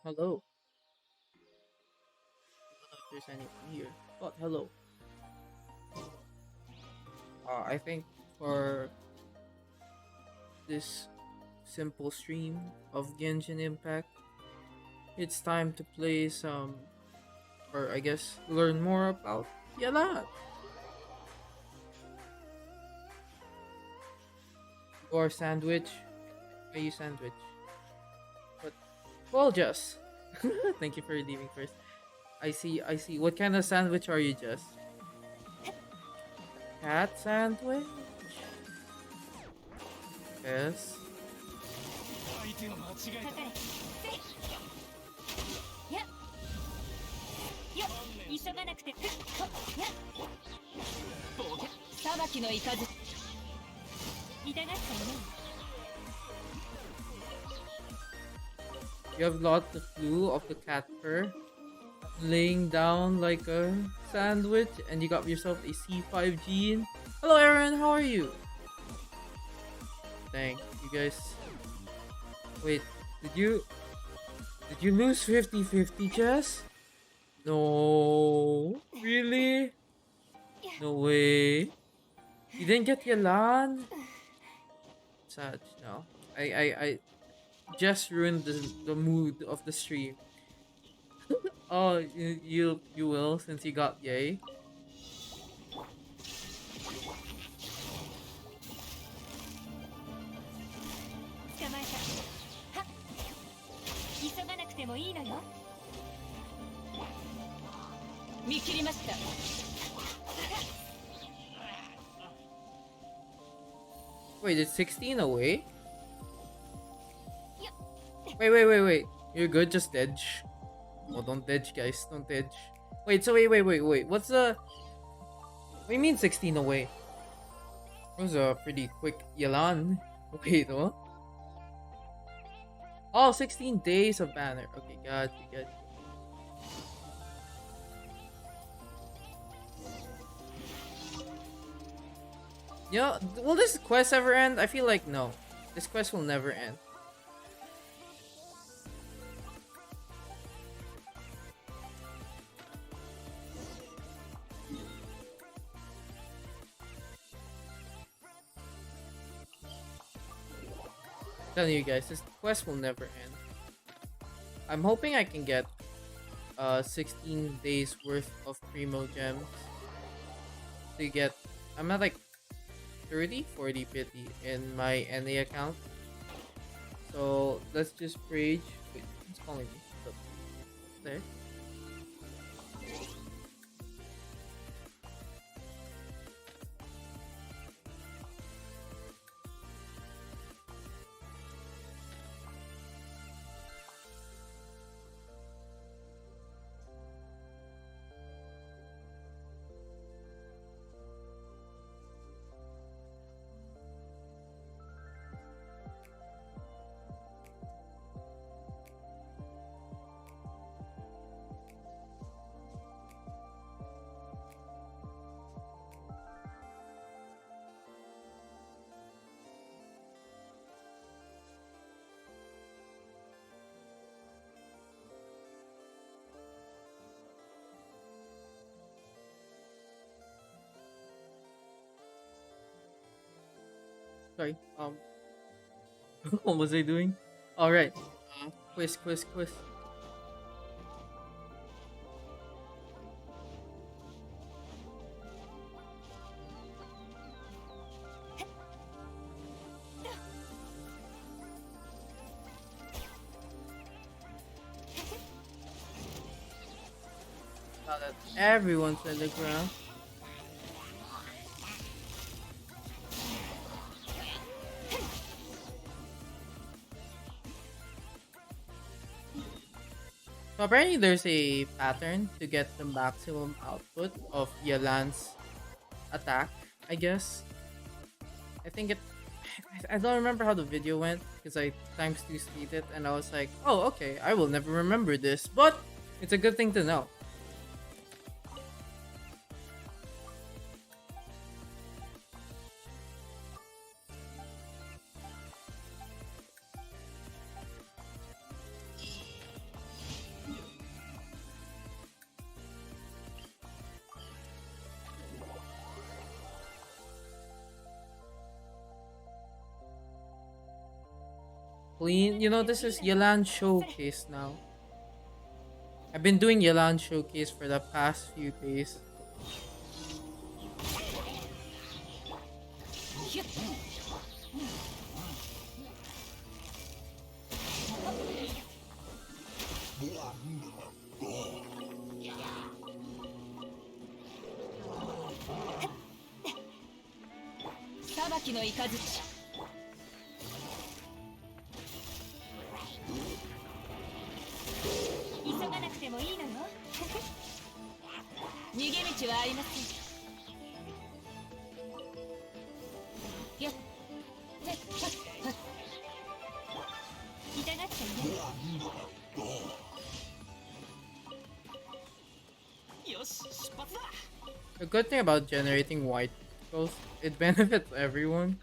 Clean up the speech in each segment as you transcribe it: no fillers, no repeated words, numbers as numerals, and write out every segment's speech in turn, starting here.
Hello. I don't know if there's anyone here. But hello. I think for this simple stream of Genshin Impact, it's time to play some, or I guess learn more about Yelan. Or sandwich. Are you sandwich? But well, just. Thank you for leaving first. I see. What kind of sandwich are you, just? Cat sandwich? Yes. 相手を間違えた。かかれやっよっ急がなくてふっほっやっ裁きのいかず痛がったよね You have lost the clue of the cat fur, laying down like a sandwich, and you got yourself a C5 gene. Hello, Aaron. How are you? Thank you guys. Wait, did you lose 50-50, Jess? No, really? No way. You didn't get Yelan? Sad. No, I just ruined the mood of the stream. Oh, you will since you got yay. 捕まえたはっ急がなくてもいいのよ見切りました Wait, is 16 away? Wait. You're good, just edge. Oh, don't edge, guys. Don't edge. Wait, so wait. What's the... What do you mean 16 away? It was a pretty quick Yelan. Wait, what? Oh, 16 days of banner. Okay, got you. Yeah, will this quest ever end? I feel like no. This quest will never end. Telling you guys, this quest will never end. I'm hoping I can get 16 days worth of primo gems to get. I'm at like 40 pity in my NA account. So let's just rage. Wait, who's calling me? Up there. Sorry. What was I doing? All right. Quiz. Now that everyone's on the ground. So apparently there's a pattern to get the maximum output of Yelan's attack, I guess. I think it... I don't remember how the video went because I times 2 speed it and I was like, oh, okay, I will never remember this, but it's a good thing to know. clean. You know, this is Yelan showcase now. I've been doing Yelan showcase for the past few days. ひゅっ 裁きの雷急がなくてもいいのよ逃げ道はありませんやっへっはっはっ痛がっちゃいないよし出発だ The good thing about generating white ghosts, it benefits everyone.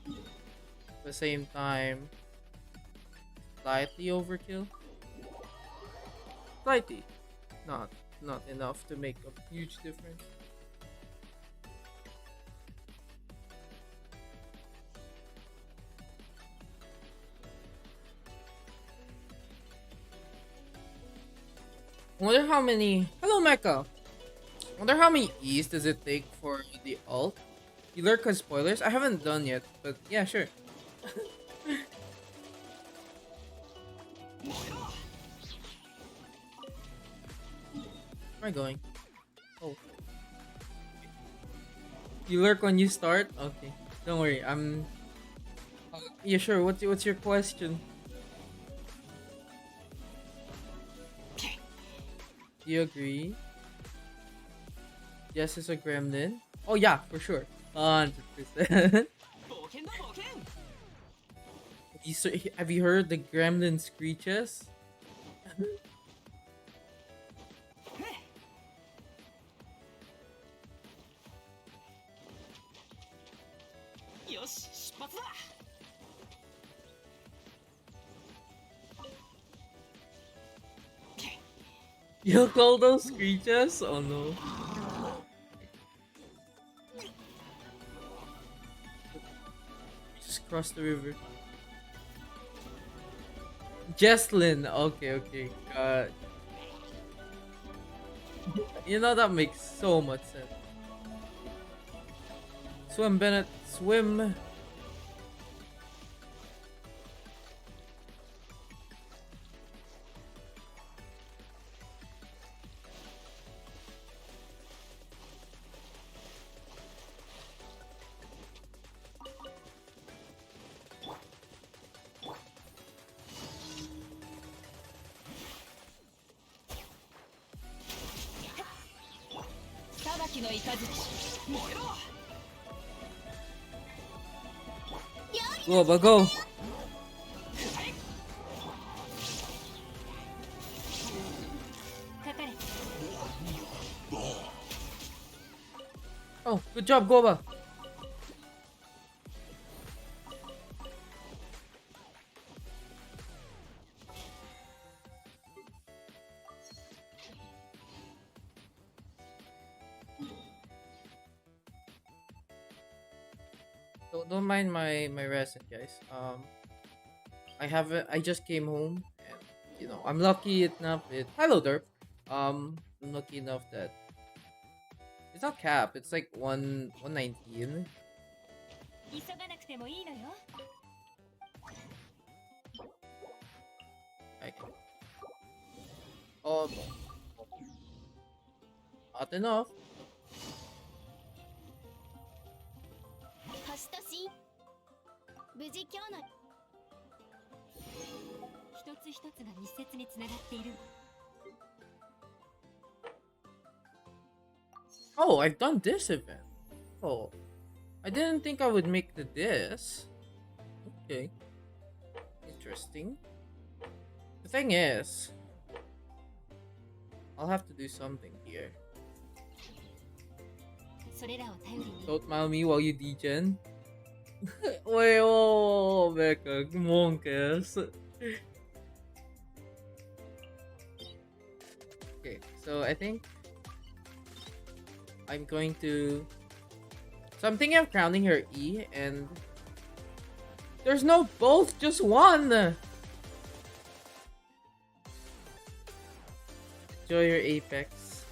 At the same time, slightly overkill. Slightly. Not enough to make a huge difference. Wonder how many. Hello, Mecha. Wonder how many E's does it take for the ult? You lurk cause spoilers? I haven't done yet, but yeah, sure. Where am I going? Oh. You lurk when you start? Okay. Don't worry, I'm... yeah, sure. What's your question? Do you agree? Yes, it's a gremlin. Oh yeah, for sure. 100%. Have you heard the gremlin screeches? You'll call those screeches? Oh no. Just cross the river. Jesslyn. Okay. You know, that makes so much sense. Swim, Bennett. Swim. Go, but go. Oh, good job, Goba. Don't mind my rest, guys. I just came home, and you know, I'm lucky enough. Hello, Derp. I'm lucky enough that it's not cap. It's like 119. Okay. Oh, not enough. 星とし無事今日の一つ一つが密接につながっている Oh, I've done this event. Oh, I didn't think I would make this. Okay, interesting. The thing is, I'll have to do something here. それらを頼りに Don't mind me while you degen. Wait, oh, Becca, come on, Cass. Okay, so I think I'm going to. So I'm thinking of crowning her E, and there's no both, just one. enjoy your Apex.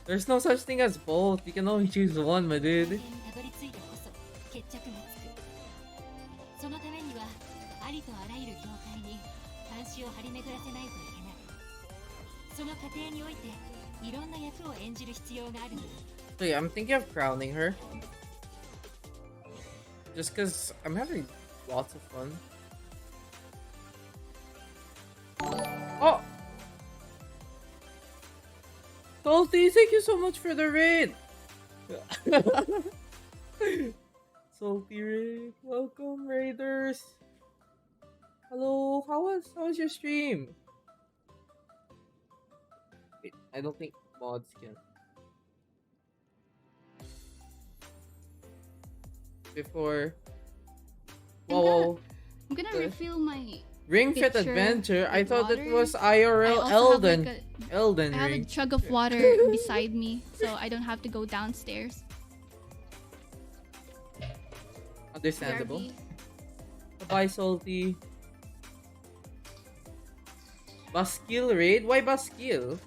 There's no such thing as both. You can only choose one, my dude. たどり着いてこそ決着がつく。そのためにはありとあらゆる業界に監視を張り巡らせないといけない。その過程においていろんな役を演じる必要があるの。 So yeah, I'm thinking of crowning her. Just because I'm having lots of fun. Oh! Salty, thank you so much for the raid! Salty raid, welcome raiders! Hello, how was your stream? Wait, I don't think mods can. Before. Whoa. I'm gonna refill my Ring Fit picture Adventure? I with thought it water. was I IRL also have, like, Elden I have a Ring. jug of water beside me, so I don't have to go downstairs. Understandable. BRB. Bye, Salty. Baskill raid? Why Baskill?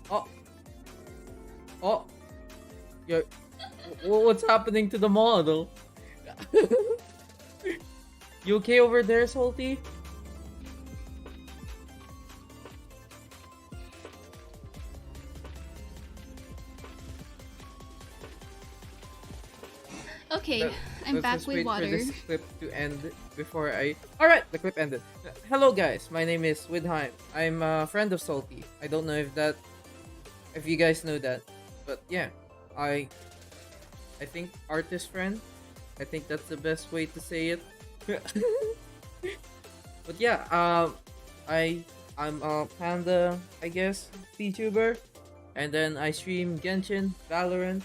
Oh. Oh. You're... What's happening to the model? You okay over there, Salty? Okay, I'm Let's back just with wait water. for this clip to end before I... Alright, the clip ended. Hello guys, my name is Widheim. I'm a friend of Salty. I don't know if you guys know that. But yeah, I think artist friend. I think that's the best way to say it. But yeah, I'm a panda, I guess, VTuber. And then I stream Genshin, Valorant,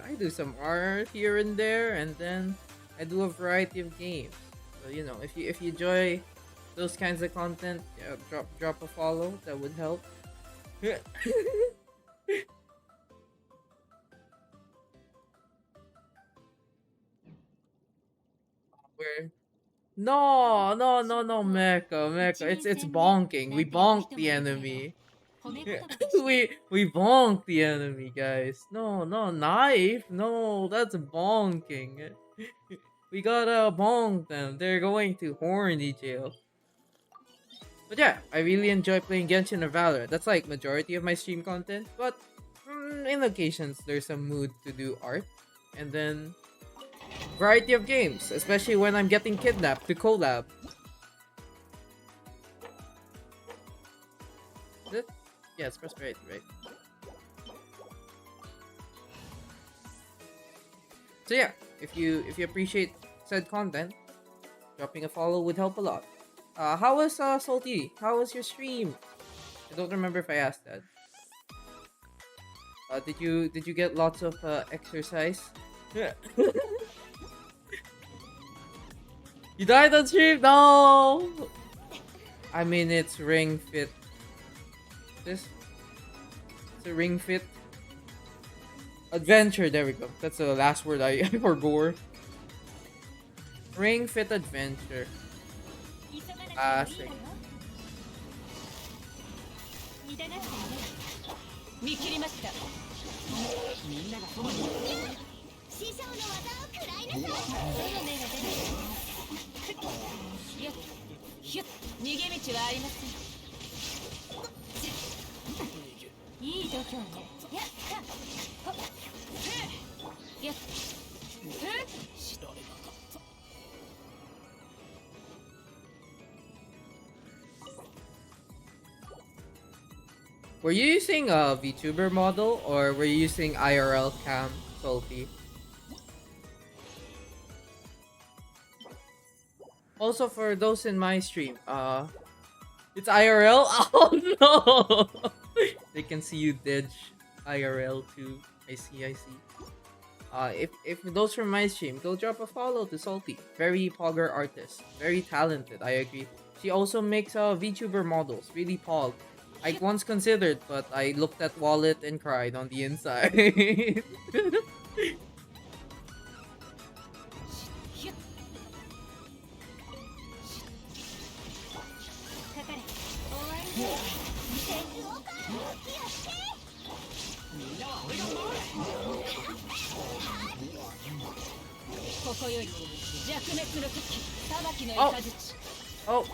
I do some art here and there, and then I do a variety of games. So you know, if you enjoy those kinds of content, yeah, drop a follow, that would help. Where? No, Mecha. It's bonking. We bonk the enemy. we bonk the enemy, guys. No, knife. No, that's bonking. We gotta bonk them. They're going to horny jail. But yeah, I really enjoy playing Genshin or Valorant. That's like majority of my stream content. But in occasions, there's a mood to do art, and then variety of games, especially when I'm getting kidnapped to collab. Is it? Yeah, it's prosperity, right? So yeah, if you appreciate said content, dropping a follow would help a lot. How was Salty? How was your stream? I don't remember if I asked that. Did you get lots of exercise? Yeah. You died on stream? No! I mean, it's Ring Fit. It's a Ring Fit Adventure. There we go. That's the last word I forgot. Ring Fit Adventure. Classic. 見切りました。みんながそばにいる。師匠の技を食らいなさい。どの目が出ない。よっ、ひゅっ、逃げ道はありません。いい度胸ね。やっ、はっ、やっ、知られなかった。 Were you using a VTuber model or were you using IRL cam, Salty? Also, for those in my stream, it's IRL. Oh no! They can see you dodge IRL too. I see. If those from my stream, go drop a follow to Salty. Very pogger artist, very talented. I agree. She also makes VTuber models, really pog. I once considered, but I looked at wallet and cried on the inside. Oh,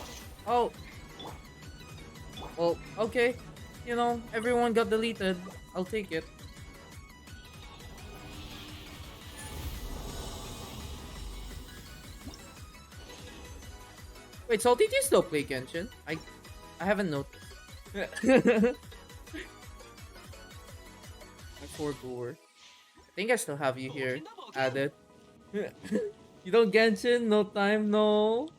oh. Well, okay. You know, everyone got deleted. I'll take it. Wait, Salty, do you still play Genshin? I haven't noticed. My poor Gore. I think I still have you here added. You don't Genshin? No time? No.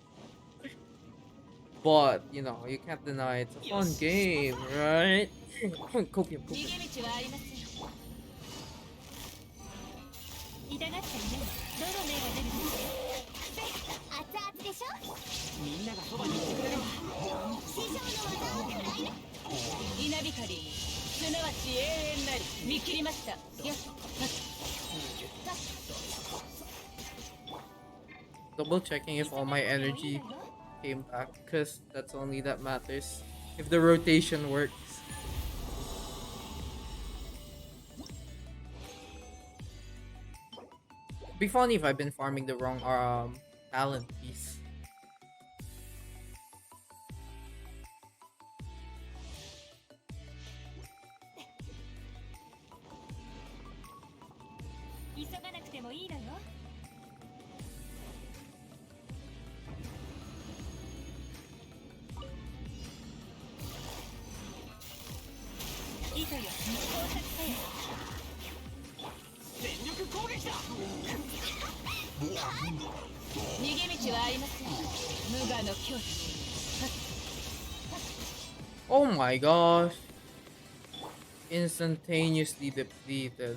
But, you know, you can't deny it's a fun game, right? Copium, copium. 痛がっちゃいない。どの目が出るの？熱々でしょ？みんながそばにいてくれる。師匠の技をもらえる。稲光、すなわち永遠なり。見切りました。よし。Double checking if all my energy came back, because that's only that matters. If the rotation works. Be funny if I've been farming the wrong talent piece. Oh my gosh. Instantaneously depleted.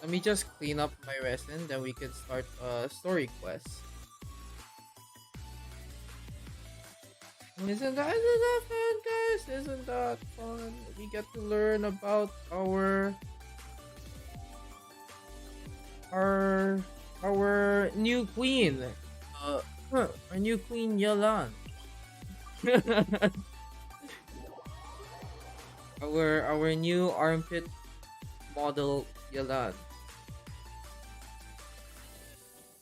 Let me just clean up my resin, then we can start a story quest. Isn't that fun, guys? Isn't that fun? We get to learn about our new queen. Our new queen Yelan. our new armpit model Yelan.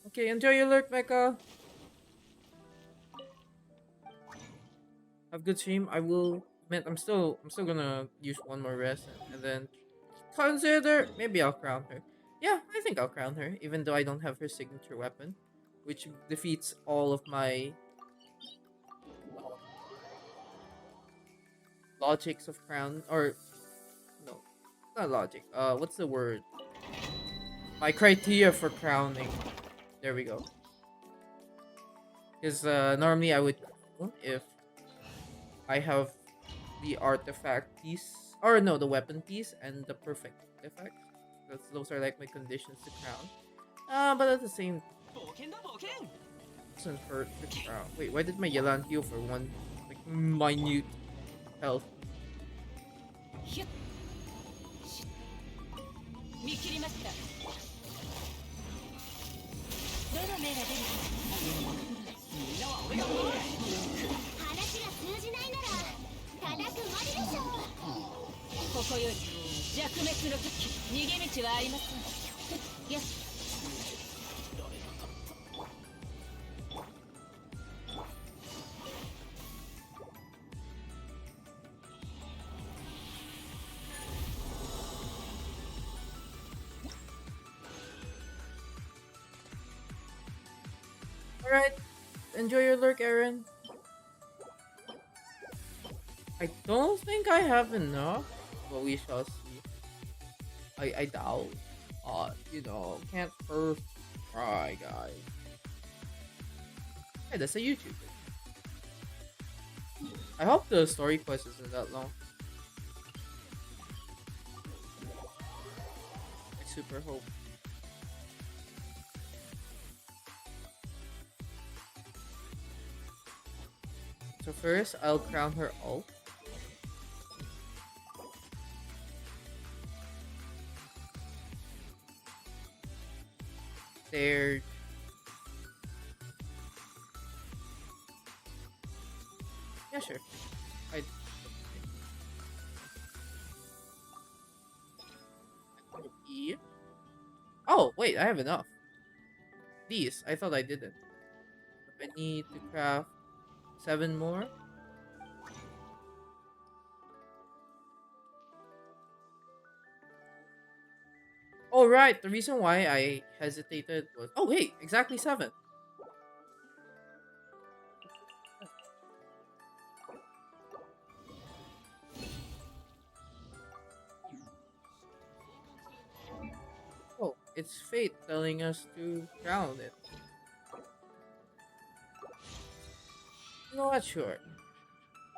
Okay, enjoy your lurk, Mecha. Have good stream. I will. Man, I'm still gonna use one more rest and then consider maybe I'll crown her. Yeah, I think I'll crown her, even though I don't have her signature weapon, which defeats all of my logics of crown, or no, not logic. What's the word? My criteria for crowning. There we go. Because normally I would crown if I have the artifact piece, or no, the weapon piece and the perfect effect. Those are like my conditions to crown. But at the same, doesn't hurt to crown. Wait, why did my Yelan heal for one like minute health? Alright, enjoy your lurk, Aaron. I don't think I have enough, but we shall see. I doubt. You know, can't first try, guys. Hey, that's a YouTuber. I hope the story quest isn't that long. I super hope. So first, I'll crown her ult. There. Yeah, sure. I. Yeah. Oh wait, I have enough. These. I thought I didn't. I need to craft 7 more. Oh right, the reason why I hesitated was wait, exactly 7. Oh, it's fate telling us to drown it. You know what? Sure,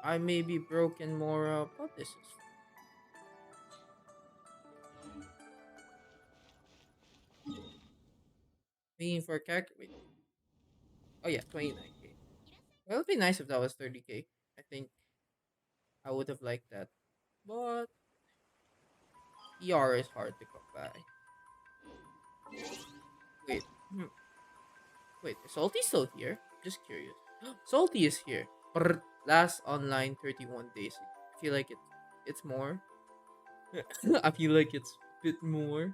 I may be broken more, but this is waiting for a character. Wait. Oh yeah, 29k. Well, it'd be nice if that was 30k. I think I would have liked that, but ER is hard to come by. Wait, wait, is Salty still here? Just curious. Salty is here. Brr, last online 31 days. I feel like it's more. I feel like it's a bit more.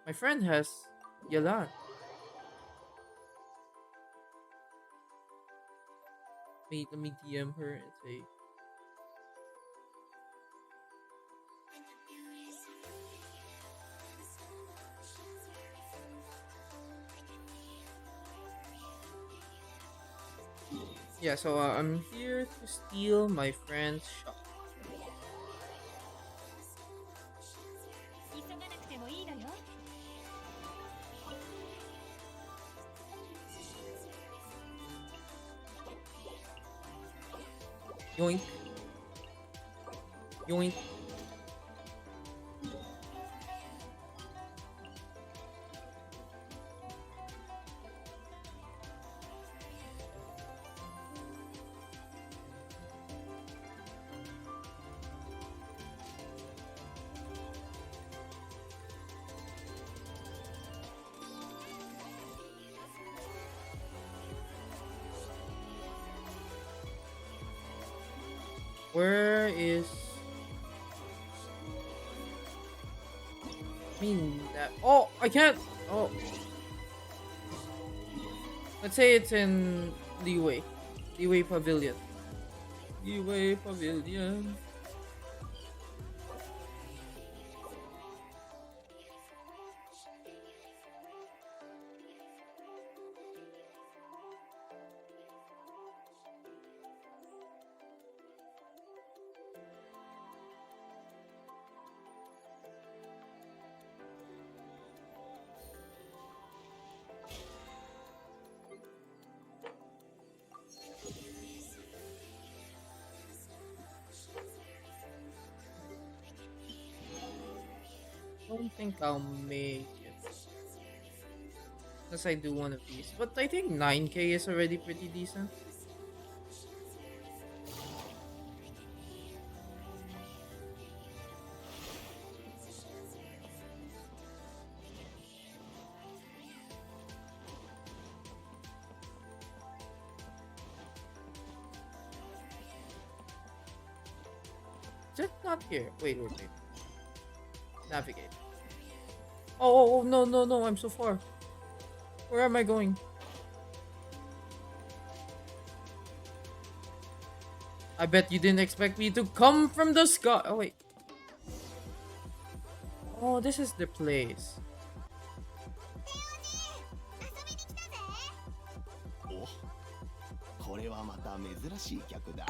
My friend has Yelan. Wait, let me DM her and say, yeah, so I'm here to steal my friend's shop. 急がなくてもいいのよ。 Yoink. Yoink. Where is? I mean that. Oh, I can't. Oh, let's say it's in Leeway, Leeway Pavilion. Leeway Pavilion. I don't think I'll make it unless I do one of these. But I think 9k is already pretty decent. Just not here. Wait. Navigate. Oh, no, I'm so far. Where am I going? I bet you didn't expect me to come from the sky. Oh, wait. Oh, this is the place. お、これはまた珍しい客だ。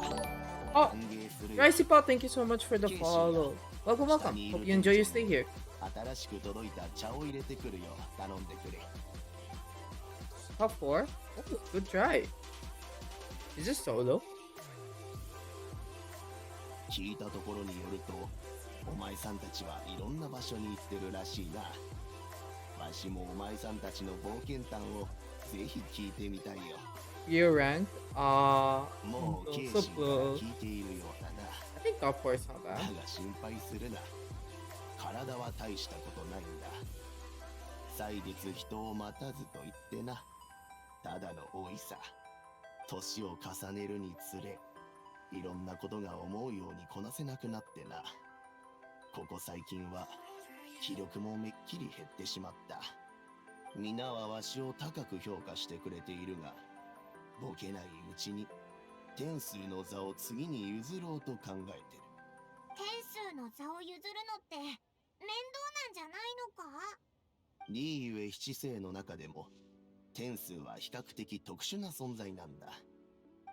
Oh, 歓迎するよ。 Ricey thank you so much for the follow. Welcome. Hope you enjoy your stay here. 新しく届いた茶を入れてくるよ。頼んでくれ。 Top 4? Oh, good try. Is this solo? 聞いたところによると、お前さんたちはいろんな場所に行ってるらしいな。わしもお前さんたちの冒険談をぜひ聞いてみたいよ。 Year rank? もう so ケイシンから close. 聞いているようだな。 I think top 4 is not だ bad. が心配するな。体は大したことないんだ。歳月人を待たずと言ってな。ただの老いさ。年を重ねるにつれ、いろんなことが思うようにこなせなくなってな。ここ最近は気力もめっきり減ってしまった。皆はわしを高く評価してくれているが、ボケないうちに天数の座を次に譲ろうと考えてる。天数の座を譲るのって面倒なんじゃないのか？リーゆえ七星の中でも天数は比較的特殊な存在なんだ。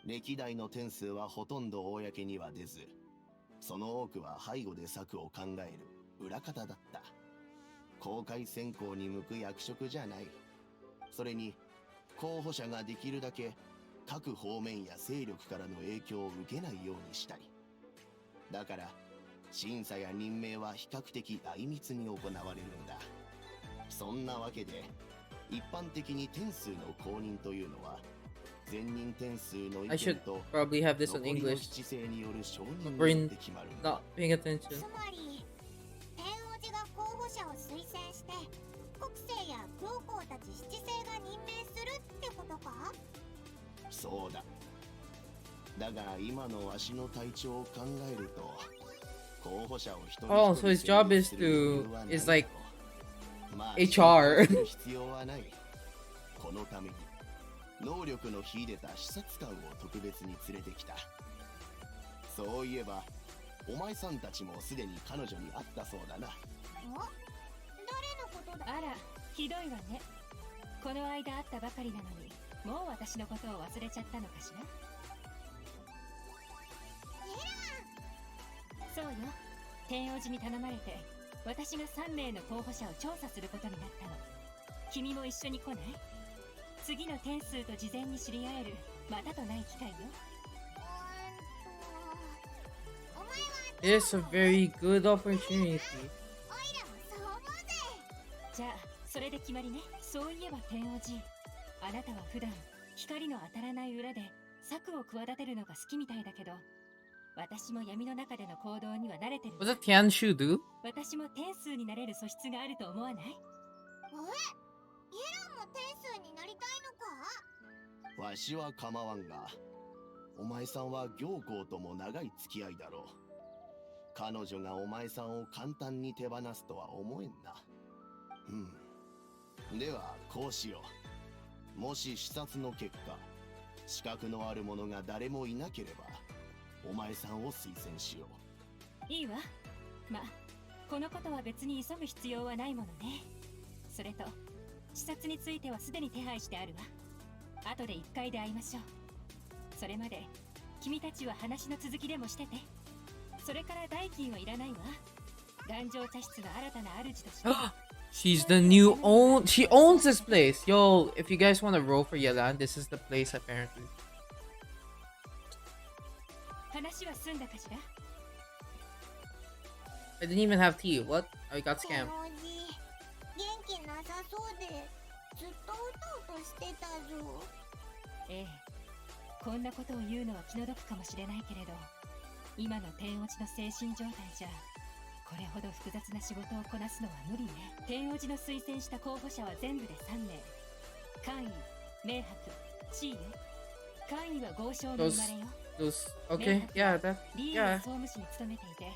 歴代の天数はほとんど公には出ず、その多くは背後で策を考える裏方だった。公開選考に向く役職じゃない。それに候補者ができるだけ各方面や勢力からの影響を受けないようにしたい。だから審査や任命は比較的内密に行われるんだ。そんなわけで一般的に天数の公認というのは前任天数の意 I 見 should と probably have this 残 in りの English. 七星による承認 Brain によって決まるんだ。 Not paying attention. つまり天王寺が候補者を推薦して国政や教皇たち七星が任命するってことか？そうだ。だが今のわしの体調を考えると候補者を一人一人 Oh, so his job is 選出する余裕 to はない is like まあ HR する必要はない。このために能力の秀でた視察官を特別に連れてきた。そういえばお前さんたちもすでに彼女に会ったそうだな。誰のことだ？あら、ひどいわね。この間会ったばかりなのに、もう私のことを忘れちゃったのかしら。そうよ。天王寺に頼まれて、私が3名の候補者を調査することになったの。君も一緒に来ない？次の天数と事前に知り合えるまたとない機会よ。お前は It's a very good opportunity. オイラもそう思うぜ。じゃあ、それで決まりね。そういえば天王寺、あなたは普段光の当たらない裏で策を企てるのが好きみたいだけど、私も闇の中での行動には慣れてる。 What does Tianshu do? 私も天数になれる素質があると思わない？イエランも天数になりたいのか？わしは構わんが、お前さんは行幸とも長い付き合いだろう。彼女がお前さんを簡単に手放すとは思えんな。ではこうしよう。もし視察の結果資格のある者が誰もいなければお前さんを推薦しよう。いいわ。まあ、このことは別に急ぐ必要はないものね。それと、視察についてはすでに手配してあるわ。後で1階で会いましょう。それまで、君たちは話の続きでもしてて。それから代金はいらないわ。頑丈茶室の新たな主として。She's the new own. She owns this place. Yo, if you guys want to roll for Yelan, this is the place apparently. 話は済んだかしら？ I didn't even have tea. What? I got 天 scammed. 王寺、元気なさそうでずっとうとうとしてたぞ。ええ。こんなことを言うのは気の毒かもしれないけれど、今の天王寺の精神状態じゃ、これほど複雑な仕事をこなすのは無理ね。天王寺の推薦した候補者は全部で3名。官位、明白、地位よ。官位は豪商の生まれよ。Those. Okay. Yeah. That. リーは Yeah. 総務士に勤めていて、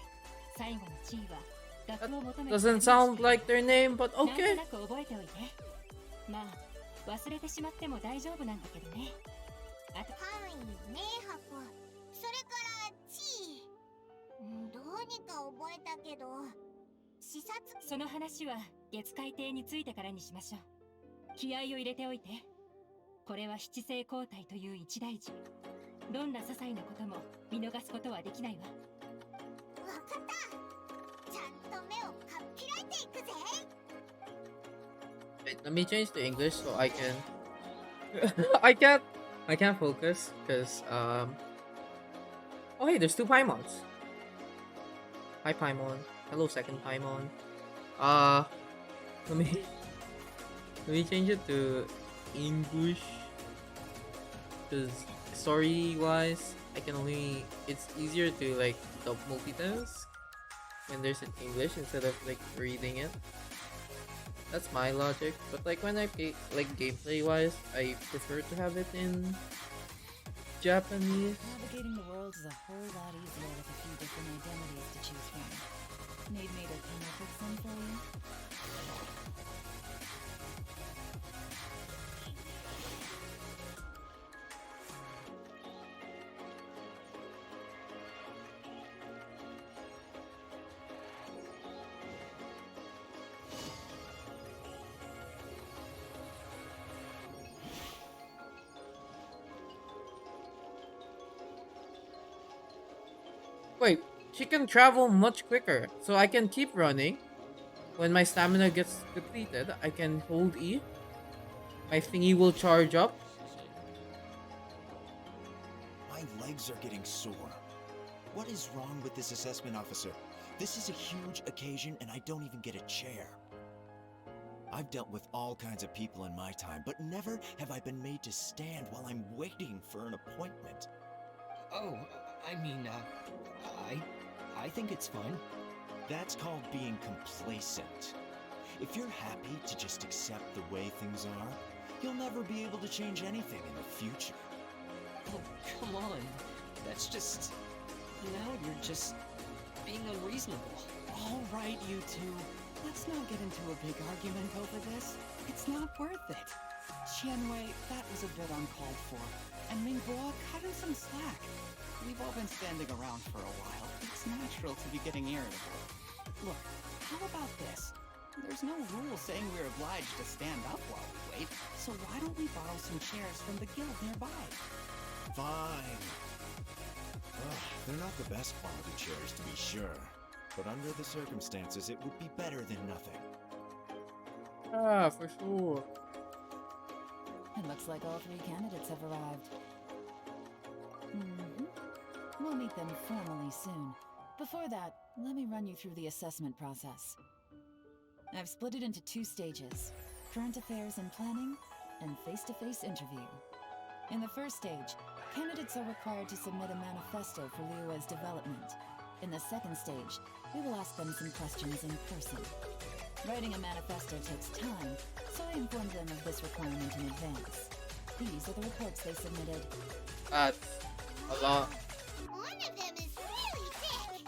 最後の地位は学を求めて Doesn't sound like their name, but なんと okay. なく覚えておいて。まあ、忘れてしまっても大丈夫なんだけどね。あと、範囲、明白、それから地位。どうにか覚えたけど、視察その話は月海亭についてからにしましょう。気合を入れておいて。これは七星交代という一大事。どんな些細なことも見逃すことはできないわ。わかった。ちゃんと目をかっぴらいていくぜ。 Wait, let me change to English so I can. I can't focus because Oh hey, there's two Paimons. Hi Paimon. Hello second Paimon. Let me let me change it to English because story wise it's easier to like multitask when there's an English instead of like reading it. That's my logic. But like when I play, like gameplay wise, I prefer to have it in Japanese. Navigating the world is a whole lot easier with a few different identities to choose from. Need me to come up with some for you? Wait, she can travel much quicker, so I can keep running. When my stamina gets depleted, I can hold E. My thingy will charge up. My legs are getting sore. What is wrong with this assessment officer? This is a huge occasion and I don't even get a chair. I've dealt with all kinds of people in my time, but never have I been made to stand while I'm waiting for an appointment. Oh, I mean, I think it's fine. That's called being complacent. If you're happy to just accept the way things are, you'll never be able to change anything in the future. Oh, come on. That's just... Now you're just being unreasonable. All right, you two. Let's not get into a big argument over this. It's not worth it. Qianwei, that was a bit uncalled for. And Mingbo, cut him some slack. We've all been standing around for a while. It's natural to be getting irritable. Look, how about this? There's no rule saying we're obliged to stand up while we wait, so why don't we borrow some chairs from the guild nearby? Fine. Ugh, they're not the best quality chairs, to be sure. But under the circumstances, it would be better than nothing. Ah, for sure. It looks like all three candidates have arrived. We'll meet them formally soon. Before that, let me run you through the assessment process. I've split it into 2 stages: current affairs and planning, and face-to-face interview. In the first stage, candidates are required to submit a manifesto for Liyue's development. In the second stage, we will ask them some questions in person. Writing a manifesto takes time, so I informed them of this requirement in advance. These are the reports they submitted. That's a lot. One of them is really thick.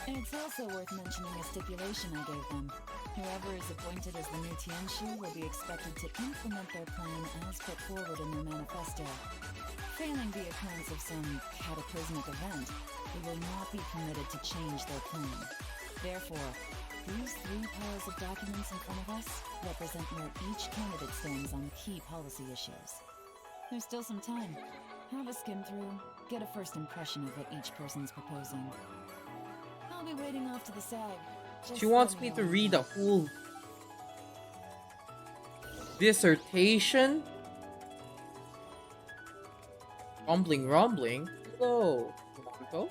It's also worth mentioning a stipulation I gave them. Whoever is appointed as the new Tianshu will be expected to implement their plan as put forward in their manifesto. Failing the occurrence of some cataclysmic event, they will not be permitted to change their plan. Therefore, these 3 piles of documents in front of us represent where each candidate stands on key policy issues. There's still some time. Have a skim through, get a first impression of what each person's proposing. I'll be waiting off to the side. Just She wants let me know to when read you're a whole dissertation. Rumbling. Hello, Toronto.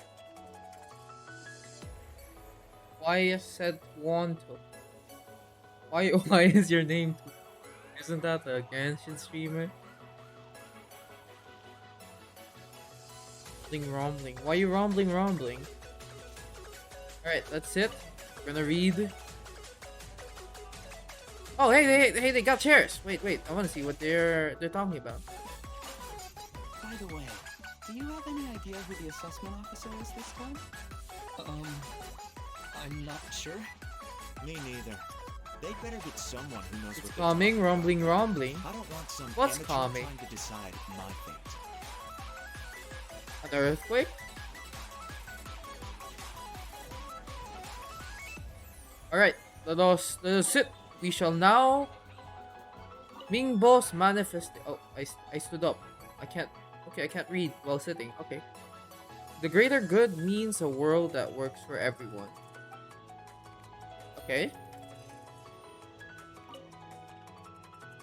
Why said Toronto? Why is your name? Isn't that a Genshin streamer? Rumbling. Why you rumbling? Alright, that's it. We're gonna read. Oh, hey, they got chairs. Wait, I want to see what they're talking about. By the way, do you have any idea who the assessment officer is this time? I'm not sure. Me neither. They'd better get someone who knows It's what calming, they're talking rumbling. about. I don't want some What's amateur calming? trying to decide my fate. An earthquake? Alright, let us sit. We shall now Mingbo's manifest. Oh, I stood up. I can't read while sitting. Okay. The greater good means a world that works for everyone. Okay.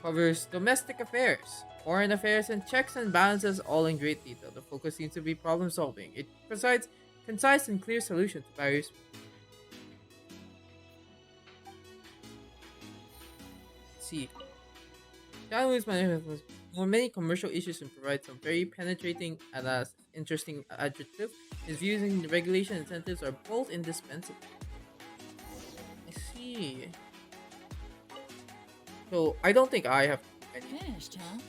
Covers domestic affairs, foreign affairs, and checks and balances all in great detail. The focus seems to be problem solving. It provides concise and clear solutions to various. Let's see. Chinese manifesto for many commercial issues and provides some very penetrating and interesting adjective. His views in the regulation incentives are both indispensable. I see. So I don't think I have any. Finished, huh?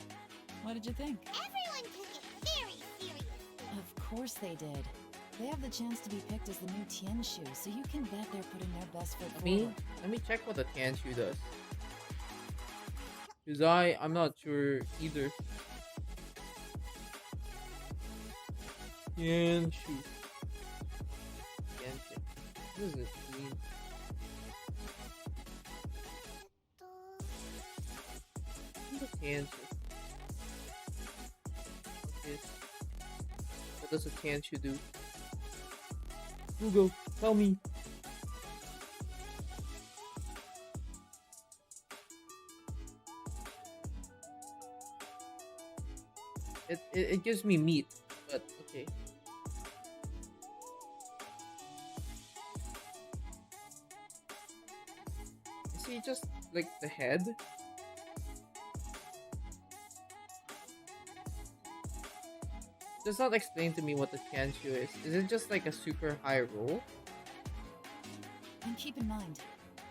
What did you think? Everyone took it very serious. Of course they did. They have the chance to be picked as the new Tianshu, so you can bet they're putting their best foot forward. Let me check what the Tianshu does. Cause I'm not sure either. Tianshu. Tianshu. What does it mean? What's a Tianshu? What does a Tianshu do? Google, tell me. It gives me meat, but okay. Is he just like the head? Does not explain to me what the Tianshu is. Is it just like a super high roll? And keep in mind,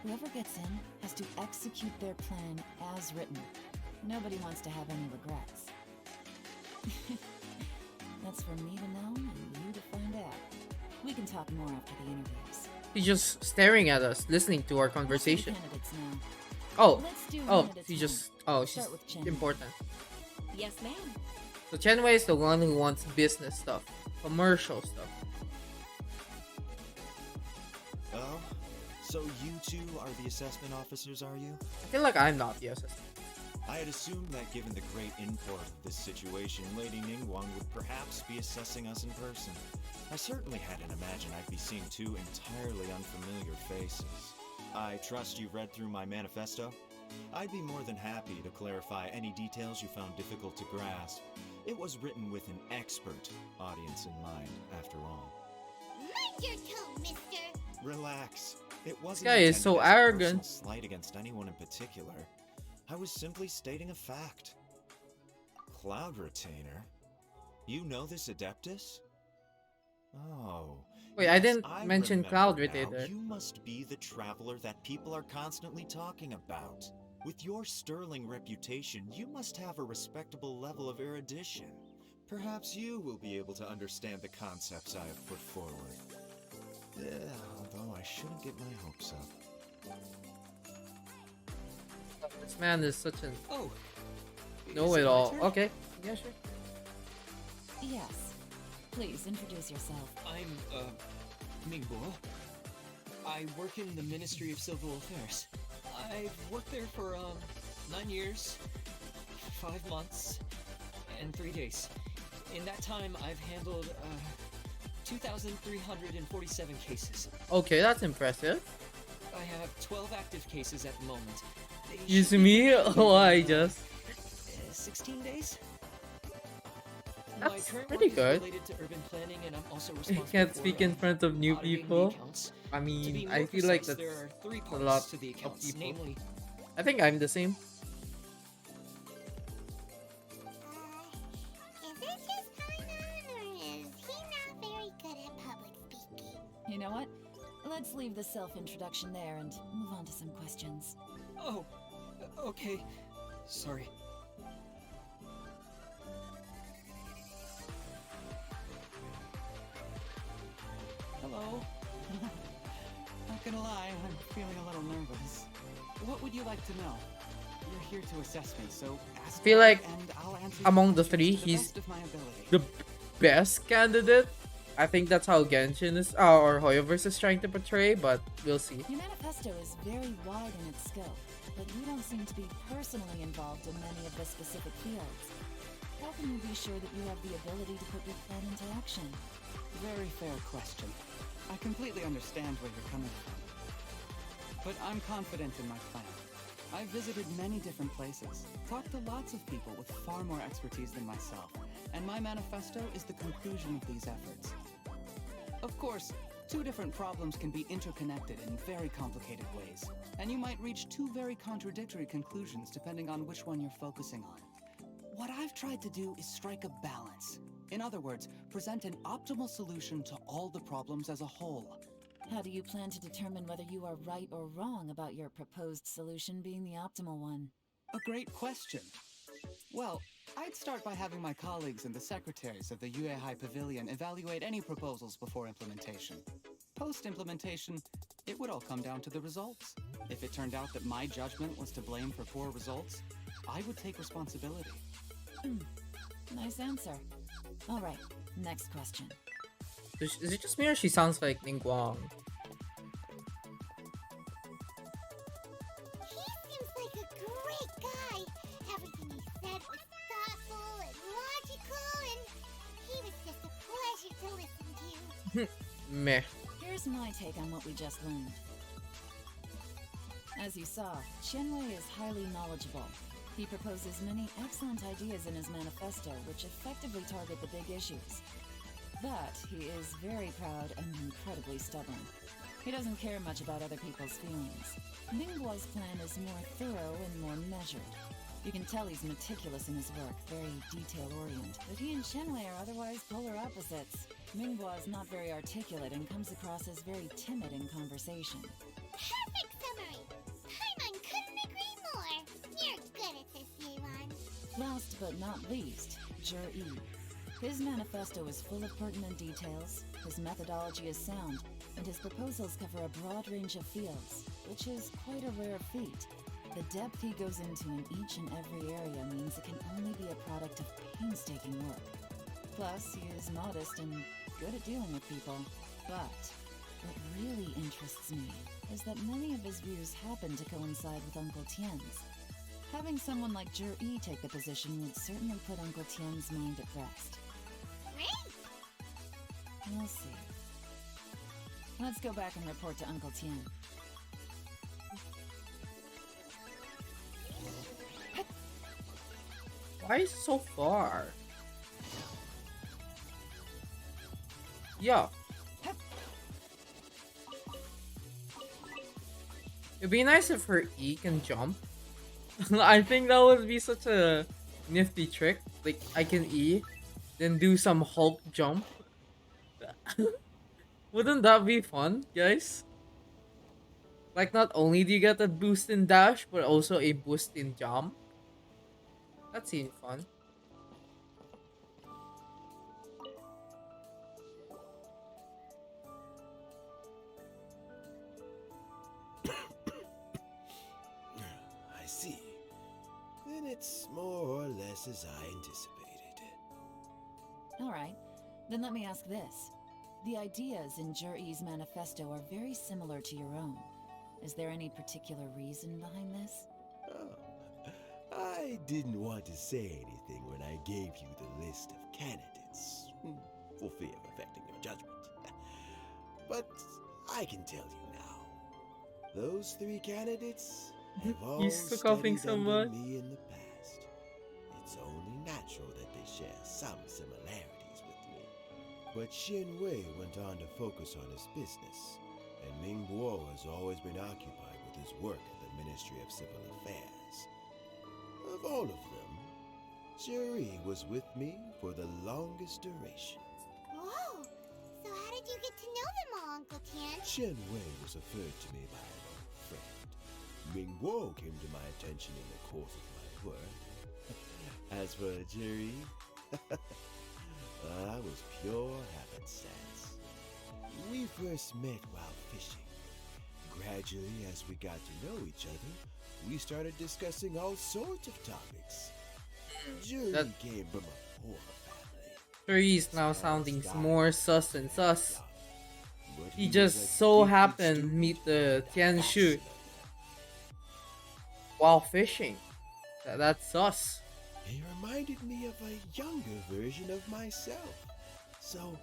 whoever gets in has to execute their plan as written. Nobody wants to have any regrets. That's for me to know and you to find out. We can talk more after the interviews. He's just staring at us, listening to our conversation. Candidates now. Oh, Let's do oh, one at a he time. just, oh, she's Start with Chen. important. Yes, ma'am. So Chenwei is the one who wants business stuff, commercial stuff. Oh? So you two are the assessment officers, are you? I feel like I'm not the assistant. I had assumed that given the great import of this situation, Lady Ningguang would perhaps be assessing us in person. I certainly hadn't imagined I'd be seeing two entirely unfamiliar faces. I trust you've read through my manifesto? I'd be more than happy to clarify any details you found difficult to grasp. It was written with an expert audience in mind, after all. Mind your tone, mister. Relax. It wasn't guy is so intended as a arrogant. personal slight against anyone in particular. I was simply stating a fact. Cloud Retainer? You know this Adeptus? Oh. Wait, I didn't I mention remember Cloud now. Retainer. You must be the traveler that people are constantly talking about. With your sterling reputation, you must have a respectable level of erudition. Perhaps you will be able to understand the concepts I have put forward. Although I shouldn't get my hopes up. This man is such an Oh. know-it-all. Is it my turn? Okay, yeah, sure. Yes. Please introduce yourself. I'm, Mingbo. I work in the Ministry of Civil Affairs. I've worked there for, 9 years, 5 months, and 3 days. In that time, I've handled, 2,347 cases. Okay, that's impressive. I have 12 active cases at the moment. They Use should be me? completed Oh, I in, just. 16 days? That's My current pretty work is good. related to urban planning, and I'm also You responsible can't for, speak in front of new auditing the people. accounts. I To be mean, more I feel like precise, that's there are 3 a parts lot to the of accounts, people. namely I think I'm the same. Is it just Kainan, or is he not very good at public speaking? You know what? Let's leave the self-introduction there and move on to some questions. Oh, okay. Sorry. Hello. Not gonna lie, I'm feeling a little nervous. What would you like to know? You're here to assess me, so ask I feel away like and I'll answer among your the three, questions to he's best of my ability. the best candidate. I think that's how Genshin is, or Hoyoverse is trying to portray, but we'll see. Your manifesto is very wide in its scope, but you don't seem to be personally involved in many of the specific fields. How can you be sure that you have the ability to put your plan into action? Very fair question. I completely understand where you're coming from. But I'm confident in my plan. I've visited many different places, talked to lots of people with far more expertise than myself, and my manifesto is the conclusion of these efforts. Of course, two different problems can be interconnected in very complicated ways, and you might reach two very contradictory conclusions depending on which one you're focusing on. What I've tried to do is strike a balance. In other words, present an optimal solution to all the problems as a whole. How do you plan to determine whether you are right or wrong about your proposed solution being the optimal one? A great question. Well, I'd start by having my colleagues and the secretaries of the Yuehai Pavilion evaluate any proposals before implementation. Post-implementation, it would all come down to the results. If it turned out that my judgment was to blame for poor results, I would take responsibility. Nice answer. All right, next question. Is it just me or she sounds like Ning Guang? He seems like a great guy. Everything he said was thoughtful and logical, and he was just a pleasure to listen to. Meh. Here's my take on what we just learned. As you saw, Qianwei is highly knowledgeable. He proposes many excellent ideas in his manifesto, which effectively target the big issues. But he is very proud and incredibly stubborn. He doesn't care much about other people's feelings. Ningguo's plan is more thorough and more measured. You can tell he's meticulous in his work, very detail-oriented. But he and Qianwei are otherwise polar opposites. Ningguo is not very articulate and comes across as very timid in conversation. Perfect summary. Paimon couldn't agree more. You're good at this, Yelan. Last but not least, Zhi. His manifesto is full of pertinent details, his methodology is sound, and his proposals cover a broad range of fields, which is quite a rare feat. The depth he goes into in each and every area means it can only be a product of painstaking work. Plus, he is modest and good at dealing with people. But what really interests me is that many of his views happen to coincide with Uncle Tien's. Having someone like Zhi take the position would certainly put Uncle Tien's mind at rest. Great! We'll see. Let's go back and report to Uncle Tien. Why is it so far? Yeah. It'd be nice if her E can jump. I think that would be such a nifty trick. Like, I can E, then do some Hulk jump. Wouldn't that be fun, guys? Like, not only do you get a boost in dash, but also a boost in jump. That seemed fun. I see. Then it's more or less as I anticipated. All right, then let me ask this. The ideas in Zhi's manifesto are very similar to your own. Is there any particular reason behind this? Oh, I didn't want to say anything when I gave you the list of candidates, for fear of affecting your judgment. But I can tell you now, those three candidates have all He's still coughing studied so under much. me in the past. It's only natural that they share some similarities with me. But Xin Wei went on to focus on his business, and Ming Guo has always been occupied with his work at the Ministry of Civil Affairs. Of all of them, Zhi was with me for the longest duration. Whoa! So how did you get to know them all, Uncle Tien? Chen Wei was referred to me by an old friend. Ming Guo came to my attention in the course of my work. As for Zhi, I was pure happenstance. We first met while fishing. Gradually, as we got to know each other, we started discussing all sorts of topics. Zhi That- came from a poor family. Three is now sounding more sus and sus. But He was just a so gifted happened student meet the and a Tian Shu bachelor. while fishing. That's sus. He reminded me of a younger version of myself. So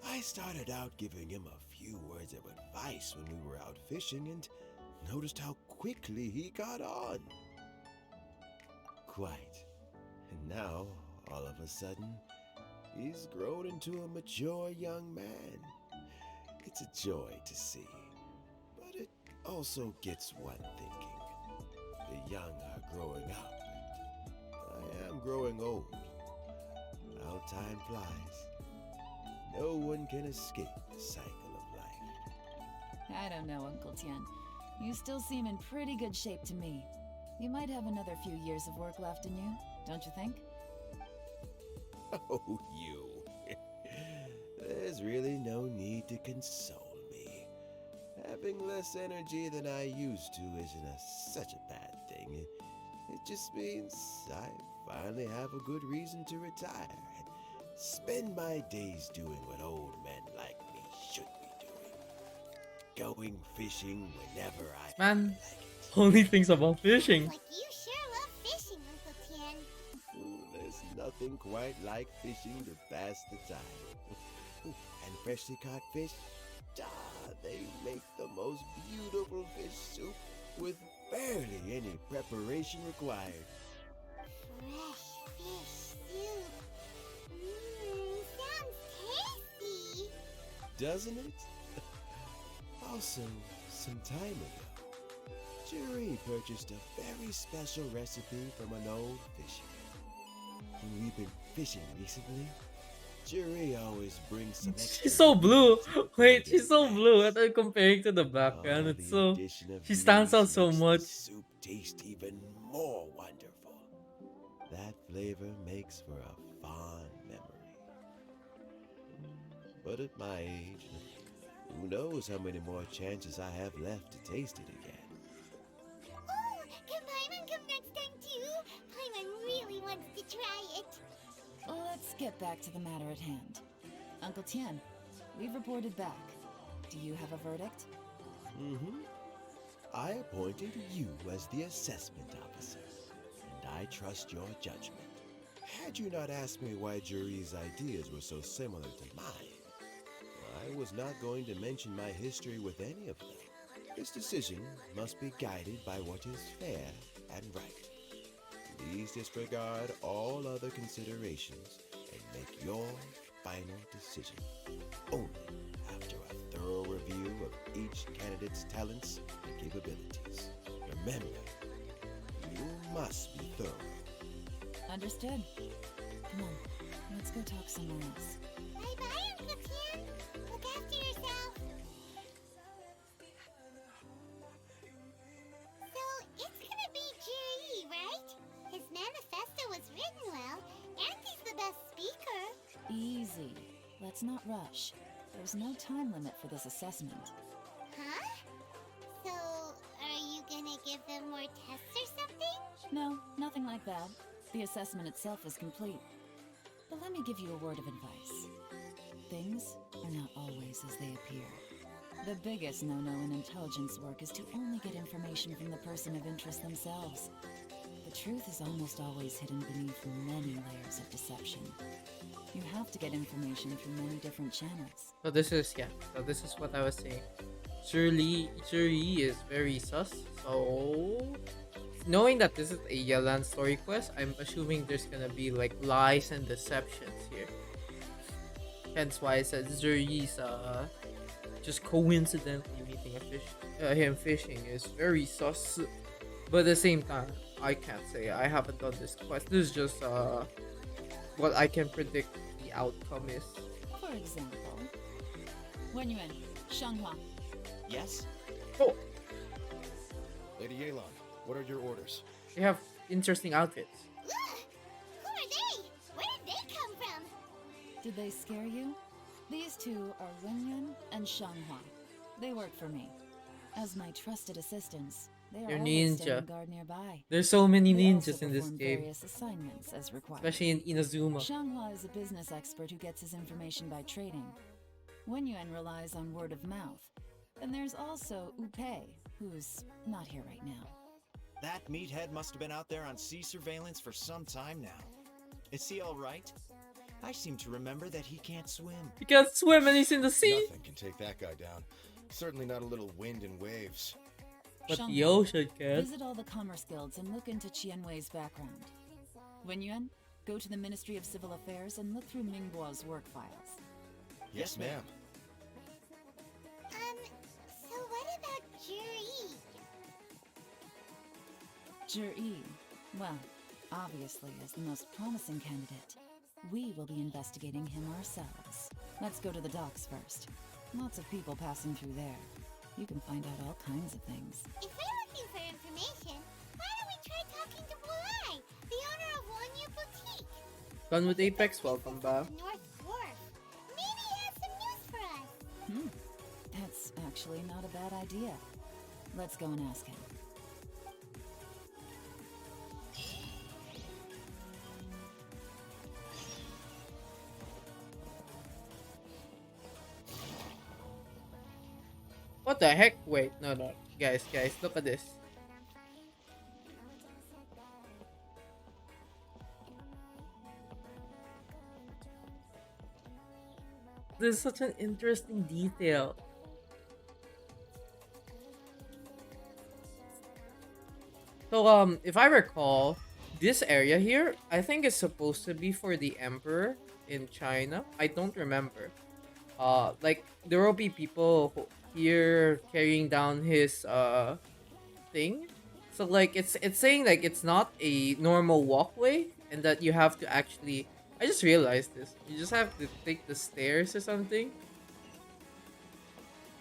I started out giving him a few words of advice when we were out fishing and noticed how quickly he got on. Quite. And now, all of a sudden, he's grown into a mature young man. It's a joy to see. But it also gets one thinking. The young are growing up. I am growing old. How time flies. No one can escape the cycle of life. I don't know, Uncle Tian. You still seem in pretty good shape to me. You might have another few years of work left in you, don't you think? Oh, you. There's really no need to console me. Having less energy than I used to isn't such a bad thing. It just means I finally have a good reason to retire and spend my days doing what old men like me should be doing. Going fishing whenever I Man, feel like it. only thinks about fishing. Like you sure love fishing, Uncle Tian. There's nothing quite like fishing to pass the time. And freshly caught fish, they make the most beautiful fish soup with barely any preparation required. Fresh fish soup. Sounds tasty. Doesn't it? Also, some time ago, Jerry purchased a very special recipe from an old fisherman. When we've been fishing recently, Jerry always brings some extra She's so blue. ingredients Wait, to she's so blue. And then comparing to the background, Oh, it's the so. addition of She stands these out so makes the much. soup taste even more wonderful. That flavor makes for a fond memory. But at my age, who knows how many more chances I have left to taste it again. Oh, can Paimon come next time too? Paimon really wants to try it. Let's get back to the matter at hand. Uncle Tian, we've reported back. Do you have a verdict? Mm-hmm. I appointed you as the assessment officer, and I trust your judgment. Had you not asked me why Juri's ideas were so similar to mine, I was not going to mention my history with any of them. This decision must be guided by what is fair and right. Please disregard all other considerations and make your final decision only after a thorough review of each candidate's talents and capabilities. Remember, you must be thorough. Understood. Come on, let's go talk somewhere else. Bye-bye, Uncle Tian. Look after yourself. So, it's gonna be Jiri, right? His manifesto was written well, and he's the best speaker. Easy. Let's not rush. There's no time limit for this assessment. Huh? So, are you gonna give them more tests or something? No, nothing like that. The assessment itself is complete. But let me give you a word of advice. Things are not always as they appear. The biggest no-no in intelligence work is to only get information from the person of interest themselves. The truth is almost always hidden beneath many layers of deception. You have to get information through many different channels. So this is what I was saying. Juri is very sus. So knowing that this is a Yelan story quest, I'm assuming there's gonna be like lies and deceptions here. Hence why I said Juri's just coincidentally meeting him fishing is very sus. But at the same time, I can't say I haven't done this quest. This is just what I can predict the outcome is. For example, Wenyuan, Shanghua. Yes? Oh, Lady Yelan, what are your orders? they have interesting outfits. Ugh! Who are they? Where did they come from? Did they scare you? These two are Wenyuan and Shanghua. They work for me. As my trusted assistants, they are They're always ninja. standing guard nearby. There's so many They also ninjas in this perform game, various assignments as required. especially in Inazuma. Shanghua is a business expert who gets his information by trading. Wenyuan relies on word of mouth. And there's also Upei, who's not here right now. That meathead must have been out there on sea surveillance for some time now. Is he alright? I seem to remember that he can't swim. He can't swim and he's in the sea. Nothing can take that guy down. Certainly not a little wind and waves. But the Shanghua, ocean can. visit all the commerce guilds and look into Qianwei's background. Wenyuan, go to the Ministry of Civil Affairs and look through Mingguo's work files. Yes, ma'am. So what about Jiri? Jur-E, well, obviously as the most promising candidate, we will be investigating him ourselves. Let's go to the docks first. Lots of people passing through there. You can find out all kinds of things. If we're looking for information, why don't we try talking to Blue Eye, the owner of Wanya Boutique? Done with Apex, welcome back. North Wharf. Maybe he has some news for us. That's actually not a bad idea. Let's go and ask him. What the heck? Wait, no, no. Guys, look at this. This is such an interesting detail. So, if I recall, this area here, I think is supposed to be for the Emperor in China. I don't remember. Like, there will be people here carrying down his, thing. So, like, it's saying, like, it's not a normal walkway, and that you have to actually... I just realized this. You just have to take the stairs or something.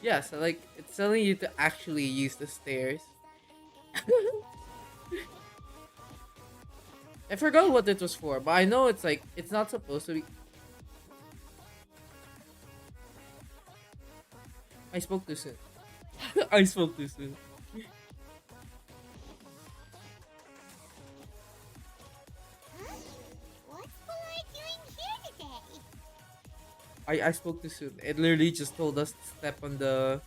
Yeah, so, like, it's telling you to actually use the stairs. I forgot what it was for, but I know it's like, it's not supposed to be... I spoke too soon. I spoke too soon. Huh? What's Blue Eye doing here today? I spoke too soon. It literally just told us to step on the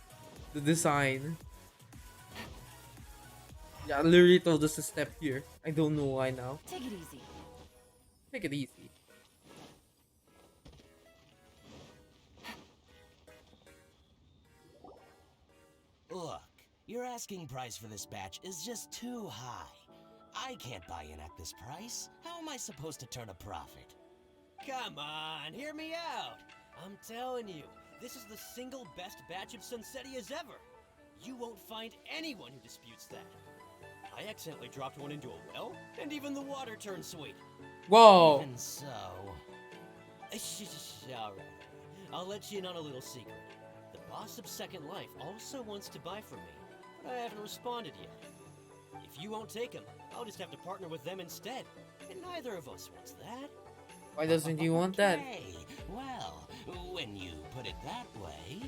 design. Yeah, it literally told us to step here. I don't know why now. Take it easy. Take it easy. Look, your asking price for this batch is just too high. I can't buy in at this price. How am I supposed to turn a profit? Come on, hear me out. I'm telling you, this is the single best batch of Sunsetias ever. You won't find anyone who disputes that. I accidentally dropped one into a well, and even the water turned sweet. Whoa. And so... Alright, I'll let you in on a little secret. The boss of Second Life also wants to buy from me, but I haven't responded yet. If you won't take him, I'll just have to partner with them instead, and neither of us wants that. Why doesn't he want that? Okay, well, when you put it that way,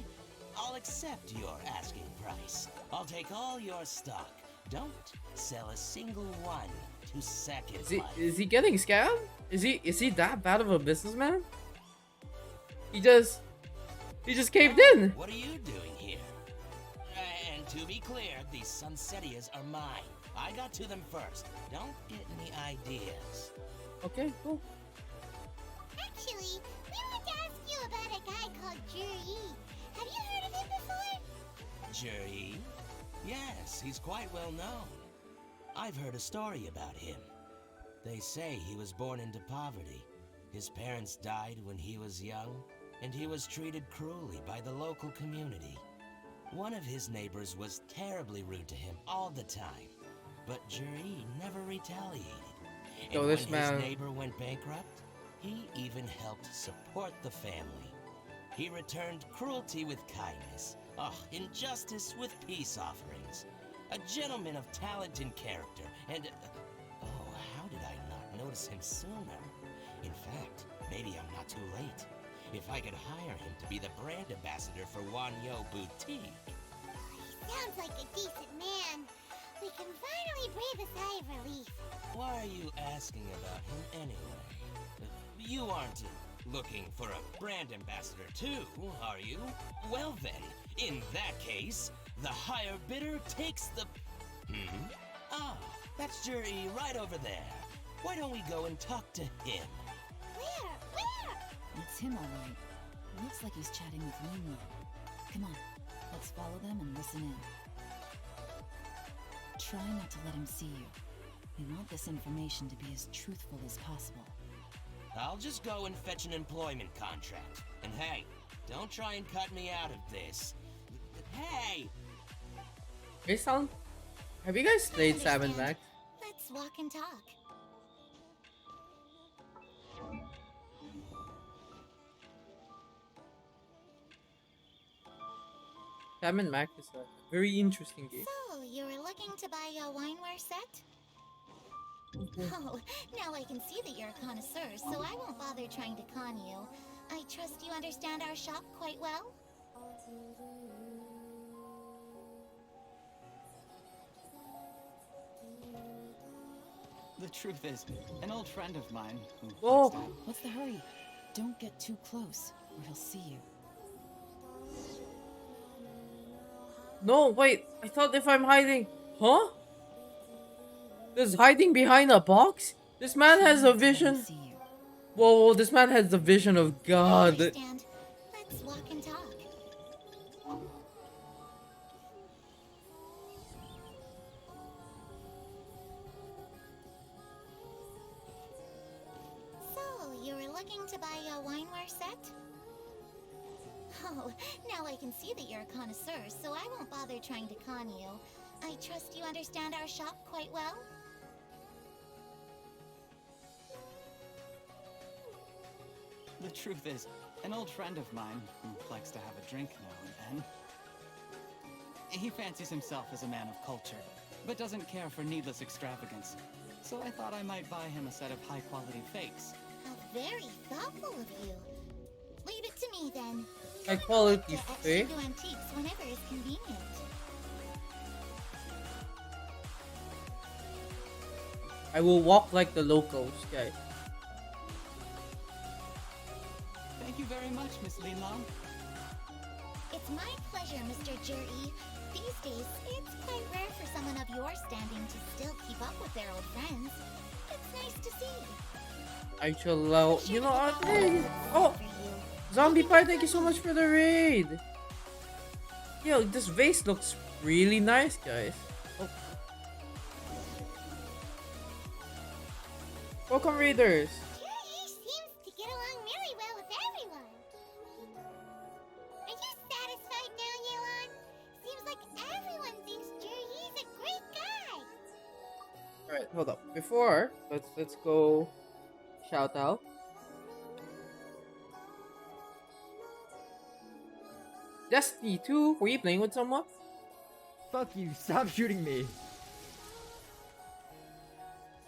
I'll accept your asking price. I'll take all your stock. Don't sell a single one to Second Life. Is he getting scammed? Is he that bad of a businessman? He just caved in. What are you doing here? And to be clear, these Sunsetias are mine. I got to them first. Don't get any ideas. Okay, cool. Actually, we want to ask you about a guy called Juri. Have you heard of him before? Juri? Yes, he's quite well known. I've heard a story about him. They say he was born into poverty. His parents died when he was young, and he was treated cruelly by the local community. One of his neighbors was terribly rude to him all the time, but Juri never retaliated. So And this when man... his neighbor went bankrupt, he even helped support the family. He returned cruelty with kindness, injustice with peace offerings. A gentleman of talent and character, and... how did I not notice him sooner? In fact, maybe I'm not too late. If I could hire him to be the brand ambassador for Wanyo Boutique. He sounds like a decent man. We can finally breathe a sigh of relief. Why are you asking about him anyway? You aren't looking for a brand ambassador too, are you? Well then, in that case, the higher bidder takes the... Ah, that's Juri right over there. Why don't we go and talk to him? Where? It's him, all right. Looks like he's chatting with Moonlight. Come on, let's follow them and listen in. Try not to let him see you. We want this information to be as truthful as possible. I'll just go and fetch an employment contract. And hey, don't try and cut me out of this. Hey! Hey, Sound. Have you guys played Sam and understand. Max? Let's walk and talk. Sam and Mac is a very interesting game. So, you were looking to buy a wineware set? Oh, now I can see that you're a connoisseur, so I won't bother trying to con you. I trust you understand our shop quite well? The truth is, an old friend of mine who Oh. likes to... What's the hurry? Don't get too close, or he'll see you. No, wait. I thought if I'm hiding. Huh? There's hiding behind a box? This man has a vision. Whoa, this man has the vision of I God. understand. Let's walk and talk. So, you were looking to buy a wineware set? Oh, now I can see that you're a connoisseur, so I won't bother trying to con you. I trust you understand our shop quite well? The truth is, an old friend of mine who likes to have a drink now and then. He fancies himself as a man of culture, but doesn't care for needless extravagance. So I thought I might buy him a set of high-quality fakes. How very thoughtful of you. Leave it to me then. High quality To fake. extra antiques whenever is convenient. I will walk like the locals, guys. Thank you very much, Miss Yelan. It's my pleasure, Mr. Jury. These days, it's quite rare for someone of your standing to still keep up with their old friends. It's nice to see. I shall allow. You know what? Hey. Oh! Zombie Pie, thank you so much for the raid. Yo, this vase looks really nice, guys. Oh. Welcome, raiders. Jury seems to get along really well with everyone. Are you satisfied now, Yelan? Seems like everyone thinks Jury's a great guy. Alright, hold up. Before, let's go shout out. Destiny 2, were you playing with someone? Fuck you, stop shooting me.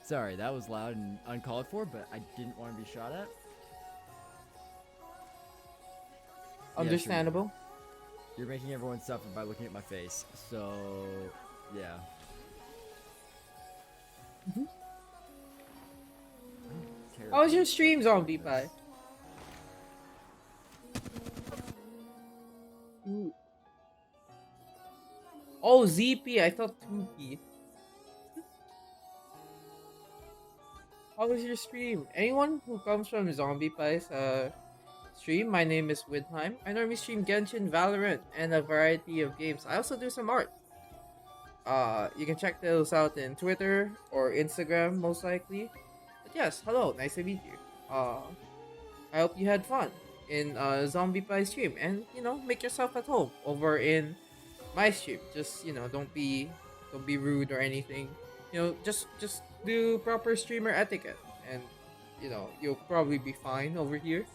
Sorry, that was loud and uncalled for, but I didn't want to be shot at. Understandable. Yeah, sure. You're making everyone suffer by looking at my face, so yeah. How was your stream, Zombie Pie? Ooh. Oh, ZP, I thought 2P. How was your stream? Anyone who comes from Zombie Pie's stream, my name is Widheim. I normally stream Genshin, Valorant, and a variety of games. I also do some art. You can check those out in Twitter or Instagram, most likely. But yes, hello, nice to meet you. I hope you had fun in Zombie Pie stream, and you know, make yourself at home over in my stream. Just don't be rude or anything. Just do proper streamer etiquette, and you'll probably be fine over here.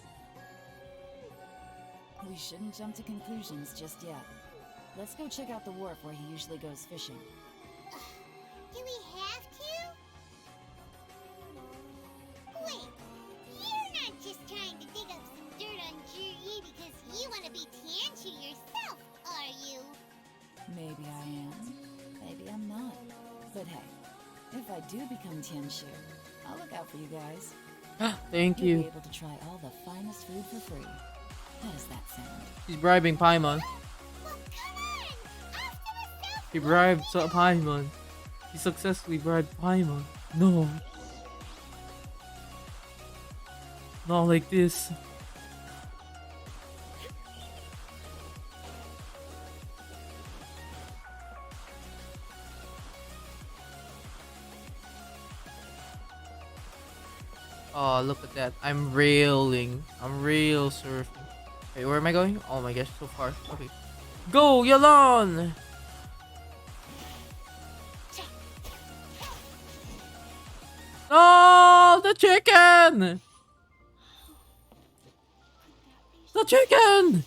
We shouldn't jump to conclusions just yet. Let's go check out the wharf where he usually goes fishing. Do we have to? Wait, you're not just trying to dig up some dirt on Jury because you want to be Tianchi yourself, are you? Maybe I am. Maybe I'm not. But hey, if I do become Tianshu, I'll look out for you guys. Thank You'll you. be able to try all the finest food for free. How does that sound? He's bribing Paimon. He bribed Paimon. He successfully bribed Paimon. No. Not like this. Oh, look at that. I'm railing. I'm rail surfing. Wait, where am I going? Oh my gosh, so far. Okay. Go, Yelan! Oh, the chicken! The chicken!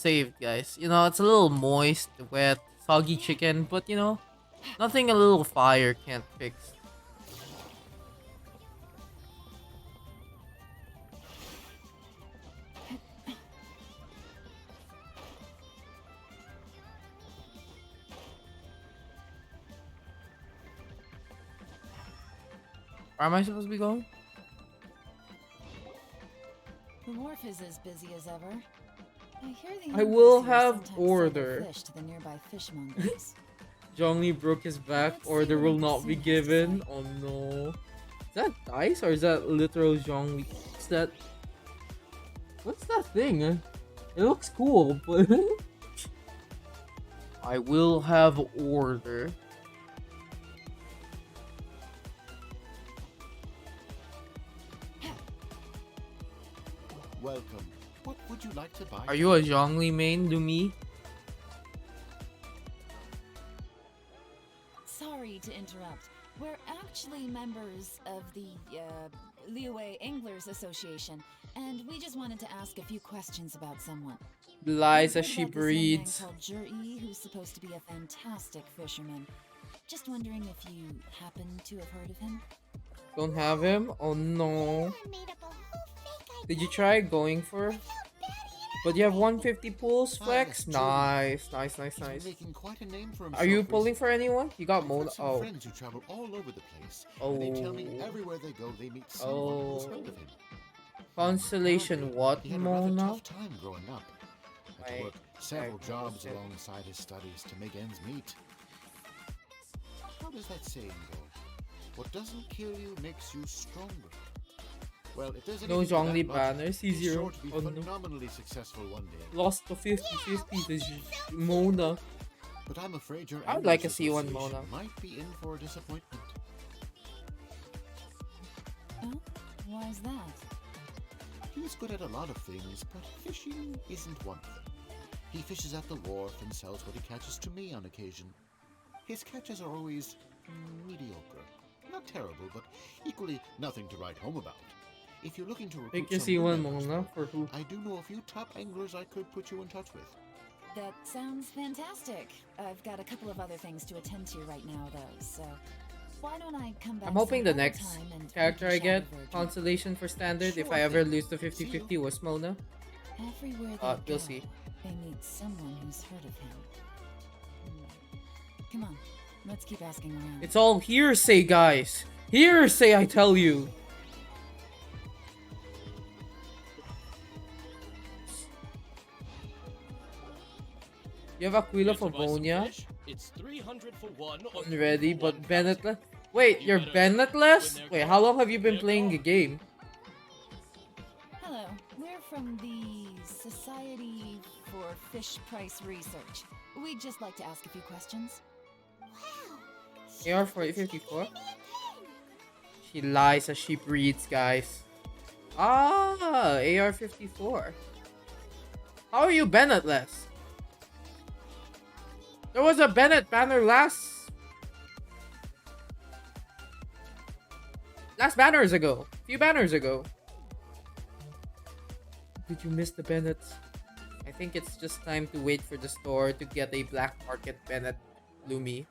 saved, guys. You know, it's a little moist, wet, soggy chicken, but you know, nothing a little fire can't fix. Where am I supposed to be going? The wharf is as busy as ever. I hear the I will university have sometimes sell order. their fish to the nearby fishmongers. Zhongli broke his back. Let's see Order what will each not be suit has to given. say. Oh no. Is that dice or is that literal Zhongli? What's that? What's that thing? It looks cool, but I will have order. Welcome. What would you like to buy? Are you a Zhongli main, Lumi? Sorry to interrupt. We're actually members of the Liyue Anglers Association, and we just wanted to ask a few questions about someone. Lies We've as heard she about this young man breeds. called Juri, who's supposed to be a fantastic fisherman. Just wondering if you happen to have heard of him? Don't have him? Oh no. I made up a whole fake Did you try going for? But you have 150 pulls, Ah, Flex? yes, Juri. Nice, nice, nice, He's been nice. making quite a name for Are you himself pulling recently. for anyone? You got I've Mona. got some Oh. friends who travel all over the place. And they tell me Oh. everywhere they go, they meet someone who's heard of him. Constellation Apparently, what, he had a rather Mona? tough time growing up. Had to Wait, work several okay, jobs okay. alongside his studies to make ends meet. How does that saying go? What doesn't kill you makes you stronger. Well, if there's No anything to Zhongli that banner, logic, he's C0. sure to be Oh no. phenomenally successful one day. Lost to 50-50 to Mona. But I'm afraid your I would like Anglers to see one Association Mona. might be in for a disappointment. Oh, why is that? He's good at a lot of things, but fishing isn't one of them. He fishes at the wharf and sells what he catches to me on occasion. His catches are always mediocre. Not terrible, but equally nothing to write home about. If you're looking to recruit Think you some see new one members, Mona though, for who? I do know a few top anglers I could put you in touch with. That sounds fantastic. I've got a couple of other things to attend to right now, though, so why don't I come back I'm hoping the some other next time and character we I can get, chat over a drink? Constellation for standard, if Sure I ever thing. lose to 50-50 was Mona. Everywhere they We'll go, see. they meet someone who's heard of him. Come on, let's keep asking around. It's all hearsay, guys. Hearsay, I tell you. You have Aquila for Vonia. It's 300 for one. Ready, but Bennetless. Wait, you're Bennetless? Wait, how long have you been playing the game? Hello, we're from the Society for Fish Price Research. We'd just like to ask a few questions. AR 4054. She lies as she breeds, guys. Ah, AR 54. How are you Bennetless? There was a Bennett banner last banners ago. A few banners ago. Did you miss the Bennetts? I think it's just time to wait for the store to get a black market Bennett Lumi.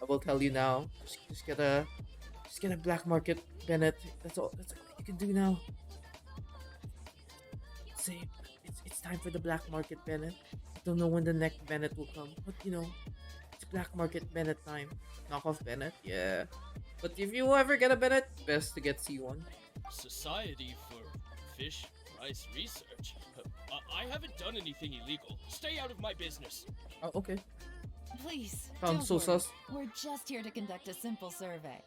I will tell you now. Just get a black market Bennett. That's all you can do now. Say it's time for the black market Bennett. I don't know when the next Bennett will come, but you know, it's black market Bennett time. Knockoff Bennett, yeah. But if you ever get a Bennett, best to get C1. Society for Fish Price Research. I haven't done anything illegal. Stay out of my business. Oh, okay. Please, Sounds don't so worry. sus. We're just here to conduct a simple survey.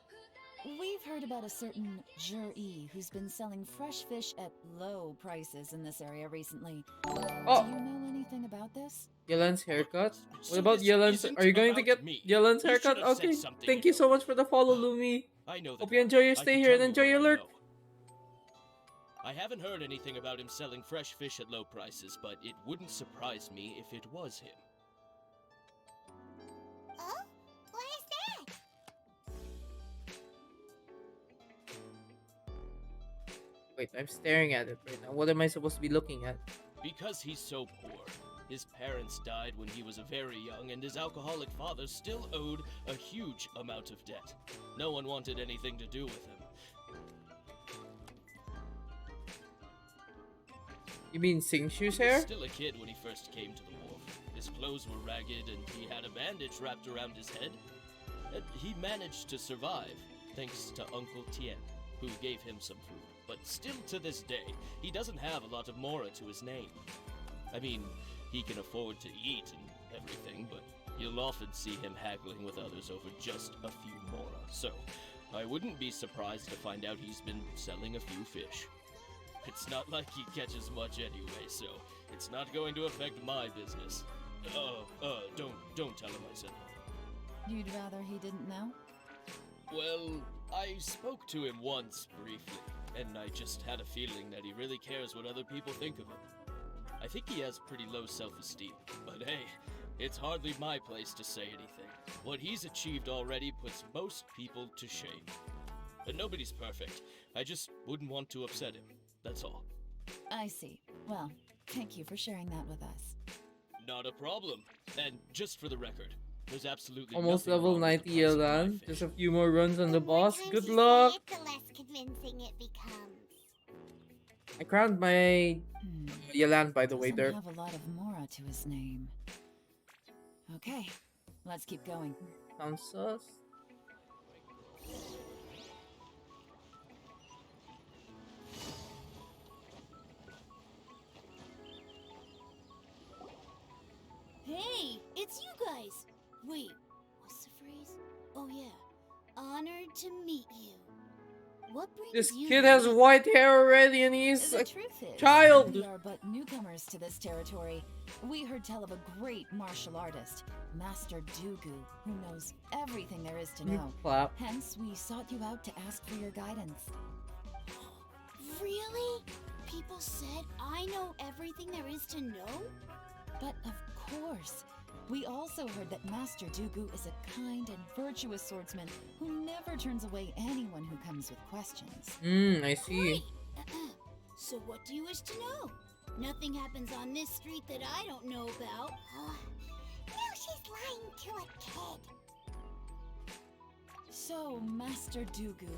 We've heard about a certain Juri who's been selling fresh fish at low prices in this area recently. Oh. Do you know anything about this? Yelan's haircut. So What about this Yelan's? isn't Are you going to about get me. Yelan's You haircut? should have said Okay. something, Thank you so much for the follow, Lumi. I know the Hope you guy. enjoy your I stay can here and tell enjoy you your what I lurk. know. I haven't heard anything about him selling fresh fish at low prices, but it wouldn't surprise me if it was him. Oh? What is that? Wait, I'm staring at it right now. What am I supposed to be looking at? Because he's so poor, His parents died when he was very young, and his alcoholic father still owed a huge amount of debt. No one wanted anything to do with him. You mean Sing Shoe's He was hair? still a kid when he first came to the wharf. His clothes were ragged, and he had a bandage wrapped around his head. And he managed to survive, thanks to Uncle Tien, who gave him some food. But still to this day, he doesn't have a lot of mora to his name. I mean, he can afford to eat and everything, but you'll often see him haggling with others over just a few mora. So, I wouldn't be surprised to find out he's been selling a few fish. It's not like he catches much anyway, so it's not going to affect my business. Don't tell him I said that. You'd rather he didn't know? Well, I spoke to him once briefly, and I just had a feeling that he really cares what other people think of him. I think he has pretty low self-esteem, but hey, it's hardly my place to say anything. What he's achieved already puts most people to shame. And nobody's perfect. I just wouldn't want to upset him. That's all. I see. Well, thank you for sharing that with us. Not a problem. And just for the record, there's absolutely Almost nothing level wrong with 90 the price of my Yelan. fish. Just a few more runs on the boss. Times Good you luck. say it, the less convincing it becomes. I crowned my Yelan, by the way, Doesn't there. have a lot of mora to his name. Okay, let's keep going. Sounds sus. Hey, it's you guys! Wait, what's the phrase? Oh yeah, honored to meet you. What brings This you kid here? has white hair already and he's The a truth is, child. we are but newcomers to this territory. We heard tell of a great martial artist, Master Dugu, who knows everything there is to You know. clap. Hence, we sought you out to ask for your guidance. Really? People said I know everything there is to know? But of course, we also heard that Master Dugu is a kind and virtuous swordsman who never turns away anyone who comes with questions. I see. So what do you wish to know? Nothing happens on this street that I don't know about. Now she's lying to a kid. So, Master Dugu,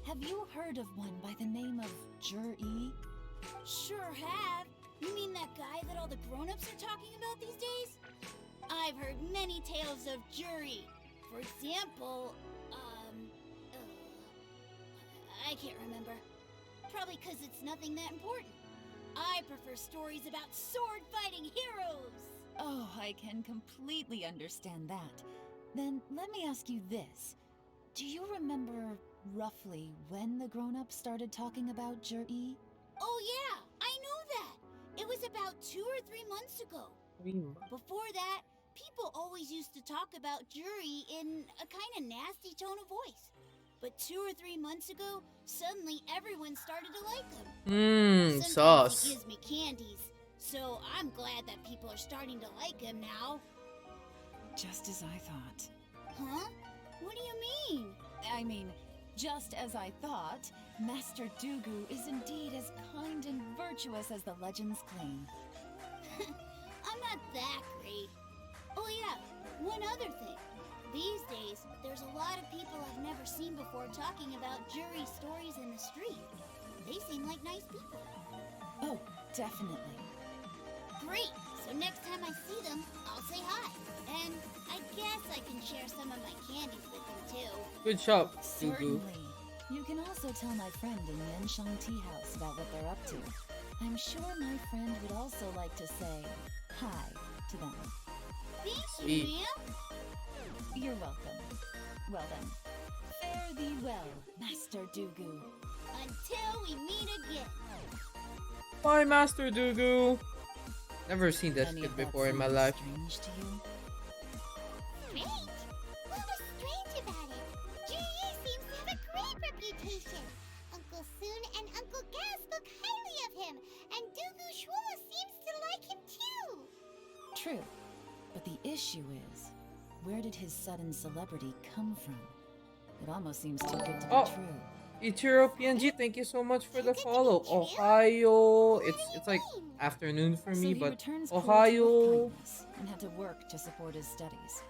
have you heard of one by the name of Jur-E? Sure have. You mean that guy that all the grown-ups are talking about these days? I've heard many tales of jury. For example, I can't remember. Probably because it's nothing that important. I prefer stories about sword-fighting heroes. Oh, I can completely understand that. Then let me ask you this. Do you remember roughly when the grown-ups started talking about Jur-E? Oh yeah, I know that. It was about 2 or 3 months ago. Before that, people always used to talk about jury in a kind of nasty tone of voice. But 2 or 3 months ago, suddenly everyone started to like him. Sometimes Sauce. he gives me candies, so I'm glad that people are starting to like him now. Just as I thought. Huh? What do you mean? I mean, just as I thought, Master Dugu is indeed as kind and virtuous as the legends claim. I'm not that great. Oh yeah, one other thing. These days, there's a lot of people I've never seen before talking about jury stories in the street. They seem like nice people. Oh, definitely. Great! So next time I see them, I'll say hi. And I guess I can share some of my candies with them too. Good shop, Dugu. Certainly. You can also tell my friend in Yanshang Tea House about what they're up to. I'm sure my friend would also like to say hi to them. Thank Sweet. you, ma'am. You're welcome. Well then, fare thee well, Master Dugu. Until we meet again. Bye, Master Dugu. Never seen that Any kid of that before in my sound life. strange to you? Strange? What was strange about it? Ji seems to have a great reputation. Uncle Soon and Uncle Gas spoke highly of him, and Dugu Shua seems to like him too. True. But the issue is, where did his sudden celebrity come from? It almost seems too good to be true. Ichiro PNG, thank you so much for the follow. Ohio. It's like afternoon for So me, he but returns cruelty with Ohio. kindness and had to work to support his studies.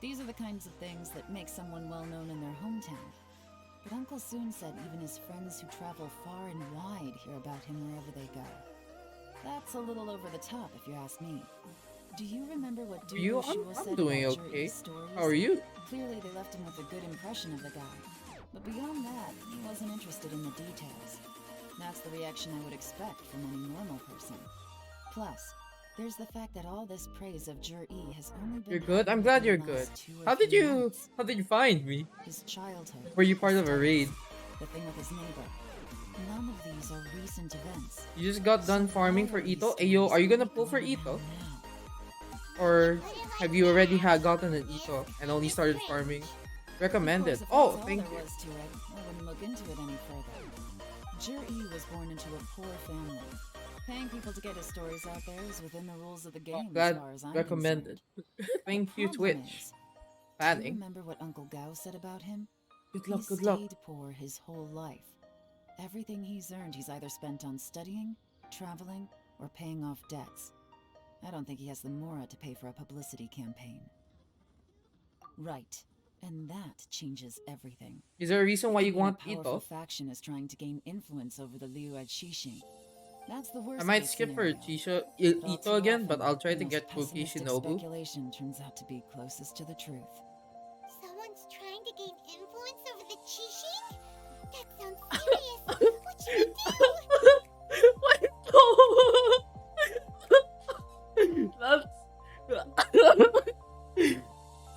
These are the kinds of things that make someone well known in their hometown. But Uncle Soon said even his friends who travel far and wide hear about him wherever they go. That's a little over the top, if you ask me. Do you remember what You, Shua I'm said doing about okay. Juri's stories? How are you? Clearly, they left him with a good impression of the guy. But beyond that, he wasn't interested in the details. That's the reaction I would expect from any normal person. Plus, there's the fact that all this praise of Jur-E has only been You're good. I'm happening glad within you're the good. last 2 or How did 3 you? months. How did you find me? His childhood. Were you part his of a raid? studies, the thing with his neighbor. None of these are recent events. You just got done farming for Ito. Ayo, are you gonna pull for Ito? Or have you already gotten an Ito and only started farming? Recommended. Of course, if Oh, that's all thank there you. was to it, I wouldn't look into it any further. Jur-E was born into a poor family. Paying people to get his stories out there is within the rules of the game as Glad far as I'm recommended. Thank you, problem Twitch. is, do you Fanning. remember what Uncle Gao said about him? Good luck, He good luck. stayed poor his whole life. Everything he's earned he's either spent on studying, traveling, or paying off debts. I don't think he has the mora to pay for a publicity campaign. Right. And that changes everything. Is there a reason why you Even a want powerful Ito? faction is trying to gain influence over the Liu at Xixing. That's the worst I might case skip for scenario. But all Ito too again, but often, I'll try the to most get Koki pessimistic Shinobu. speculation turns out to be closest to the truth. Someone's trying to gain influence over the Qixing? That sounds serious. What should we do?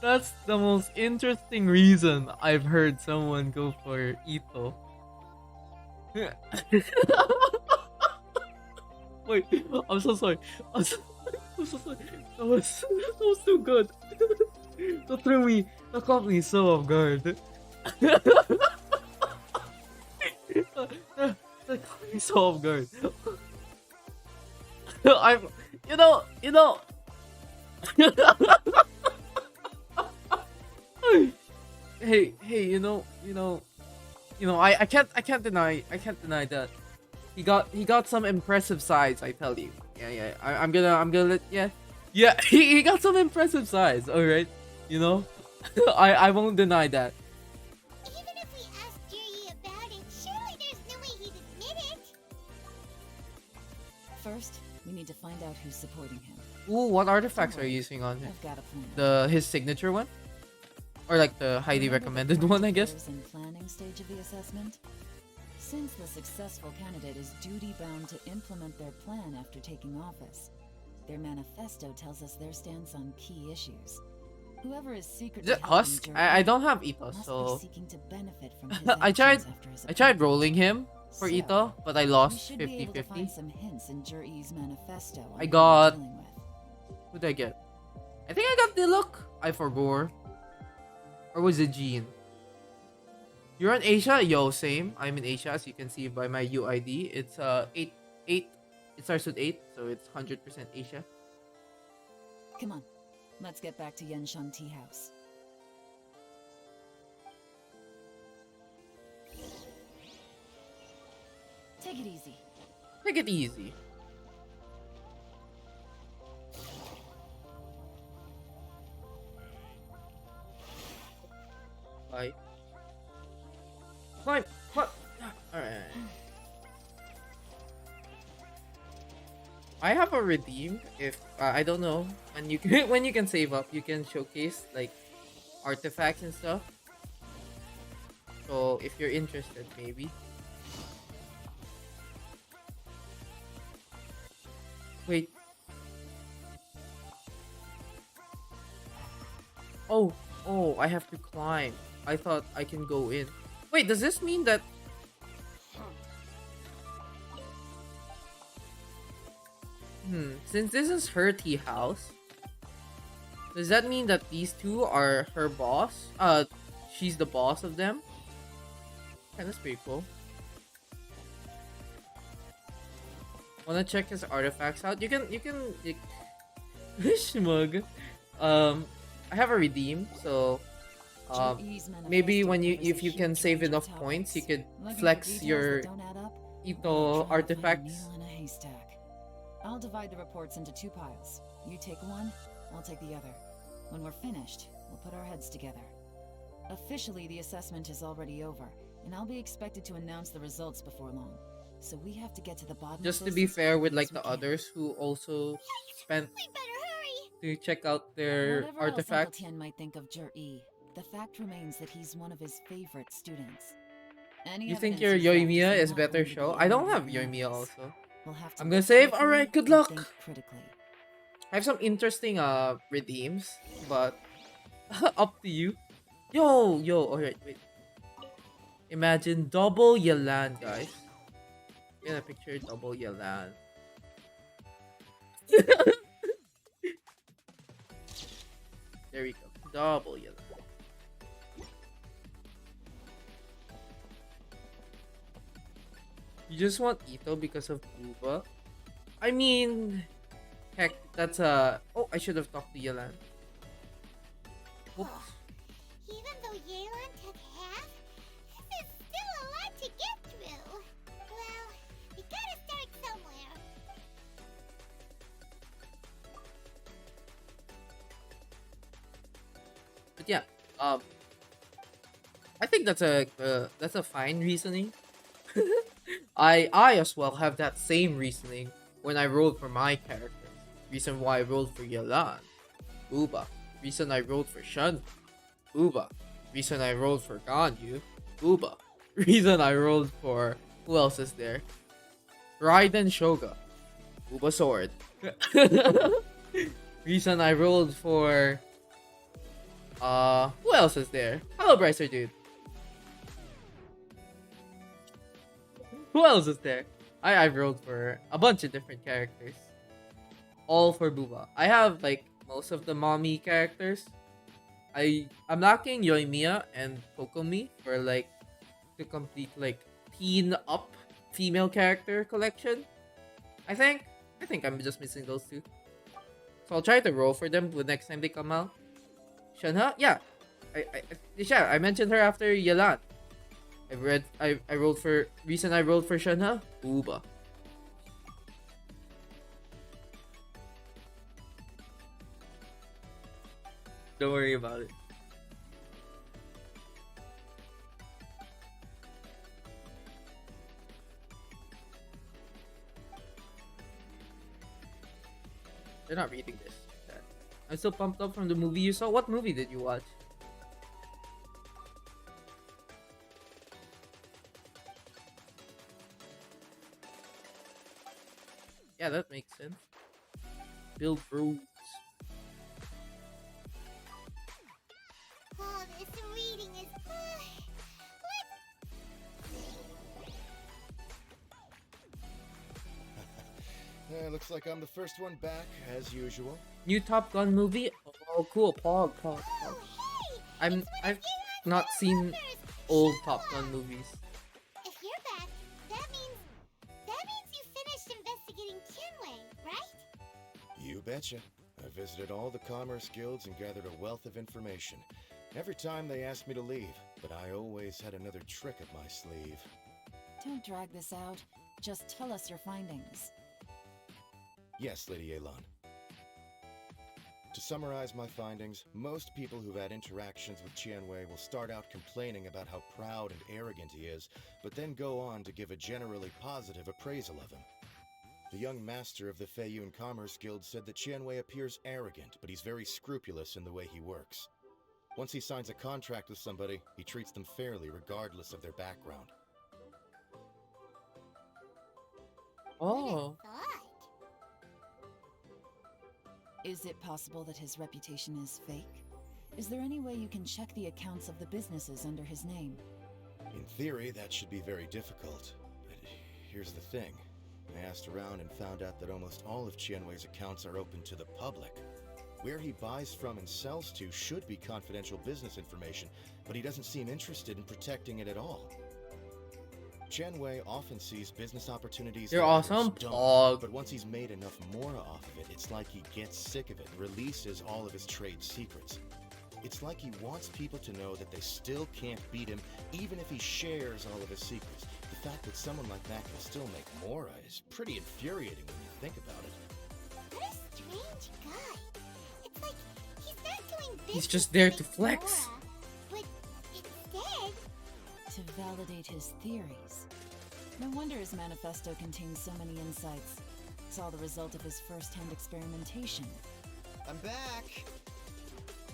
That's the most interesting reason I've heard someone go for Ito. Wait, I'm so sorry. I'm so sorry. That was too good. That caught me so off guard. That caught me so off guard. I'm, you know. hey, I can't deny that he got some impressive size. I tell you, I'm gonna let he got some impressive size. All right, I won't deny that. Even if we asked Juri about it, surely there's no way he'd admit it. First, we need to find out who's supporting him. Ooh, what artifacts are you using on him? I've got a plan. His signature one, or like the highly recommended one, I guess. In planning stage of the assessment, since the successful candidate is duty-bound to implement their plan after taking office, their manifesto tells us their stance on key issues. Whoever is secretly Is it Husk? I don't have Ito, must so be seeking to benefit from his I tried actions after his I tried rolling him for Ito, but I we lost should be able to 50-50. find some hints in Jur-E's manifesto on I who got. we're dealing with. Who did I get? I think I got Diluc. I forgot. Or was it Jean? You're in Asia? Yo, same. I'm in Asia, as you can see by my UID. It's 8. It starts with 8, so it's 100% Asia. Come on, let's get back to Yenshang Tea House. Take it easy. Take it easy. Bye. Climb! Alright. I have a redeem if I don't know when you can when you can save up you can showcase like artifacts and stuff. So if you're interested, maybe. Wait. Oh, I have to climb. I thought I can go in. Wait, does this mean that... Since this is her tea house, does that mean that these two are her boss? She's the boss of them? Yeah, that's pretty cool. Wanna check his artifacts out? You can Shmug. I have a redeem, so Maybe when if you can save enough points, you could flex your Ito artifacts. Needle in a haystack. I'll divide the reports into 2 piles. You take one, I'll take the other. When we're finished, we'll put our heads together. Officially, the assessment is already over, and I'll be expected to announce the results before long. So we have to get to the bottom Just of to this be as fair with quickly like as we the can. others who also spent We better hurry. to check out their Whatever else Uncle artifacts. Tien might think of Jur-E, the fact remains that he's one of his favorite students. Any You think evidence your he's left Yoimiya is not better going to show? be I don't any have good Yoimiya notice. also. We'll have to I'm gonna look save. carefully Alright, good and luck. think critically. I have some interesting redeems, but up to you. Yo, alright, wait. Imagine double Yelan, guys. Get a picture double Yelan. There we go. Double Yelan. You just want Ito because of Uba? I mean, heck, that's a. Oh, I should have talked to Yelan. Oops. Even though Yelan took half, this is still a lot to get through. Well, we gotta start somewhere. But yeah, I think that's a fine reasoning. I as well have that same reasoning when I rolled for my characters. Reason why I rolled for Yelan, Uba. Reason I rolled for Shun, Uba. Reason I rolled for Ganyu, Uba. Reason I rolled for who else is there? Raiden Shoga, Uba Sword. Reason I rolled for who else is there? Hello, Brycer dude. Who else is there? I've rolled for a bunch of different characters. All for Buba. I have like most of the mommy characters. I'm lacking Yoimiya and Kokomi for like to complete like teen up female character collection. I think I'm just missing those two. So I'll try to roll for them the next time they come out. Shanha? Yeah. I mentioned her after Yelan. I rolled for reason I rolled for Shanha? Uba. Don't worry about it. They're not reading this. I'm still pumped up from the movie you saw. What movie did you watch? Yeah, that makes sense. Bill Bruce. Oh, this reading is. Looks like I'm the first one back, as usual. New Top Gun movie? Oh, cool. Pog. I've not seen old Top Gun movies. If you're back, that means you finished investigating Chinwei, right? You betcha. I visited all the commerce guilds and gathered a wealth of information. Every time they asked me to leave, but I always had another trick up my sleeve. Don't drag this out. Just tell us your findings. Yes, Lady Yelan. To summarize my findings, most people who've had interactions with Qianwei will start out complaining about how proud and arrogant he is, but then go on to give a generally positive appraisal of him. The young master of the Feiyun Commerce Guild said that Qianwei appears arrogant, but he's very scrupulous in the way he works. Once he signs a contract with somebody, he treats them fairly regardless of their background. Oh. Is it possible that his reputation is fake? Is there any way you can check the accounts of the businesses under his name? In theory, that should be very difficult. But here's the thing. I asked around and found out that almost all of Qianwei's accounts are open to the public. Where he buys from and sells to should be confidential business information, but he doesn't seem interested in protecting it at all. Qianwei often sees business opportunities You're that others awesome, don't, Pog. but once he's made enough more off of it, it's like he gets sick of it and releases all of his trade secrets. It's like he wants people to know that they still can't beat him, even if he shares all of his secrets. The fact that someone like that can still make Mora is pretty infuriating when you think about it. What a strange guy. It's like he's not doing business He's just there to with flex. Nora, but instead, To validate his theories. No wonder his manifesto contains so many insights. It's all the result of his first-hand experimentation. I'm back!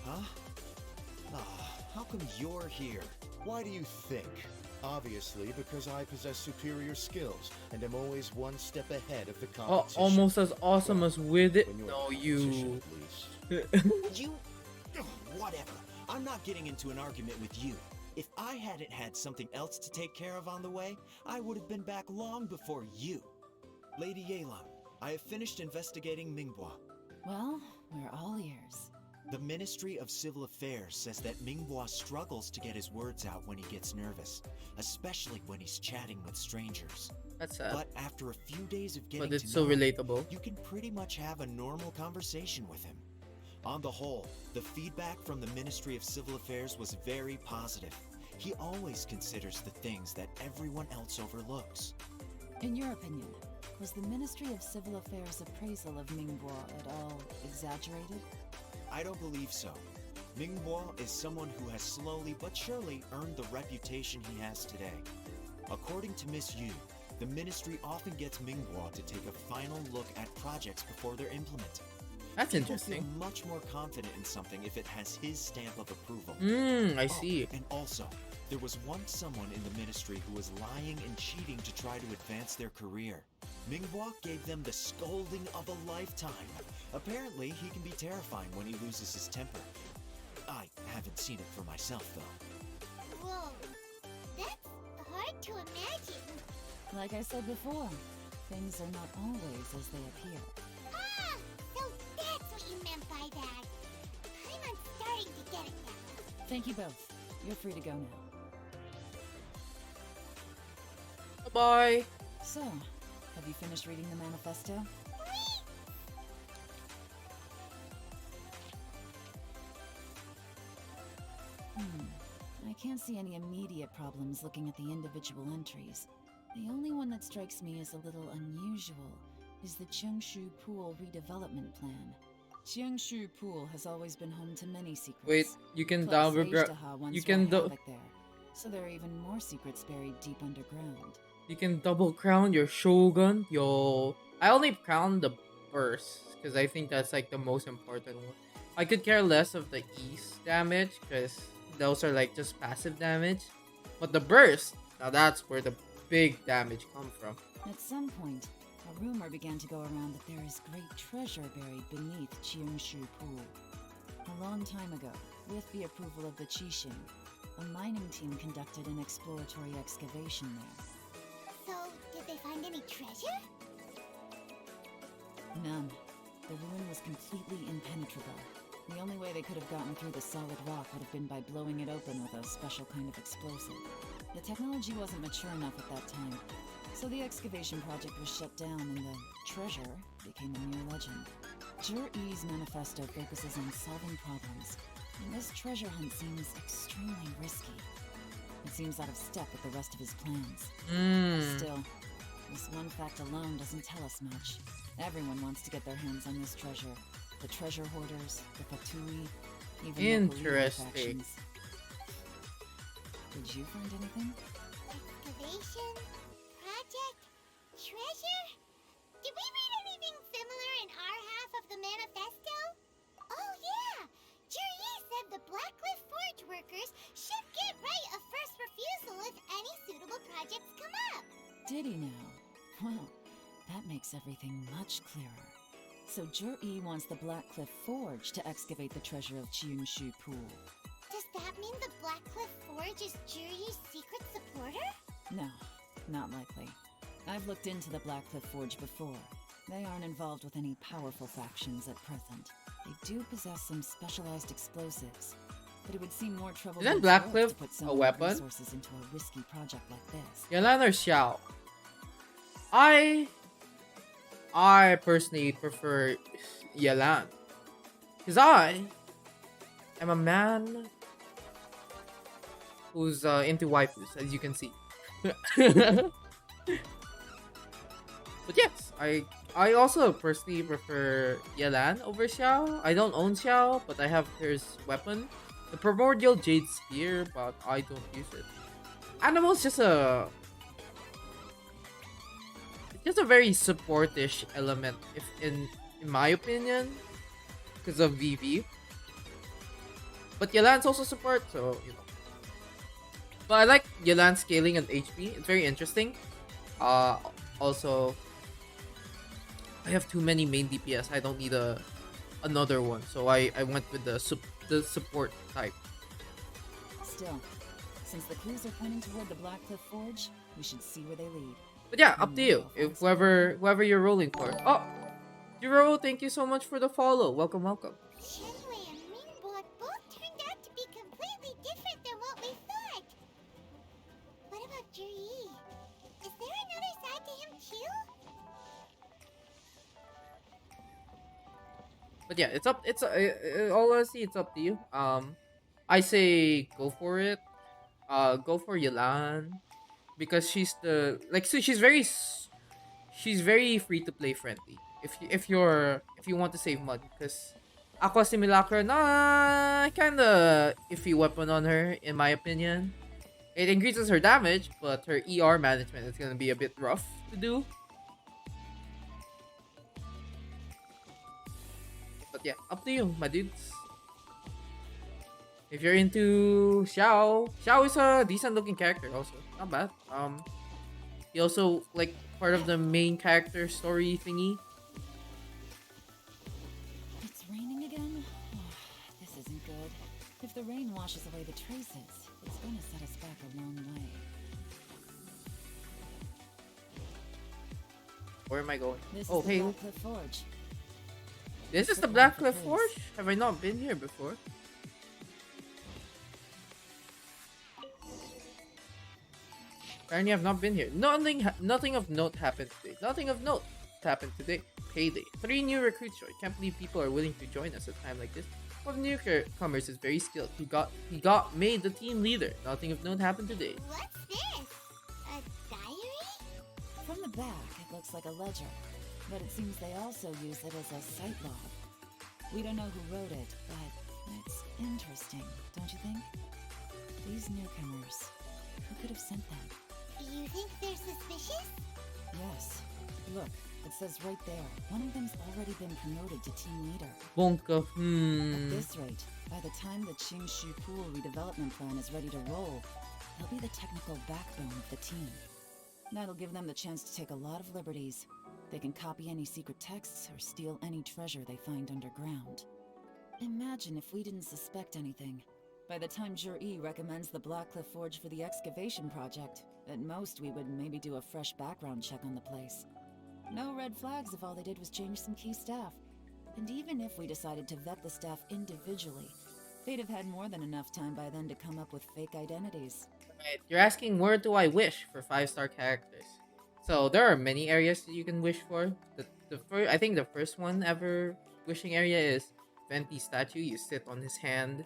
Huh? Ah, how come you're here? Why do you think? Obviously, because I possess superior skills, and am always one step ahead of the Oh, competition. almost as awesome as with it. When you're No, in you. competition, at least. You... Ugh, whatever. I'm not getting into an argument with you. If I hadn't had something else to take care of on the way, I would have been back long before you. Lady Yelan, I have finished investigating Mingbois. Well, we're all ears. The Ministry of Civil Affairs says that Mingbois struggles to get his words out when he gets nervous, especially when he's chatting with strangers. That's sad. But after a few days of getting But it's to so know him, relatable. you can pretty much have a normal conversation with him. On the whole, the feedback from the Ministry of Civil Affairs was very positive. He always considers the things that everyone else overlooks. In your opinion, was the Ministry of Civil Affairs' appraisal of Mingbois at all exaggerated? I don't believe so. Mingbois is someone who has slowly but surely earned the reputation he has today. According to Miss Yu, the Ministry often gets Mingbois to take a final look at projects before they're implemented. That's People interesting. feel much more confident in something if it has his stamp of approval. I see. And also, there was once someone in the Ministry who was lying and cheating to try to advance their career. Mingbois gave them the scolding of a lifetime. Apparently, he can be terrifying when he loses his temper. I haven't seen it for myself, though. whoa, that's hard to imagine. Like I said before, things are not always as they appear. Ah, so that's what you meant by that. I'm starting to get it now. Thank you both. You're free to go now. Bye. So, have you finished reading the manifesto? I can't see any immediate problems looking at the individual entries. The only one that strikes me as a little unusual is the Cheongshu Pool redevelopment plan. Cheongshu Pool has always been home to many secrets. Wait, you can Plus, double Ashtaha once you can wrought do havoc there, so there are even more secrets buried deep underground. you can double crown your shogun. Yo, I only crown the burst because I think that's like the most important one. I could care less of the east damage because those are like just passive damage, but the burst, now that's where the big damage comes from. At some point, a rumor began to go around that there is great treasure buried beneath Cheongshu Pool. A long time ago, with the approval of the Qixing, a mining team conducted an exploratory excavation there. So, did they find any treasure? None. The ruin was completely impenetrable. The only way they could have gotten through the solid rock would have been by blowing it open with a special kind of explosive. The technology wasn't mature enough at that time, so the excavation project was shut down and the treasure became a mere legend. Jur-E's manifesto focuses on solving problems, and this treasure hunt seems extremely risky. It seems out of step with the rest of his plans. Still, this one fact alone doesn't tell us much. Everyone wants to get their hands on this treasure. The treasure hoarders, the Fatui, even local Interesting. factions. Did you find anything? Excavation? Project? Treasure? Did we read anything similar in our half of the manifesto? Oh yeah! Juri said the Blackcliff Forge workers should get right of first refusal if any suitable projects come up. Did he now? Well, that makes everything much clearer. So Jur-E wants the Blackcliff Forge to excavate the treasure of Cheongshu Pool. Does that mean the Blackcliff Forge is Juri's secret supporter? No, not likely. I've looked into the Blackcliff Forge before. They aren't involved with any powerful factions at present. They do possess some specialized explosives, but it would seem more trouble Isn't than it's worth Blackcliff to put so a many weapon? resources into a risky project like this. Yelan or Xiao? I personally prefer Yelan. Because I I'm a man who's into waifus, as you can see. But yes, I also personally prefer Yelan over Xiao. I don't own Xiao, but I have her weapon, the Primordial Jade Spear, but I don't use it. Animal's just a very supportish element, if in my opinion, because of VV. But Yelan's also support, so you know. But I like Yelan scaling and HP. It's very interesting. Also, I have too many main DPS. I don't need another one, so I went with the support type. Still, since the clues are pointing toward the Blackcliff Forge, we should see where they lead. But yeah, up to you. If whoever you're rolling for. Oh, Jiro, thank you so much for the follow. Welcome, welcome. Shenway and Mingbo both turned out to be completely different than what we thought. What about Juri? Is there another side to him too? But yeah, it's up. It's all honestly, it's up to you. I say go for it. Go for Yelan because she's the like. So she's very free to play friendly. If you want to save money, because Aqua Simulacra, nah, kinda iffy weapon on her in my opinion. It increases her damage, but her ER management is gonna be a bit rough to do. But yeah, up to you, my dudes. If you're into Xiao is a decent looking character also. Not bad. He also like part of the main character story thingy. It's raining again? This isn't good. If the rain washes away the traces, it's gonna set us back a long way. Where am I going? This Oh, is the hey. Blackcliff Forge. This is the Blackcliff Forge? Have I not been here before? Apparently I've not been here. Nothing of note happened today. Nothing of note happened today. Payday. 3 new recruits joined. Can't believe people are willing to join us at a time like this. One of the newcomers is very skilled. He got made the team leader. Nothing of note happened today. What's this? A diary? From the back, it looks like a ledger, but it seems they also use it as a site log. We don't know who wrote it, but it's interesting, don't you think? These newcomers, who could have sent them? You think they're suspicious? Yes. Look, it says right there, one of them's already been promoted to team leader. Bonka, At this rate, by the time the Qingshu Pool redevelopment plan is ready to roll, they'll be the technical backbone of the team. That'll give them the chance to take a lot of liberties. They can copy any secret texts or steal any treasure they find underground. Imagine if we didn't suspect anything. By the time Jur-E recommends the Blackcliff Forge for the excavation project, at most we would maybe do a fresh background check on the place. No red flags if all they did was change some key staff. And even if we decided to vet the staff individually, they'd have had more than enough time by then to come up with fake identities. Right, you're asking where do I wish for 5-star characters? So there are many areas that you can wish for. I think the first one ever wishing area is Venti's statue. You sit on his hand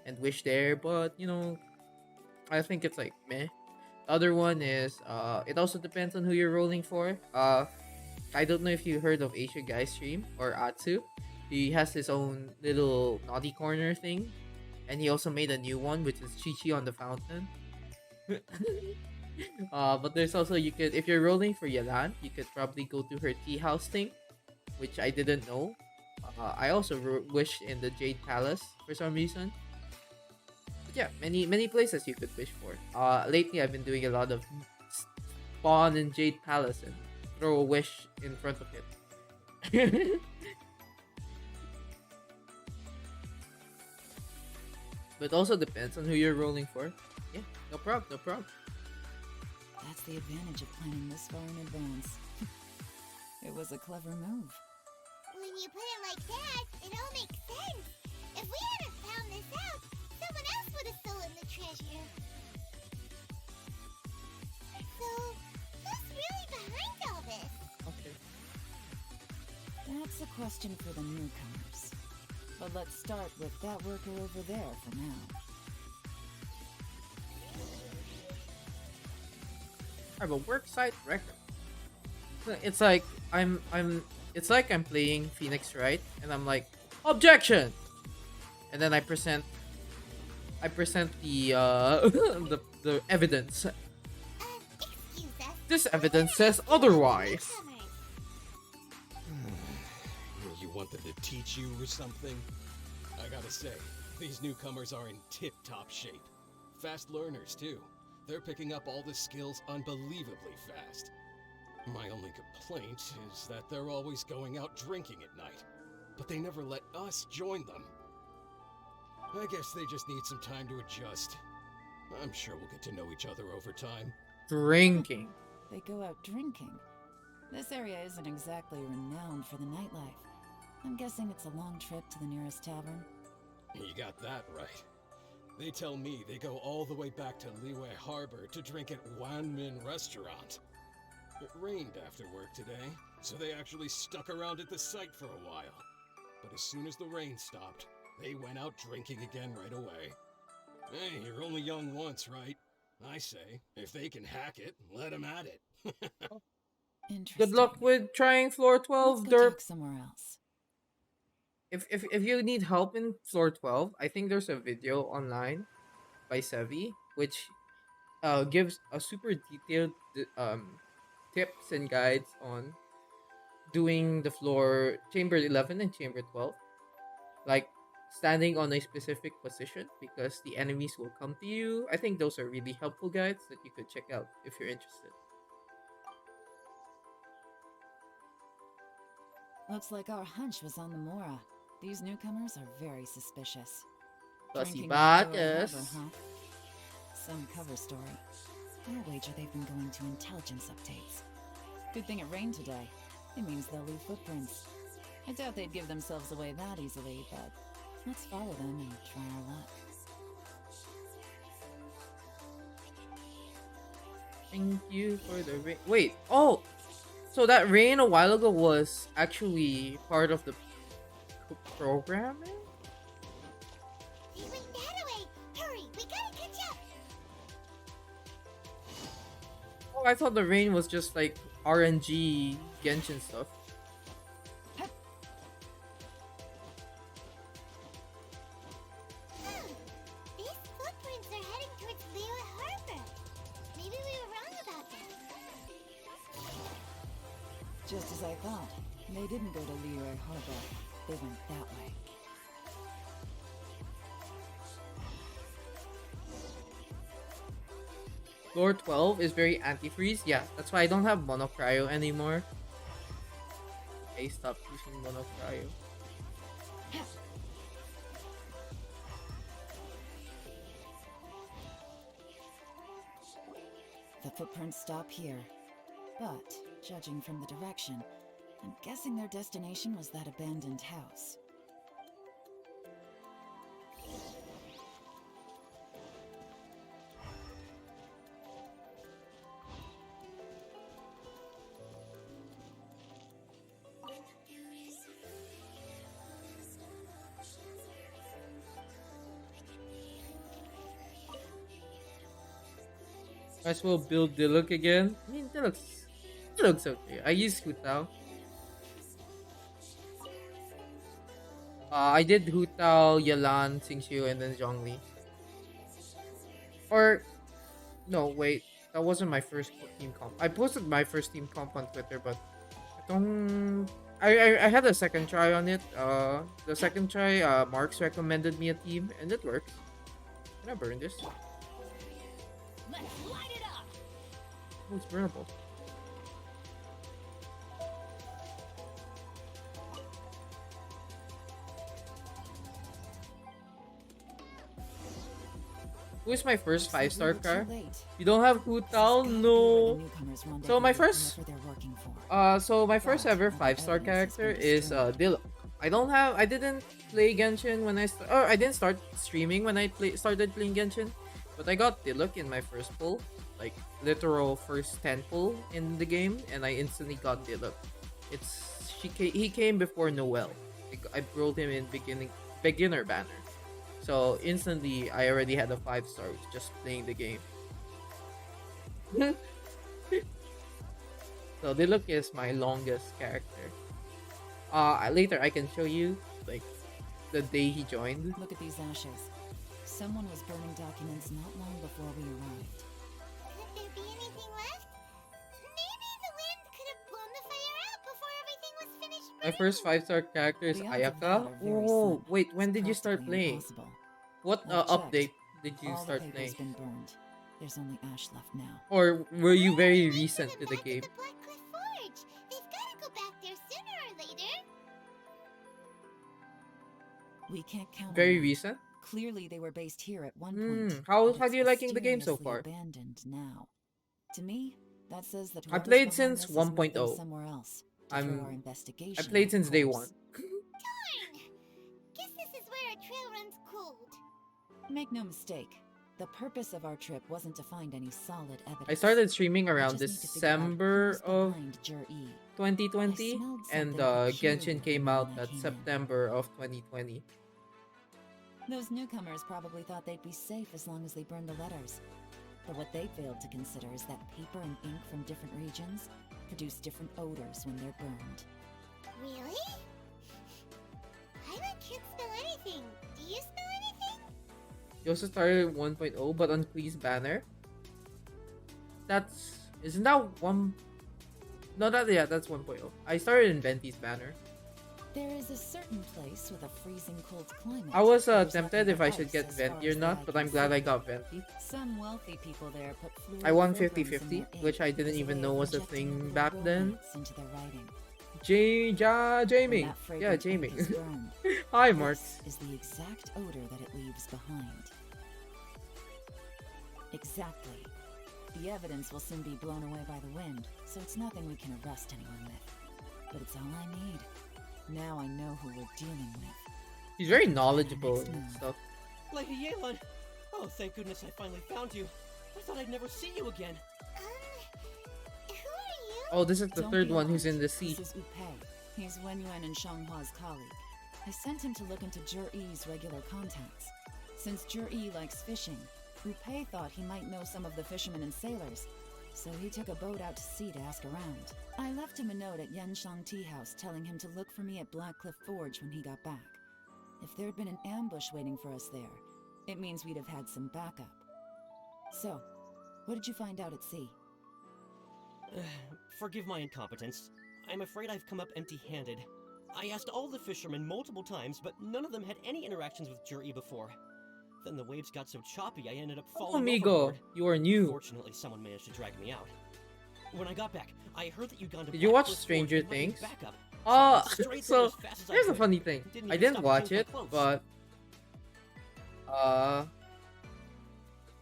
and wish there, but you know, I think it's like meh. The other one is it also depends on who you're rolling for. I don't know if you heard of Asia Guy Stream or Atsu. He has his own little naughty corner thing, and he also made a new one which is Chi-Chi on the fountain. But there's also, you could, if you're rolling for Yelan, you could probably go to her tea house thing, which I didn't know. I also wished in the Jade Palace for some reason. But yeah, many places you could wish for. Lately I've been doing a lot of spawn in Jade Palace and throw a wish in front of it. But also depends on who you're rolling for. Yeah, no problem, no problem. That's the advantage of planning this far in advance. It was a clever move. When you put it like that, it all makes sense. If we hadn't found this out, someone else would have stolen the treasure. So, who's really behind all this? Okay. That's a question for the newcomers. But let's start with that worker over there for now. I have a worksite record. It's like it's like I'm playing Phoenix Wright and I'm like, objection, and then I present the the evidence. This evidence says otherwise. You want them to teach you or something? I gotta say, these newcomers are in tip-top shape. Fast learners, too. They're picking up all the skills unbelievably fast. My only complaint is that they're always going out drinking at night. But they never let us join them. I guess they just need some time to adjust. I'm sure we'll get to know each other over time. Drinking. They go out drinking. This area isn't exactly renowned for the nightlife. I'm guessing it's a long trip to the nearest tavern. You got that right. They tell me they go all the way back to Liyue Harbor to drink at Wanmin Restaurant. It rained after work today, so they actually stuck around at the site for a while. But as soon as the rain stopped, they went out drinking again right away. Hey, you're only young once, right? I say, if they can hack it, let them at it. Good luck with trying floor 12, Let's go Derp. talk somewhere else. If you need help in floor 12, I think there's a video online by Sevi which gives a super detailed tips and guides on doing the floor chamber 11 and chamber 12, like standing on a specific position because the enemies will come to you. I think those are really helpful guides that you could check out if you're interested. Looks like our hunch was on the Mora. These newcomers are very suspicious. Pussy Drinking at Liyue Bacchus. Harbor, huh? Some cover story. I'll wager they've been going to intelligence updates. Good thing it rained today. It means they'll leave footprints. I doubt they'd give themselves away that easily, but let's follow them and try our luck. Thank you for the rain. Wait, oh! So that rain a while ago was actually part of the programming? He went that way. Hurry, we gotta catch up. Oh, I thought the rain was just like RNG Genshin stuff. These footprints are heading towards Liyue Harbor. Maybe we were wrong about that. Just as I thought. They didn't go to Liyue Harbor. They went that way. Floor 12 is very antifreeze. Yeah, that's why I don't have monocryo anymore. I stopped using monocryo. The footprints stop here. But, judging from the direction, I'm guessing their destination was that abandoned house. Might as well build Diluc again. I mean, Diluc's okay. I use Hutao. I did Hutao, Yelan, Xingqiu, and then Zhongli. Or, no, wait. That wasn't my first team comp. I posted my first team comp on Twitter, but I don't... I had a second try on it. The second try, Marks recommended me a team, and it works. Can I burn this? Let's light it up. Oh, it's burnable. Who is my first 5-star car? You don't have Hutao? No. So my first ever 5-star character is Diluc. I didn't play Genshin when I didn't start streaming when I started playing Genshin, but I got Diluc in my first pull, like literal first 10 pull in the game, and I instantly got Diluc. He came before Noel. I rolled him in beginner banner. So instantly, I already had a 5-star just playing the game. So Diluc is my longest character. Later I can show you like the day he joined. Look at these ashes. Someone was burning documents not long before we arrived. Could there be anything left? Maybe the wind could have blown the fire out before everything was finished My first 5-star character is The odds of that Ayaka. are very Oh, slim. wait, when It's did you start practically playing? impossible. What I've update checked. did you All start the paper's playing? been burned. There's only ash left now. Or were you very recent to the game? Blackcliff Forge. They've got to go back there sooner or later. We can't count Very on that. recent? Clearly, they were based here at one point. How but are you it's liking the game so mysteriously far? Abandoned now. To me, that says that I whoever's played behind since this has moved them 1.0. somewhere else to throw our I investigation played off since day course. one. Darn! Guess this is where a trail runs cold. Make no mistake, the purpose of our trip wasn't to find any solid evidence. I started streaming around We just need to figure out December who's of behind Jur-E. 2020, I smelled and something Genshin peculiar came when out I that came in. September of 2020. Those newcomers probably thought they'd be safe as long as they burned the letters. But what they failed to consider is that paper and ink from different regions produce different odors when they're burned. Really? I can't smell anything. Do you smell anything? You also started 1.0, but on Please banner. Isn't that one? No, that's 1.0. I started in Venti's banner. There is a certain place with a freezing cold climate. I was There's tempted nothing if I but should ice get as far Venti or as the not, eye but can I'm glad see. I got Venti. Some wealthy people there put I won fluoride films in 50-50, their which I ink didn't as a even way know of was a injecting thing little back then. romance into their writing. Jaming. When that Yeah, fragrant ink Jaming. is burned, Hi, Mark. this is the exact odor that it leaves behind. Exactly. The evidence will soon be blown away by the wind, so it's nothing we can arrest anyone with. But it's all I need. Now I know who we're dealing with. He's very knowledgeable and stuff. Lady Yelan! Oh, thank goodness I finally found you. I thought I'd never see you again. Who are you? Oh, this is the Don't third be one who's alarmed. in the sea. This is Upei. He's Wenyuan and Shanghua's colleague. I sent him to look into Jur-E's regular contacts. Since Jur-E likes fishing, Upei thought he might know some of the fishermen and sailors, so he took a boat out to sea to ask around. I left him a note at Yanshang Tea House telling him to look for me at Blackcliff Forge when he got back. If there'd been an ambush waiting for us there, it means we'd have had some backup. So, what did you find out at sea? Forgive my incompetence. I'm afraid I've come up empty-handed. I asked all the fishermen multiple times, but none of them had any interactions with Jur-E before. Then the waves got so choppy I ended up Oh, falling amigo, overboard. you are new. Fortunately, someone managed to drag me out. When I got back, I heard that you'd gone to Did you watch Blackcliff Forge Stranger and might need Things? backup. So Straight there as fast as I here's a could. funny thing. Didn't I even didn't stop to watch change it, my clothes. but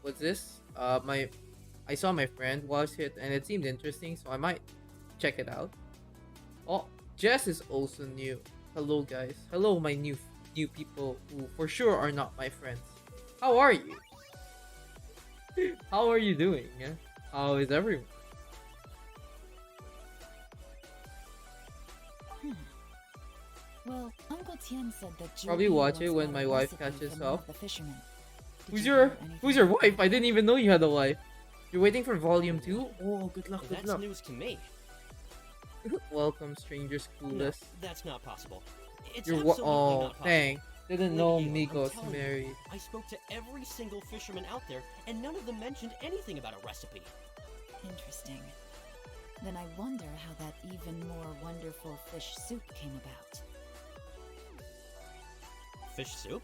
what's this? I saw my friend watch it and it seemed interesting, so I might check it out. Oh, Jess is also new. Hello, guys. Hello, my new people who for sure are not my friends. How are you? How are you doing? Yeah? How is everyone? Well, Uncle Tien said that Probably Jur-E watch once it when got my a wife recipe catches from one up. of the fishermen. Did Who's you your hear anything Who's your about wife? I didn't even know you had a wife. You're waiting for volume 2? Oh, good luck, good That's luck. news to me. Welcome, strangers No, clueless. that's not possible. It's You're absolutely oh, not possible. dang. Didn't Lady know Yelan, I'm Migos telling you, married. I spoke to every single fisherman out there, and none of them mentioned anything about a recipe. Interesting. Then I wonder how that even more wonderful fish soup came about. Fish soup?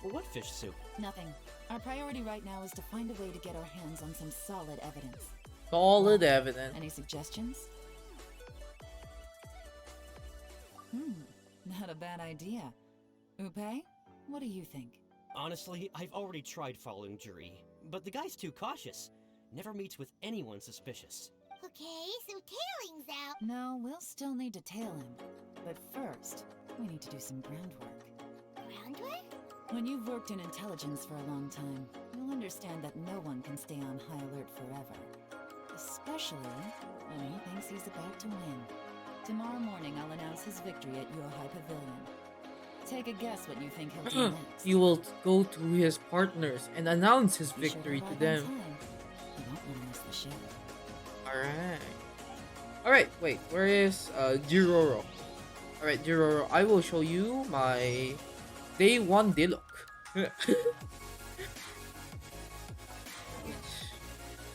What fish soup? Nothing. Our priority right now is to find a way to get our hands on some solid evidence. Solid evidence. Any suggestions? Not a bad idea. Upei, what do you think? Honestly, I've already tried following Jur-E, but the guy's too cautious. Never meets with anyone suspicious. Okay, so tailing's out. No, we'll still need to tail him. But first, we need to do some groundwork. Groundwork? When you've worked in intelligence for a long time, you'll understand that no one can stay on high alert forever. Especially when he thinks he's about to win. Tomorrow morning, I'll announce his victory at Yohai Pavilion. Take a guess what you think he'll do next. He will go to his partners and announce his Be sure victory to arrive on them. time. You won't want to miss the show. Alright, wait, where is Jiroro? Alright, Jiroro, I will show you my day 1 Diluc.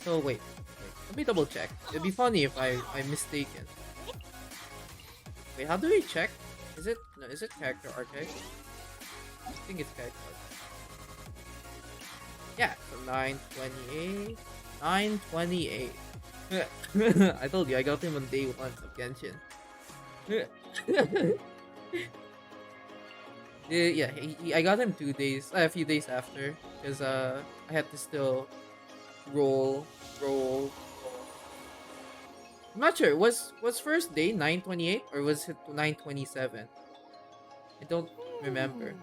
So wait, let me double check. It'd be funny if I'm mistaken. Wait, how do we check? Is it character archive? I think it's character archive. Yeah, so 928. 928. I told you I got him on day 1 of Genshin. Yeah, I got him a few days after, because I had to still roll. I'm not sure. Was first day 928 or was it 927? I don't remember.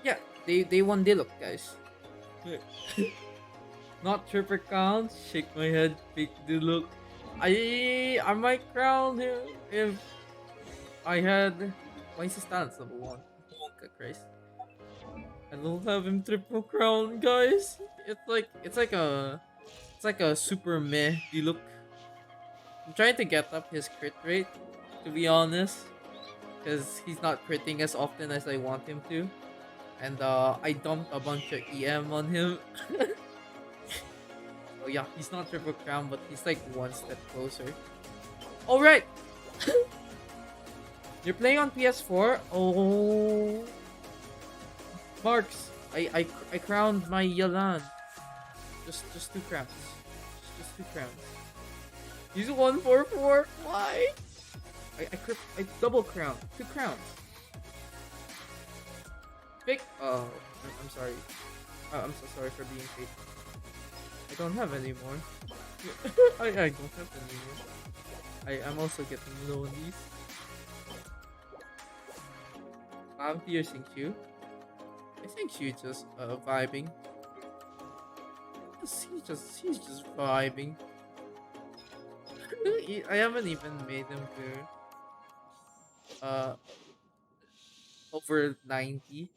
Yeah, they won Diluc, guys. Not triple count. Shake my head. Pick Diluc. I might crown him if I had. Why is his stance level 1? Oh, Christ. I don't have him triple crown, guys. It's like a super meh Diluc. I'm trying to get up his crit rate, to be honest, because he's not critting as often as I want him to, and I dumped a bunch of EM on him. Oh yeah, he's not triple crown, but he's like one step closer. All right. You're playing on PS4. Oh, Marks, I crowned my Yelan. Just 2 crowns. Just 2 crowns. He's 144. Why? I double crown. 2 crowns. Pick. Oh, I'm sorry. I'm so sorry for being fake. I don't have any more. I don't have any more. I'm also getting low on these. Tier Xingqiu. I think she's just vibing. He's just vibing. I haven't even made him to over 90.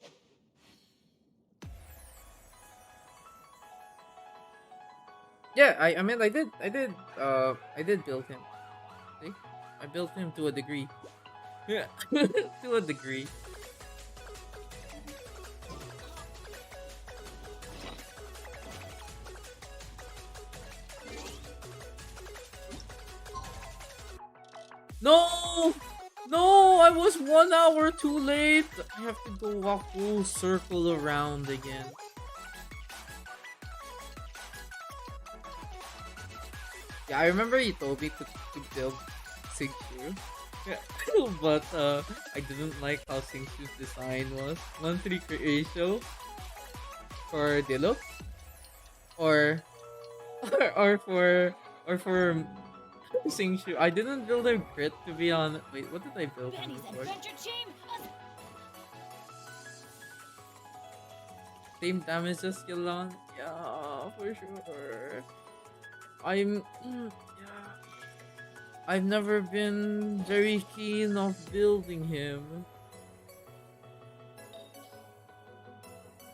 Yeah, I mean I did build him. See? I built him to a degree. Yeah. To a degree. No! No! I was 1 hour too late! I have to go a full circle around again. Yeah, I remember you told me to build Xingqiu. Yeah. But I didn't like how Xingqiu's design was. Monthly creation for Diluc? Or for Xingqiu. I didn't build a crit, to be honest. Wait, what did I build him for? Same damage as Yelan? Yeah, for sure. Yeah. I've never been very keen of building him.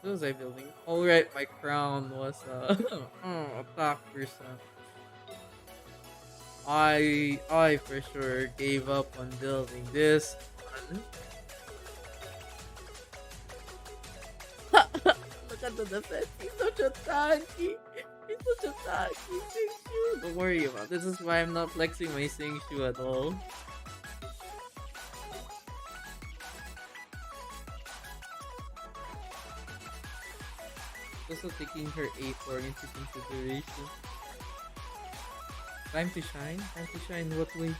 What was I building? Oh right, my crown was attack percent. I for sure gave up on building this one. Look at the defense. He's such a tanky. He's such a tanky Xingqiu. Don't worry about it. This is why I'm not flexing my Xingqiu at all. Also taking her A4 into consideration. Time to shine? Time to shine what way?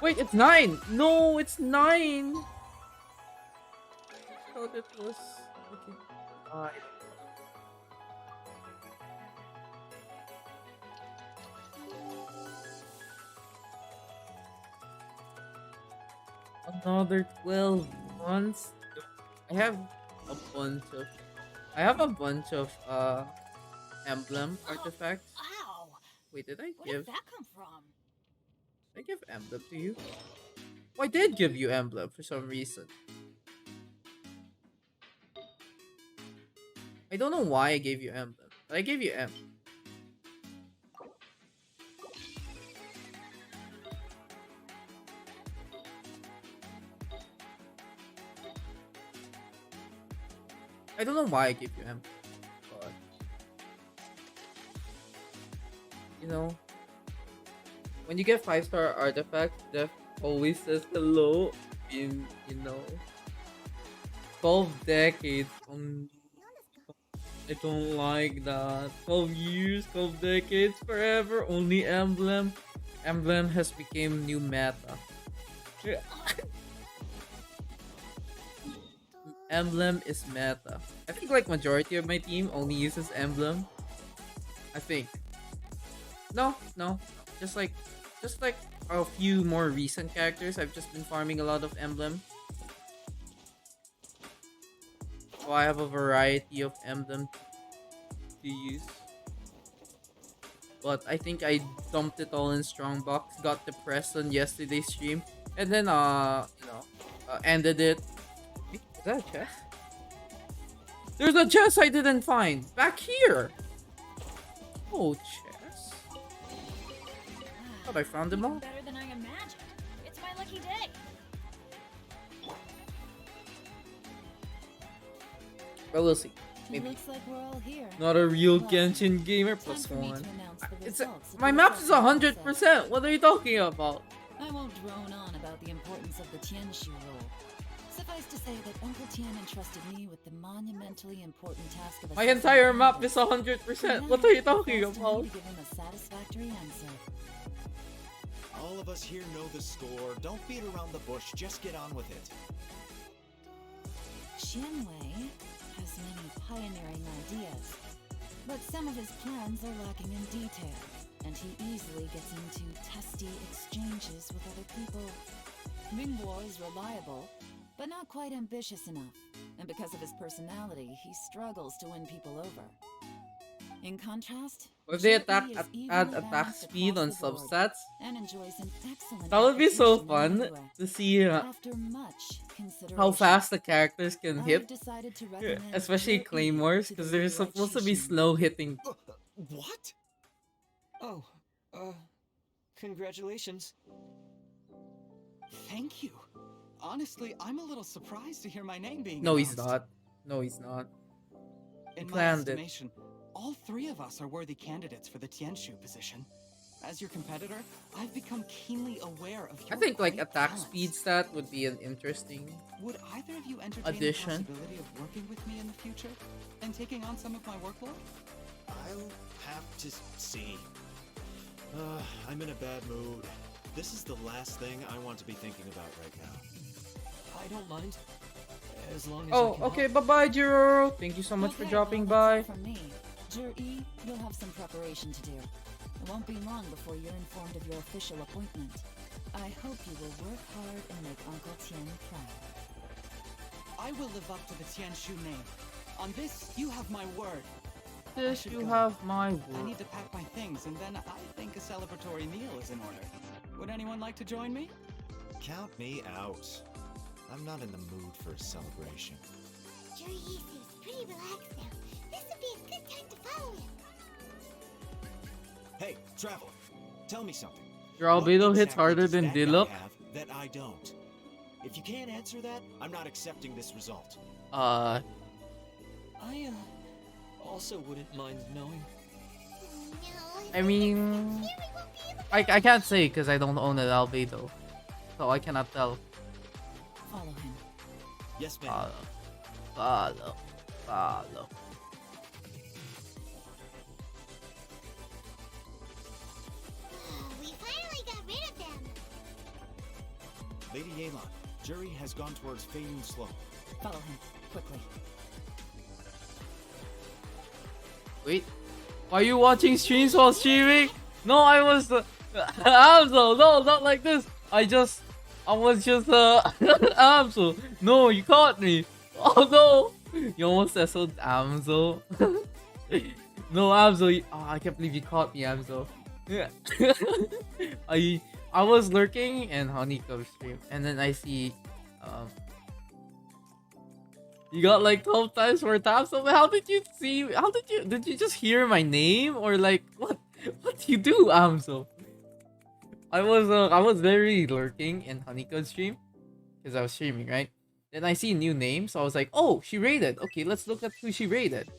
Wait, it's 9! No, it's 9! I thought it was... Okay. 5. Another 12 months? I have a bunch of emblem artifacts. Ow! Wait, did I Where give? did that come from? I give emblem to you? Oh, I did give you emblem for some reason. I don't know why I gave you emblem, but I gave you emblem. I don't know why I gave you emblem, but you know, when you get 5-star artifact, Def always says hello in 12 decades. I don't like that. 12 years, 12 decades, forever, only emblem. Emblem has become new meta. Emblem is meta. I think like majority of my team only uses emblem. I think. No. Just like a few more recent characters. I've just been farming a lot of emblem. So I have a variety of emblem to use. But I think I dumped it all in Strongbox, got depressed on yesterday's stream, and then ended it. Wait, is that a chest? There's a chest I didn't find! Back here! Oh, chest. Thought I found them all. Better than I imagined. It's my lucky day. But we'll see. Maybe. Looks like we're all here. Not a real Well, Genshin gamer. time Plus for me to one. announce the It's results of my the map is results 100%. What are you talking about? I won't drone on about the importance of the Tianshu rule. Suffice to say that Uncle Tian entrusted me with the monumentally important task of My assessing entire map is candidates. 100%. Now What are you it's talking up to me about? to give him a satisfactory answer. All of us here know the score. Don't beat around the bush. Just get on with it. Xianwei has many pioneering ideas, but some of his plans are lacking in detail, and he easily gets into testy exchanges with other people. Mingbo is reliable, but not quite ambitious enough, and because of his personality, he struggles to win people over. In contrast, If they Zhou Yi is evenly add attack balanced speed on across the board substats, and enjoys an excellent that would be so reputation in fun Liyue. to see After much how consideration, fast the characters can I've hit. decided to recommend Especially Zhou Yi claymores, to because the they're supposed to be Orchis. slow hitting. What? Oh, congratulations. Thank you. Honestly, I'm a little surprised to hear my name being No, he's announced. not. No, he's not. He In my planned it. estimation, all three of us are worthy candidates for the Tianshu position. As your competitor, I've become keenly aware of your I think like great attack talents. speed stat would be an interesting. Would either of you entertain Addition. the possibility of working with me in the future and taking on some of my workload? I'll have to see. I'm in a bad mood. This is the last thing I want to be thinking about right now. I don't mind. As long as I Oh, can okay. help. Bye bye, Jiro. Thank you so much for Okay, dropping well, that's by. all from me. Zhou, you'll have some preparation to do. It won't be long before you're informed of your official appointment. I hope you will work hard and make Uncle Tian proud. I will live up to the Tianshu name. On this, you have my word. I This should you go. have my I word. need to pack my things, and then I think a celebratory meal is in order. Would anyone like to join me? Count me out. I'm not in the mood for a celebration. Yuri seems pretty relaxed now. This would be a good time to follow him. Hey, Traveler, tell me something. Your albedo What hits exactly harder does than that guy Diluc. have that I don't? If you can't answer that, I'm not accepting this result. I also wouldn't mind knowing. I mean, I can't say because I don't own an albedo, so I cannot tell. Follow him. Yes, ma'am. Follow. We finally got rid of them. Lady Yelan, Jury has gone towards Feiyun Slope. Follow him, quickly. Wait, are you watching streams while streaming? No, I was. Amso, no, not like this. I was just Amso. No, you caught me. Oh no, you almost essoed Amso. No, Amso. I can't believe you caught me, Amso. I was lurking in Honeycomb stream, and then I see, um, you got like 12 times 4 taps. So how did you see? How did you just hear my name or like what? What do you do, Amso? I was very lurking in Honeycomb stream because I was streaming, right? Then I see a new name, so I was like, oh, she raided. Okay, let's look at who she raided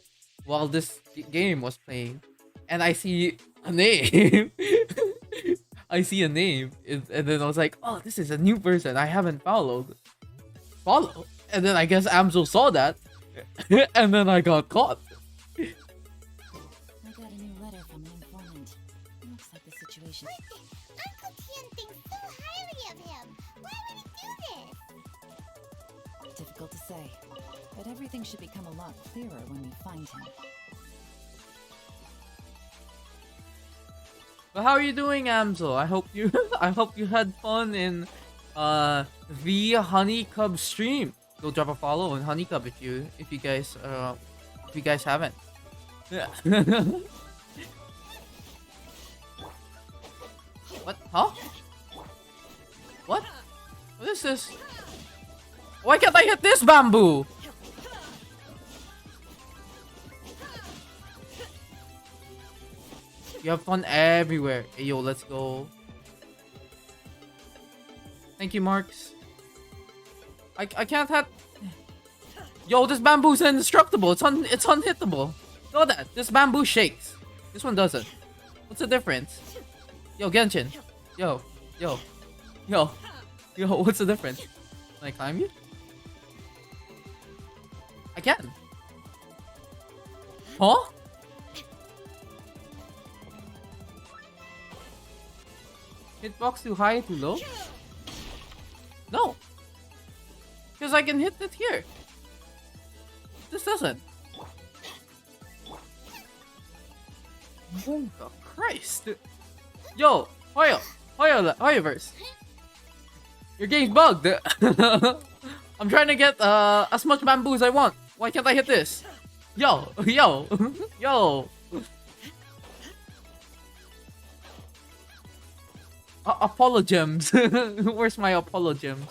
while this game was playing, and I see a name. I see a name, and then I was like, oh, this is a new person I haven't followed. Follow, and then I guess Amzo saw that, and then I got caught. I got a new letter from the informant. Looks like the situation. Uncle Tien thinks so highly of him. Why would he do this? Difficult to say, but everything should become a lot clearer when we find him. But how are you doing, Amzo? I hope you I hope you had fun in the Honeycomb stream. Go drop a follow on Honeycomb if you guys haven't. Yeah. What? Huh? What? What is this? Why can't I hit this bamboo? You have fun everywhere. Hey, yo, let's go. Thank you, Marks. I can't have. Yo, this bamboo's indestructible. It's unhittable. Know that. This bamboo shakes. This one doesn't. What's the difference? Yo, Genshin. Yo. What's the difference? Can I climb you? I can. Huh? Hitbox too high, too low? No. Because I can hit it here. This doesn't. Oh the Christ. Yo, Hoyoverse. Your game's bugged. I'm trying to get as much bamboo as I want. Why can't I hit this? Yo. Apollo gems. Where's my Apollo gems?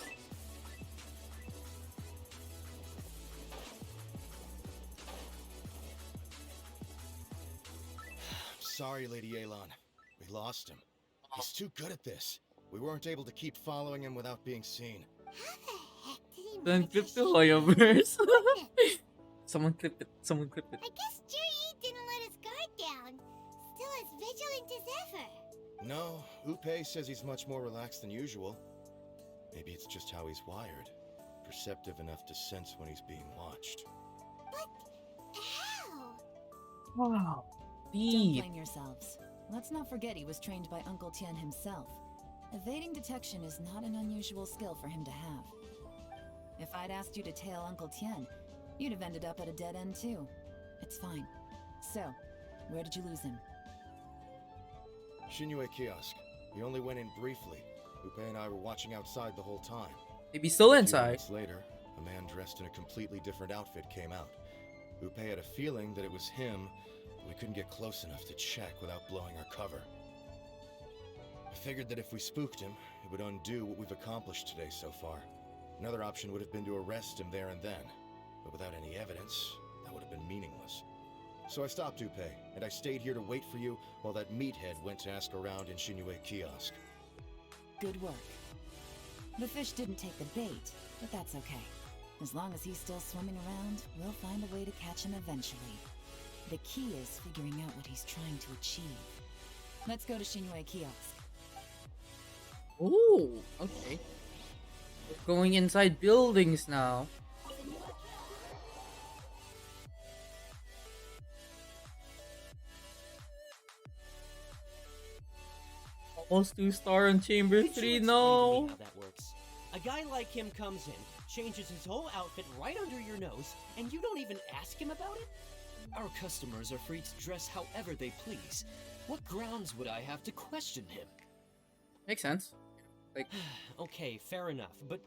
Sorry, Lady Yelan. We lost him. He's too good at this. We weren't able to keep following him without being seen. Then clip the Hoyoverse. Someone clip it. I guess Juri didn't let his guard down. Still as vigilant as ever. No, Upe says he's much more relaxed than usual. Maybe it's just how he's wired. Perceptive enough to sense when he's being watched. But how? Wow. Don't blame yourselves. Let's not forget he was trained by Uncle Tien himself. Evading detection is not an unusual skill for him to have. If I'd asked you to tail Uncle Tien, you'd have ended up at a dead end too. It's fine. So, where did you lose him? Shinue Kiosk. We only went in briefly. Upe and I were watching outside the whole time. Maybe still A few inside. minutes later, a man dressed in a completely different outfit came out. Upe had a feeling that it was him, but we couldn't get close enough to check without blowing our cover. I figured that if we spooked him, it would undo what we've accomplished today so far. Another option would have been to arrest him there and then, but without any evidence, that would have been meaningless. So I stopped Upe, and I stayed here to wait for you while that meathead went to ask around in Shinue Kiosk. Good work. The fish didn't take the bait, but that's okay. As long as he's still swimming around, we'll find a way to catch him eventually. The key is figuring out what he's trying to achieve. Let's go to Shinue Kiosk. Ooh, okay. We're going inside buildings now. Almost 2-star on Chamber 3, no. How that works. A guy like him comes in, changes his whole outfit right under your nose, and you don't even ask him about it? Our customers are free to dress however they please. What grounds would I have to question him? Makes sense. Like, okay, fair enough, but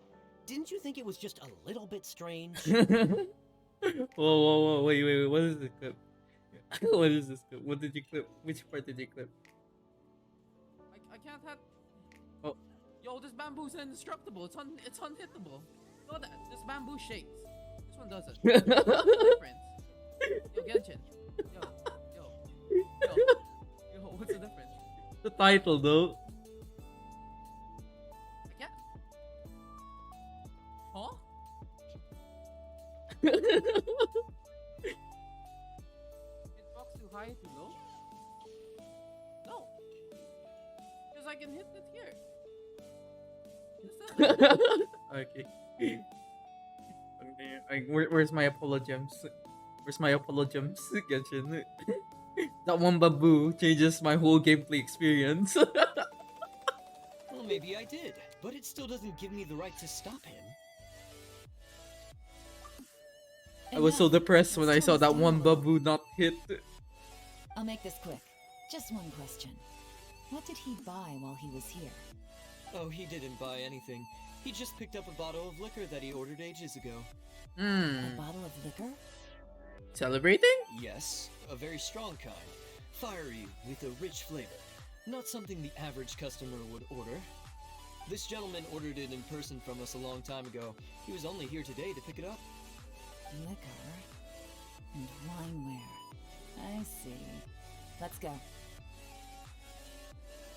didn't you think it was just a little bit strange? whoa, wait, what is this clip? What is this clip? What did you clip? Which part did you clip? I can't have... Oh. Yo, this bamboo's indestructible. It's unhittable. Look at that. This bamboo shakes. This one doesn't. What's the difference? Yo, Genshin. Yo, what's the difference? The title though. I can't. Huh? Hitbox too high, too low? No. Because I can hit it here. Okay. Where's my Apollo gems? Where's my Apollo gems? Genshin. That one bamboo changes my whole gameplay experience. Well, maybe I did, but it still doesn't give me the right to stop him. I was so depressed when I saw that one bamboo not hit. I'll make this quick. Just one question. What did he buy while he was here? Oh, he didn't buy anything. He just picked up a bottle of liquor that he ordered ages ago. A bottle of liquor? Celebrating? Yes, a very strong kind. Fiery, with a rich flavor. Not something the average customer would order. This gentleman ordered it in person from us a long time ago. He was only here today to pick it up. Liquor and wineware. I see. Let's go.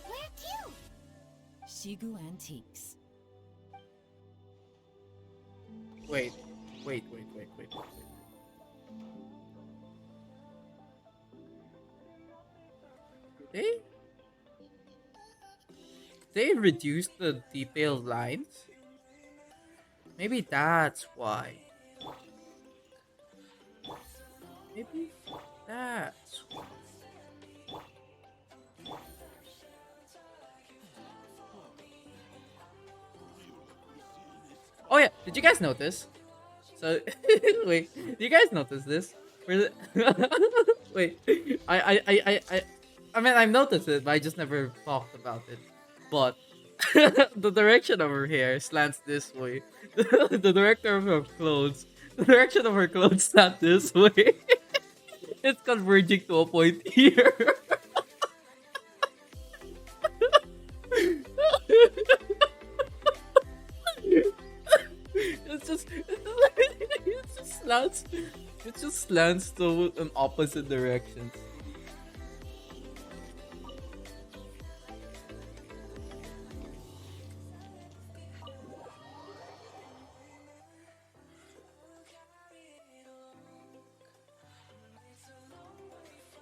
Where to? Shigu Antiques. Wait. They reduced the detailed lines? Maybe that's why. Maybe that's why. Oh yeah, did you guys notice? So wait, do you guys notice this? Wait, I mean I've noticed it, but I just never talked about it. But the direction of her hair slants this way. The direction of her clothes slant this way. It's converging to a point here. It just slants to an opposite direction.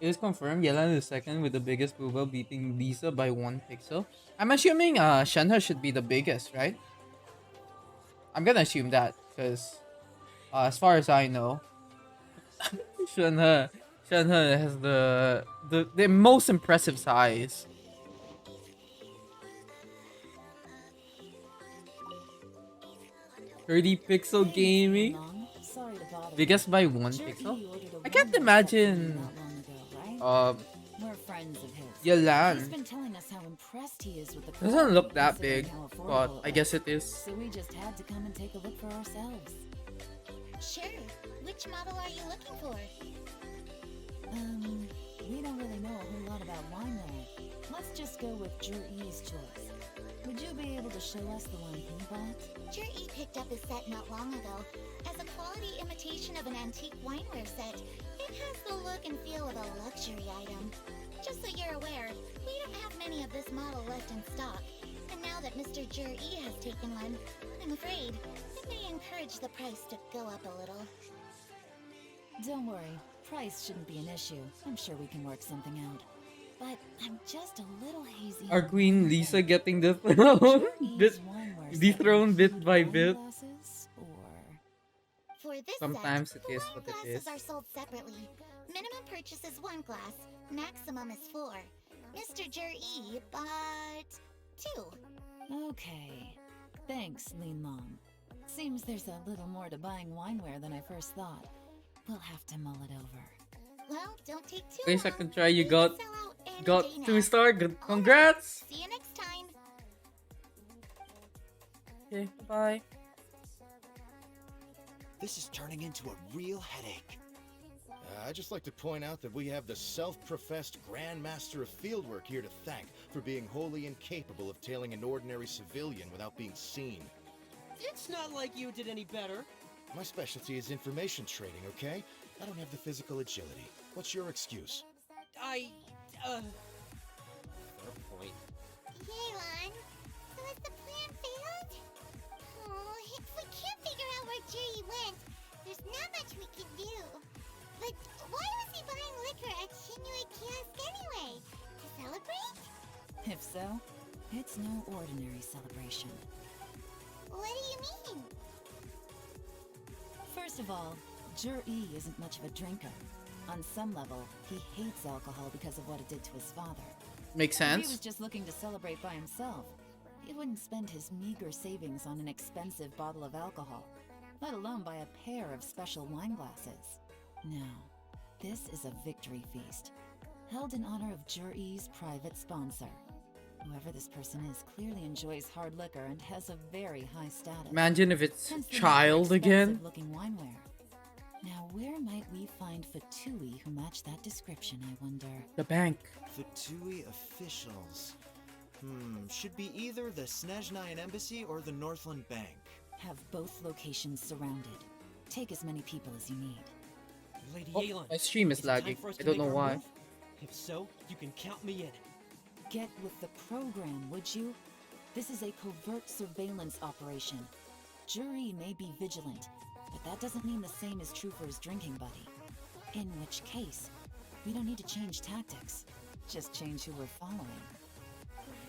It is confirmed Yelan is second with the biggest booba, beating Lisa by 1 pixel. I'm assuming Shenhe should be the biggest, right? I'm gonna assume that, because as far as I know, Shenhe has the most impressive size. $30 pixel gaming? Biggest by 1 pixel? I can't imagine We're friends of his. Yelan He's been telling us how impressed he is with the doesn't look quality that big, considering how but affordable I it guess is. it is. So we just had to come and take a look for ourselves. Sure. Which model are you looking for? We don't really know a whole lot about wineware. Let's just go with Jur-E's choice. Would you be able to show us the one he bought? Jur-E picked up his set not long ago. As a quality imitation of an antique wineware set, it has the look and feel of a luxury item. Just so you're aware, we don't have many of this model left in stock. And now that Mr. Jur-E has taken one, I'm afraid it may encourage the price to go up a little. Don't worry, price shouldn't be an issue. I'm sure we can work something out. But I'm just a little hazy. Our Queen Lisa getting dethroned bit by bit. For this Sometimes set, it is wine what it glasses is. are sold separately. Minimum purchase is 1 glass, maximum is 4. Mr. Jur-E bought 2. Okay. Thanks, Lean Long. Seems there's a little more to buying wineware than I first thought. We'll have to mull it over. Well, don't take too At least I long. can try. You got any got day 2 now. star. Good, congrats. See you next time. Okay, bye. This is turning into a real headache. I'd just like to point out that we have the self-professed Grandmaster of Fieldwork here to thank for being wholly incapable of tailing an ordinary civilian without being seen. It's not like you did any better. My specialty is information trading, okay? I don't have the physical agility. What's your excuse? Fair point. Yelan, so has the plan failed? Oh, if we can't figure out where Jerry went, there's not much we can do. But why was he buying liquor at Shinui Kiosk anyway? To celebrate? If so, it's no ordinary celebration. What do you mean? First of all, Jur-E isn't much of a drinker. On some level, he hates alcohol because of what it did to his father. Makes If sense. he was just looking to celebrate by himself, he wouldn't spend his meager savings on an expensive bottle of alcohol, let alone buy a pair of special wine glasses. No, this is a victory feast, held in honor of Jur-E's private sponsor. Whoever this person is clearly enjoys hard liquor and has a very high status. Imagine if it's Hence the need for child again. expensive-looking wineware. Now, where might we find Fatui who match that description, I wonder? The bank. Fatui officials. Should be either the Snezhnayan Embassy or the Northland Bank. Have both locations surrounded. Take as many people as you need. Lady Oh, Yelan, my stream is it time lagging. for us I to don't make know our why. move? If so, you can count me in. Get with the program, would you? This is a covert surveillance operation. Jury may be vigilant, but that doesn't mean the same is true for his drinking buddy. In which case, we don't need to change tactics. Just change who we're following.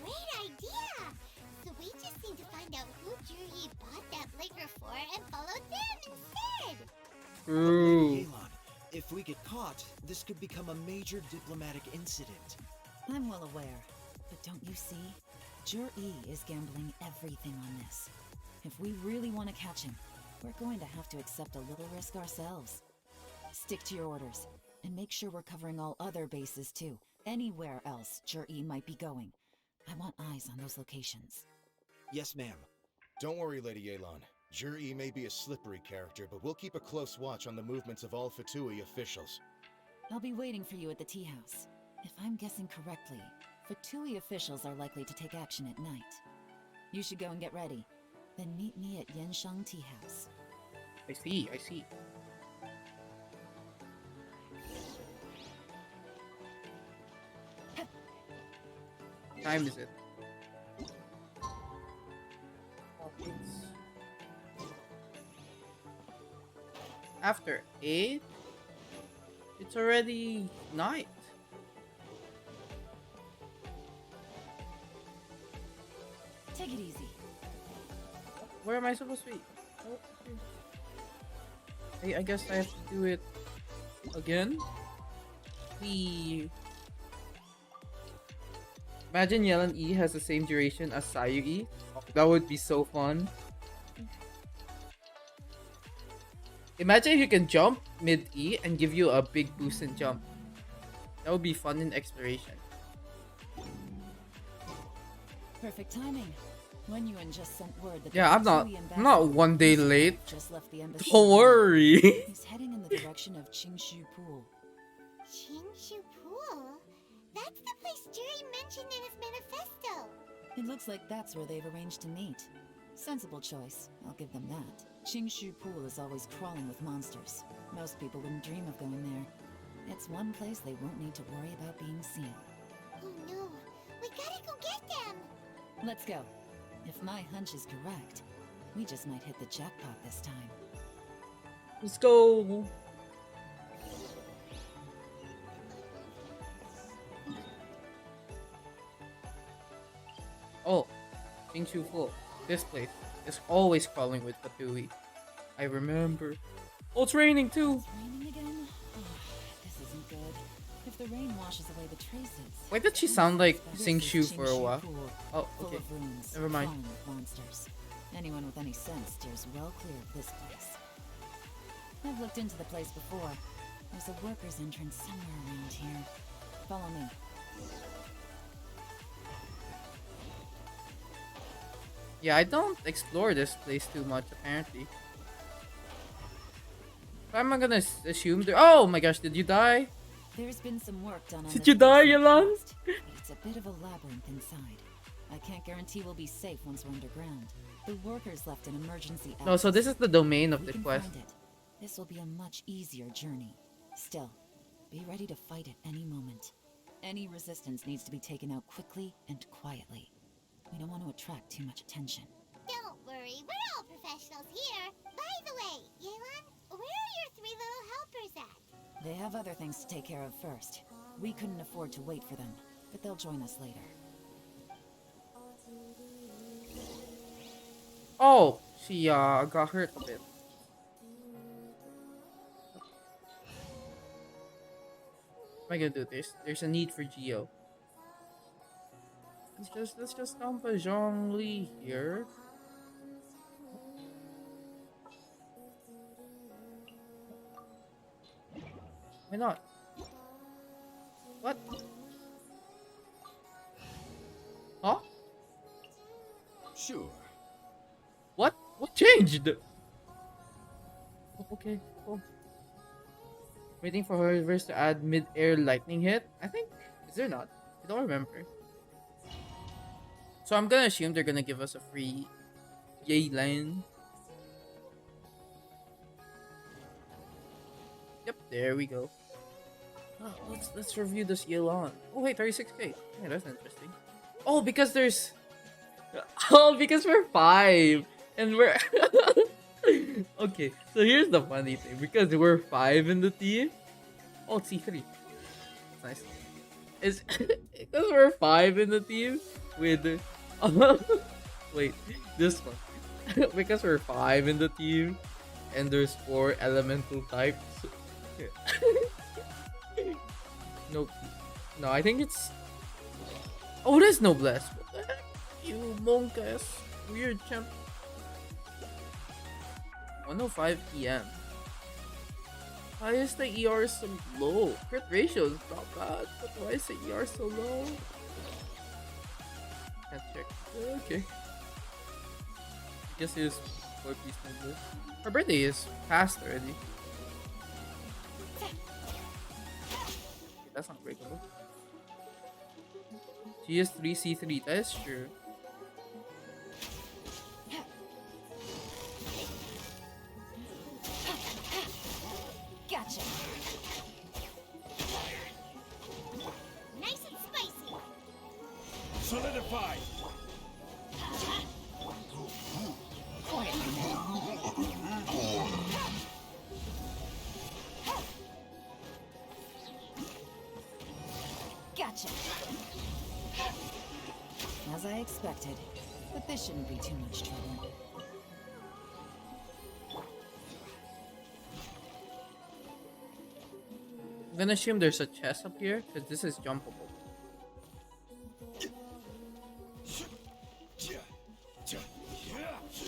Great idea! So we just need to find out who Juri bought that liquor for and follow them instead! True. Yelan, if we get caught, this could become a major diplomatic incident. I'm well aware, but don't you see? Jur-E is gambling everything on this. If we really want to catch him, we're going to have to accept a little risk ourselves. Stick to your orders, and make sure we're covering all other bases too. Anywhere else Jur-E might be going. I want eyes on those locations. Yes, ma'am. Don't worry, Lady Yelan. Jur-E may be a slippery character, but we'll keep a close watch on the movements of all Fatui officials. I'll be waiting for you at the tea house. If I'm guessing correctly, Fatui officials are likely to take action at night. You should go and get ready. Then meet me at Yenshang Tea House. I see, I see. What time is it? Oh, it's after 8? It's already night. Take it easy. Where am I supposed to be? Oh, okay. I guess I have to do it again. Imagine Yelan E has the same duration as Sayu E. That would be so fun. Imagine if you can jump mid E and give you a big boost and jump. That would be fun in exploration. Perfect timing. When you just sent word that Yeah, the I'm Fatui not ambassador 1 day late. just left the embassy. Don't worry. He's heading in the direction of Qingshu Pool. Qingshu Pool? That's the place Jerry mentioned in his manifesto! It looks like that's where they've arranged to meet. Sensible choice, I'll give them that. Qingshu Pool is always crawling with monsters. Most people wouldn't dream of going there. It's one place they won't need to worry about being seen. Oh no, we gotta go get them! Let's go. If my hunch is correct, we just might hit the jackpot this time. Let's go. Oh, Qingshu Full. This place is always crawling with Fatui. I remember. Oh, it's raining too. It's raining again? Oh, this isn't good. If the rain washes away the traces. Why did she sound like This Qingshu is for a Qingshu while? Pool, Oh, full okay. of rooms, Never mind. crawling with monsters. Anyone with any sense steers well clear of this place. I've looked into the place before. There's a worker's entrance somewhere around here. Follow me. Yeah, I don't explore this place too much apparently. I'm gonna assume there. Oh my gosh, did you die? There's been some work done on Did this you die, place in the Yelan? past, but it's a bit of a labyrinth inside. I can't guarantee we'll be safe once we're underground. The workers left an emergency No, so this is the domain of We the can quest. find it. This will be a much easier journey. Still, be ready to fight at any moment. Any resistance needs to be taken out quickly and quietly. We don't want to attract too much attention. Don't worry, we're all professionals here. By the way, Yelan, where are your 3 little helpers at? They have other things to take care of first. We couldn't afford to wait for them, but they'll join us later. Oh, she got hurt a bit. Am I gonna do this? There's a need for Geo. Let's just dump a Zhongli here. Why not? What? Huh? Sure. What? What changed? Okay, cool. Waiting for her reverse to add mid-air lightning hit? I think... Is there not? I don't remember. So I'm gonna assume they're gonna give us a free Yelan. Yep, there we go. Oh, let's review this Yelan. Oh wait, 36k. Yeah, that's interesting. Oh, because there's... Oh, because we're 5. And we're... Okay, so here's the funny thing. Because we're 5 in the team... Oh, it's C3. It's nice. It's because we're 5 in the team with... Wait, this one. Because we're 5 in the team and there's 4 elemental types. Nope. No, I think it's... Oh, it is Noblesse. What the heck? You monk-ass weird champ. 1:05 PM. Why is the ER so low? Crit ratio is not bad, but why is the ER so low? Can't check. Okay. I guess it is 4-piece Noblesse. Her birthday is past already. Okay, that's not breakable. She is 3C3, that is true. Gotcha. Nice and spicy. Solidify. Gotcha. As I expected, but this shouldn't be too much trouble. I'm gonna assume there's a chest up here, because this is jumpable.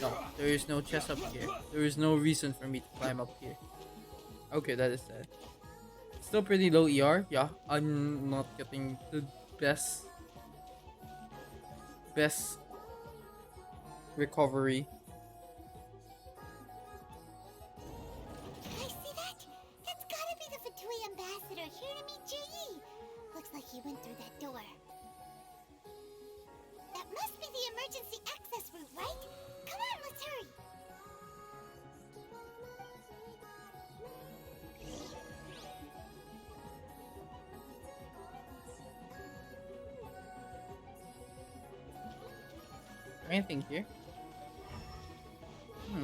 No, there is no chest up here. There is no reason for me to climb up here. Okay, that is sad. Still pretty low ER. Yeah, I'm not getting the best recovery. I see that. That's gotta be the Fatui ambassador here to meet Jui. Looks like he went through that door. That must be the emergency access route, right? Come on, let's hurry. Anything here?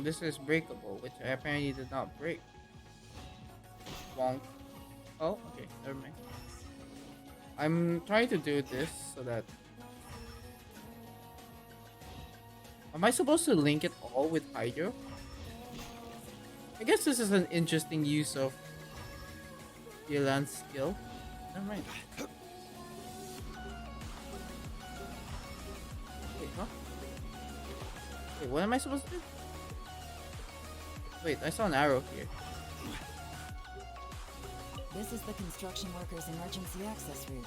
This is breakable, which I apparently did not break. Wonk. Oh, okay, never mind. I'm trying to do this so that... Am I supposed to link it all with Hydro? I guess this is an interesting use of Yelan's skill. Never mind. Wait, huh? Wait, what am I supposed to do? Wait, I saw an arrow here. This is the construction workers' emergency access route.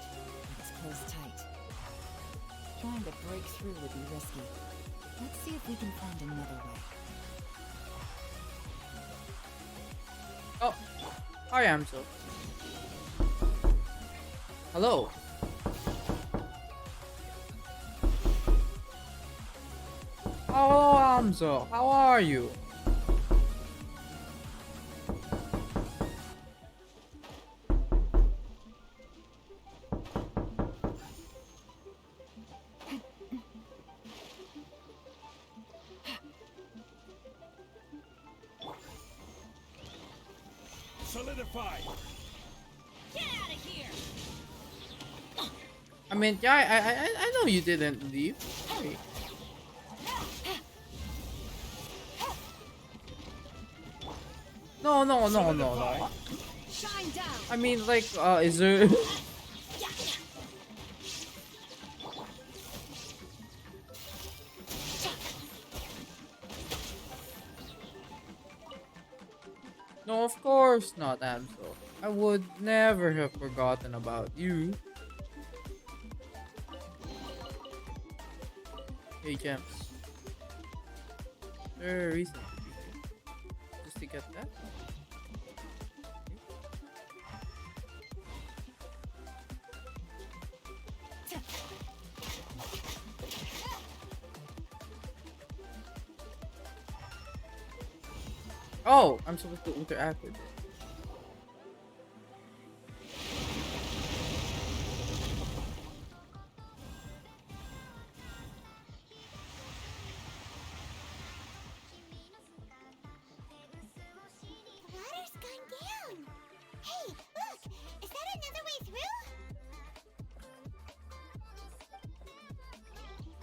It's closed tight. Trying to break through would be risky. Let's see if we can find another way. Oh, Hi, Amso. Hello. Hello, Amso. How are you? Solidify! Get out of here! I mean, yeah, I know you didn't leave. Hey. No, no, no, no, no. Shine down! I mean, like, is there... No, of course not, Amso. I would never have forgotten about you. Hey, Gems. Is there a reason to be here? Just to get that? Oh, I'm supposed to interact with it. Water's gone down. Hey, look! Is that another way through?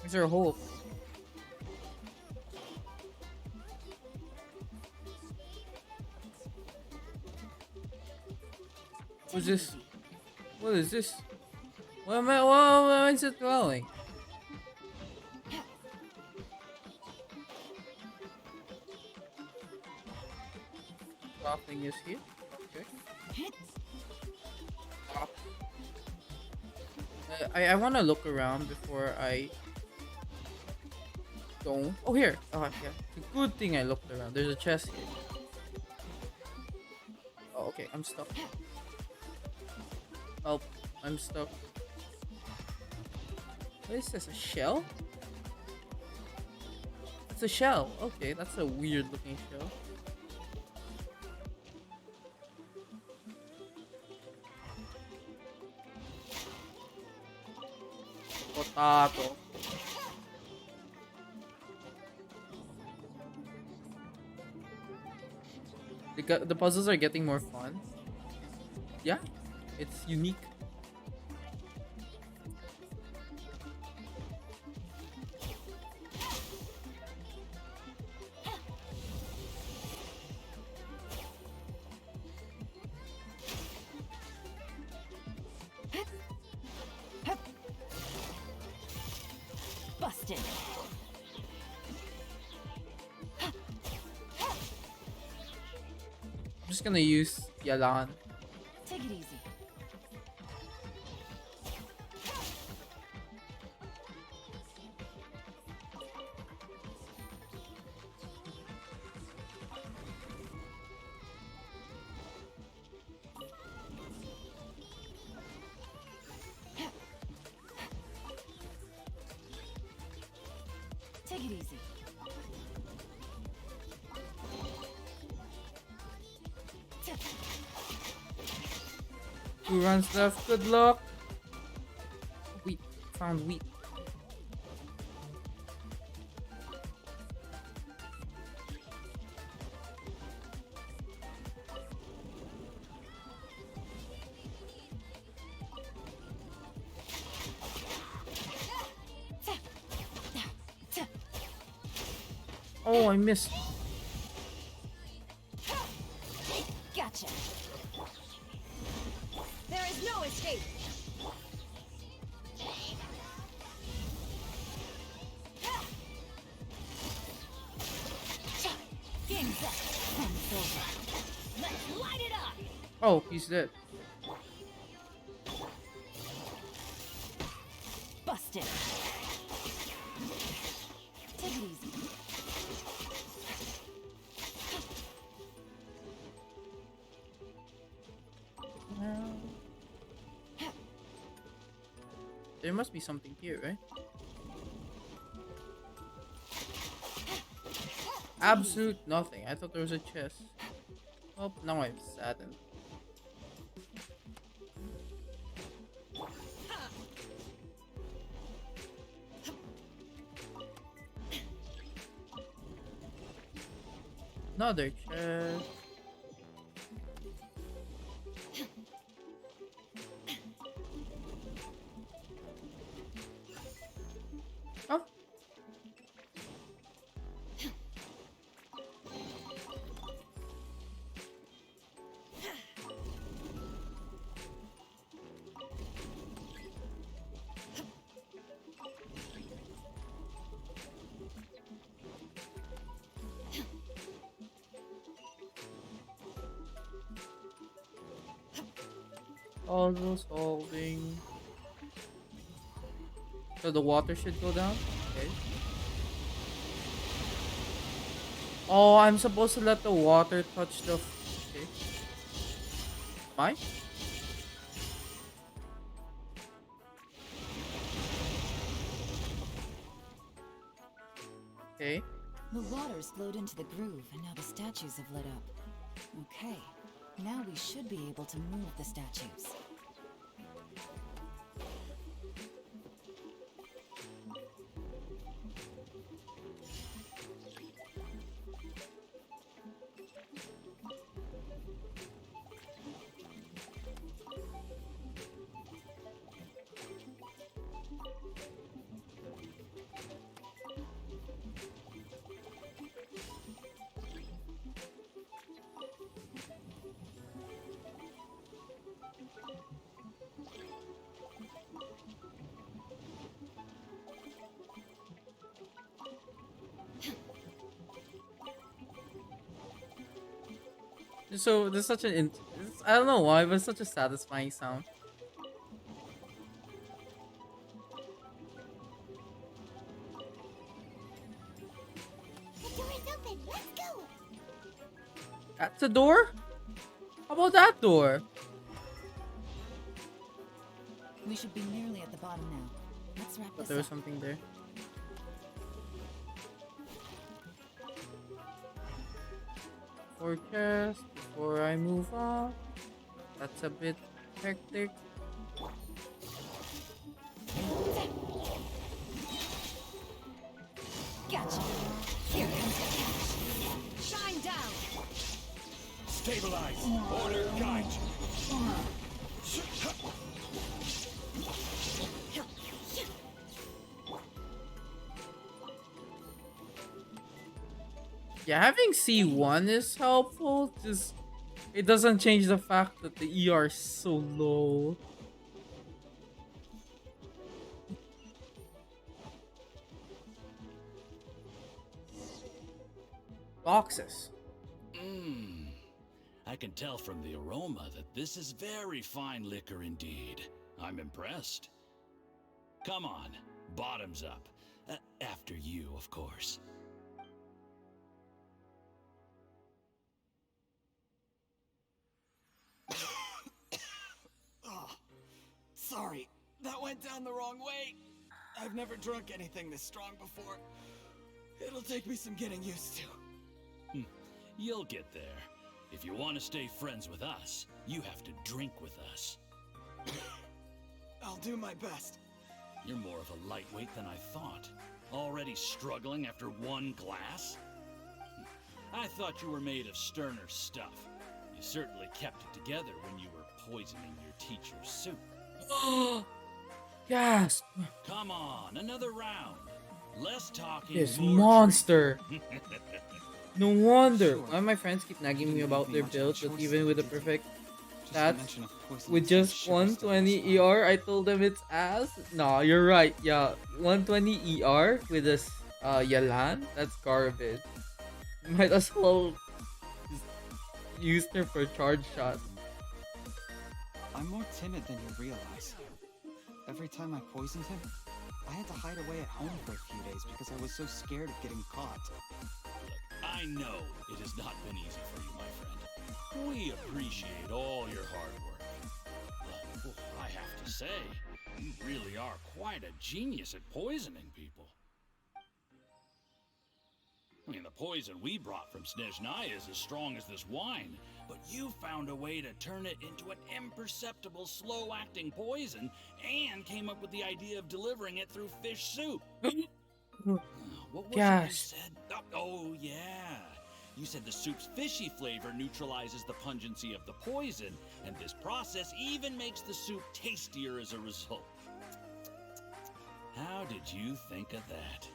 Is there a hole? What's this? What is this? Where is it going? Nothing is here. Okay. I want to look around before I go. Oh, here. Oh, yeah. It's a good thing I looked around. There's a chest here. Oh, okay. I'm stuck. Help. I'm stuck. What is this? A shell? It's a shell. Okay, that's a weird looking shell. Potato. The puzzles are getting more fun. Yeah, it's unique. Busted. I'm just gonna use Yelan. Take it easy. Take it easy. Who runs left? Good luck. Wheat. Found wheat. Oh, I missed. Gotcha. There is no escape. Game's up. It's over. Let's light it up. Oh, he's dead. Busted. Take it easy. There must be something here, right? Absolute nothing. I thought there was a chest. Oh, now I'm saddened. Another chest. Oh. Puzzle solving. So the water should go down? Okay. Oh, I'm supposed to let the water touch the... Okay. Am I? Okay. The water's flowed into the groove, and now the statues have lit up. Okay, now we should be able to move the statues. So there's such an I don't know why, but it's such a satisfying sound. The door is open. Let's go. That's a door? How about that door? We should be nearly at the bottom now. Let's wrap But this there was up. something there. Forecast before I move on. That's a bit hectic. Gotcha. Here comes the catch. Shine down. Stabilize. Order, guide. Yeah, having C1 is helpful. Just it doesn't change the fact that the ER is so low. Boxes. I can tell from the aroma that this is very fine liquor indeed. I'm impressed. Come on, bottoms up. After you, of course. Oh, sorry, that went down the wrong way. I've never drunk anything this strong before. It'll take me some getting used to. You'll get there. If you want to stay friends with us, you have to drink with us. I'll do my best. You're more of a lightweight than I thought. Already struggling after one glass? I thought you were made of sterner stuff. You certainly kept it together when you were poisoning your teacher's soup. Gasp! Come on, another round. Less talking, This more monster! drinking. No wonder why my friends keep nagging me about their build, but even with the perfect stats, with just 120 ER, I told them it's ass. Nah, you're right. Yeah, 120 ER with this Yelan, that's garbage. Might as well just use her for charge shot. I'm more timid than you realize. Every time I poisoned him, I had to hide away at home for a few days because I was so scared of getting caught. I know it has not been easy for you, my friend. We appreciate all your hard work. But I have to say, You really are quite a genius at poisoning people. I mean, the poison we brought from Snezhnaya is as strong as this wine, but you found a way to turn it into an imperceptible, slow-acting poison and came up with the idea of delivering it through fish soup. What was it you said? Oh, yeah. You said the soup's fishy flavor neutralizes the pungency of the poison, and this process even makes the soup tastier as a result. How did you think of that?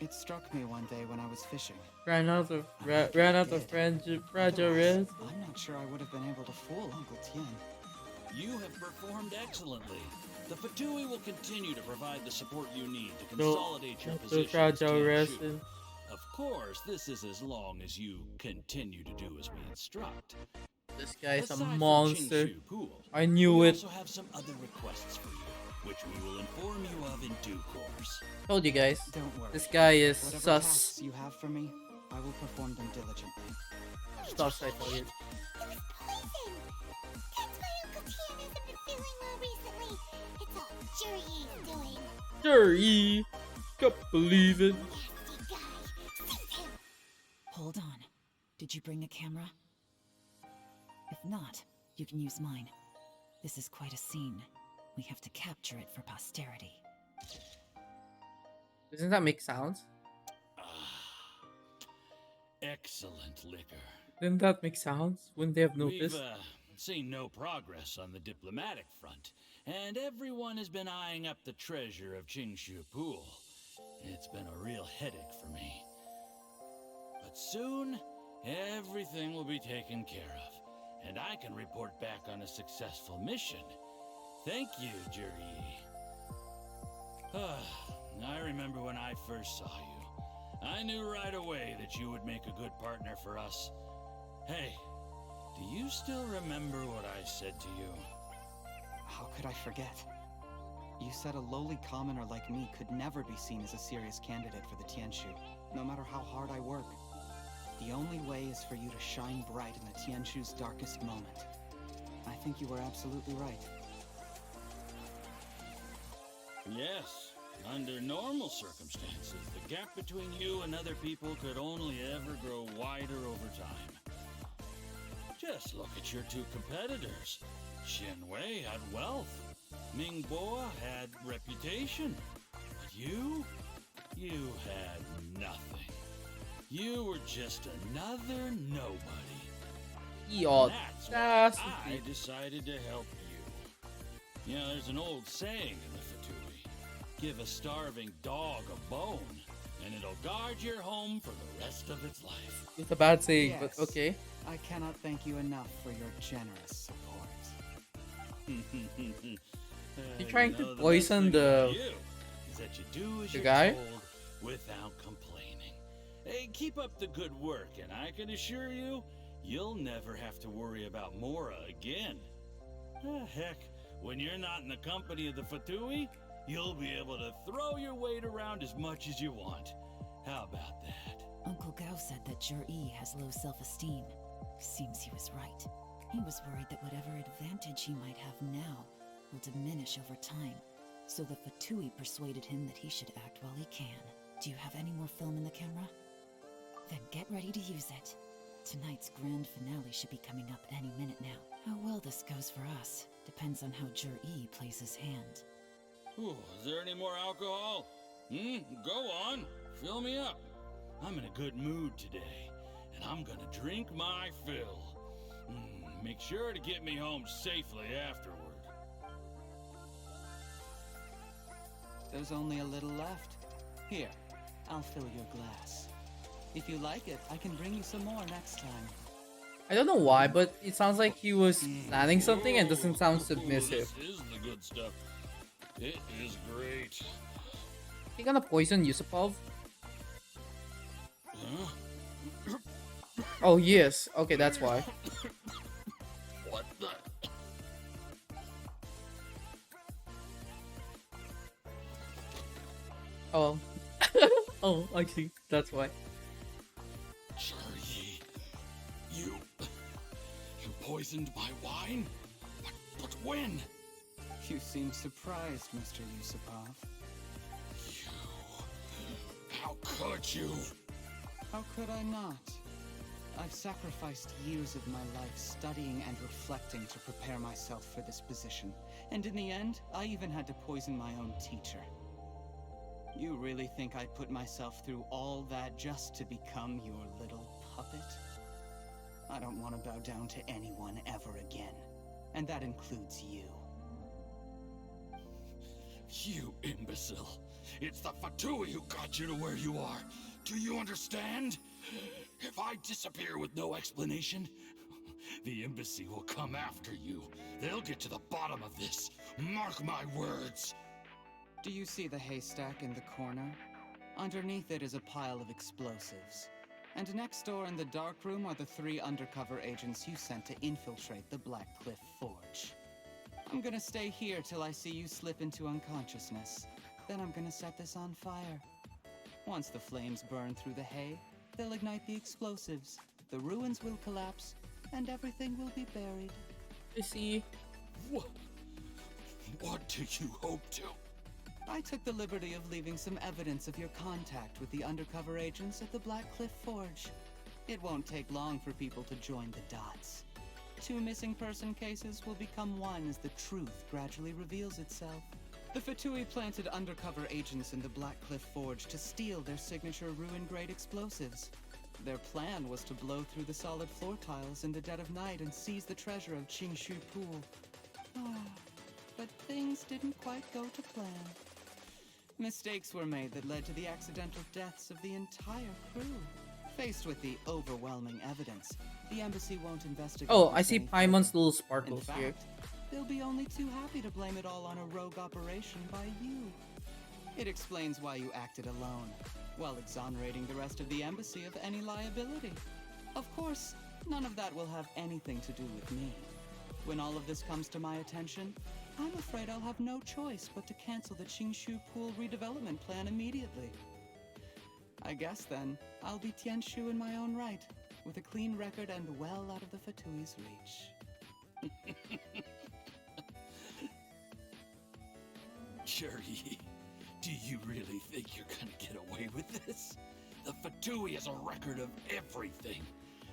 It struck me one day when I was fishing. Ran out of fragile wrist. I'm not sure I would have been able to fool Uncle Tien. You have performed excellently. The Fatui will continue to provide the support you need to consolidate your position. Fragile wrist. Of course, this is as long as you continue to do as we instruct. This guy's a Aside from monster. Qingshu Pool, I knew we it. also have some other requests for you, which we will inform you of in due course. Told you guys. Don't worry. This guy is Whatever sus. tasks you have for me, I will perform them diligently. Sus, I told you. Jury, can't believe it. Hold on. Did you bring a camera? If not, you can use mine. This is quite a scene. We have to capture it for posterity. Doesn't that make sounds? Excellent liquor. Didn't that make sounds? Wouldn't they have noticed? We've seen no progress on the diplomatic front, and everyone has been eyeing up the treasure of Qingshu Pool. It's been a real headache for me. But soon, everything will be taken care of, and I can report back on a successful mission. Thank you, Juri. I remember when I first saw you. I knew right away that you would make a good partner for us. Hey, do you still remember what I said to you? How could I forget? You said a lowly commoner like me could never be seen as a serious candidate for the Tianshu, no matter how hard I work. The only way is for you to shine bright in the Tianshu's darkest moment. I think you were absolutely right. Yes, under normal circumstances, the gap between you and other people could only ever grow wider over time. Just look at your two competitors. Qianwei had wealth. Mingbo had reputation. But you had nothing. You were just another nobody. That's why I decided to help you. You know, there's an old saying in the Fatui. Give a starving dog a bone, and it'll guard your home for the rest of its life. It's a bad saying, Yes. but okay. I cannot thank you enough for your generous support. You trying to know, the poison best thing the about you is that you do as the you're guy? told without complaining. Hey, keep up the good work, and I can assure you, you'll never have to worry about Mora again. Heck, when you're not in the company of the Fatui, you'll be able to throw your weight around as much as you want. How about that? Uncle Gao said that Jur-E has low self-esteem. Seems he was right. He was worried that whatever advantage he might have now will diminish over time. So the Fatui persuaded him that he should act while he can. Do you have any more film in the camera? Then get ready to use it. Tonight's grand finale should be coming up any minute now. How well this goes for us depends on how Jur-E plays his hand. Ooh, is there any more alcohol? Go on, fill me up. I'm in a good mood today, and I'm gonna drink my fill. Make sure to get me home safely afterward. There's only a little left. Here, I'll fill your glass. If you like it, I can bring you some more next time. I don't know why, but it sounds like he was planning something and doesn't sound submissive. This is the good stuff. It is great. He gonna poison Yusupov? Huh? Oh yes. Okay, that's why. What the? Oh. Oh, I see. That's why. Charlie, you poisoned my wine? But when? You seem surprised, Mr. Yusupov. How could you? How could I not? I've sacrificed years of my life studying and reflecting to prepare myself for this position. And in the end, I even had to poison my own teacher. You really think I put myself through all that just to become your little puppet? I don't want to bow down to anyone ever again. And that includes you. You imbecile. It's the Fatui who got you to where you are. Do you understand? If I disappear with no explanation, the embassy will come after you. They'll get to the bottom of this. Mark my words. Do you see the haystack in the corner? Underneath it is a pile of explosives. And next door in the dark room are the 3 undercover agents you sent to infiltrate the Black Cliff Forge. I'm gonna stay here till I see you slip into unconsciousness. Then I'm gonna set this on fire. Once the flames burn through the hay, they'll ignite the explosives. The ruins will collapse, and everything will be buried. I see. What do you hope to? I took the liberty of leaving some evidence of your contact with the undercover agents at the Black Cliff Forge. It won't take long for people to join the dots. 2 missing person cases will become one as the truth gradually reveals itself. The Fatui planted undercover agents in the Black Cliff Forge to steal their signature ruin-grade explosives. Their plan was to blow through the solid floor tiles in the dead of night and seize the treasure of Qingshu Pool. But things didn't quite go to plan. Mistakes were made that led to the accidental deaths of the entire crew. Faced with the overwhelming evidence, the embassy won't investigate. Oh, I see any Paimon's further. little sparkles In here. fact, they'll be only too happy to blame it all on a rogue operation by you. It explains why you acted alone, while exonerating the rest of the embassy of any liability. Of course, none of that will have anything to do with me. When all of this comes to my attention, I'm afraid I'll have no choice but to cancel the Qingshu Pool redevelopment plan immediately. I guess then, I'll be Tianshu in my own right, with a clean record and well out of the Fatui's reach. Cherry, do you really think you're gonna get away with this? The Fatui has a record of everything.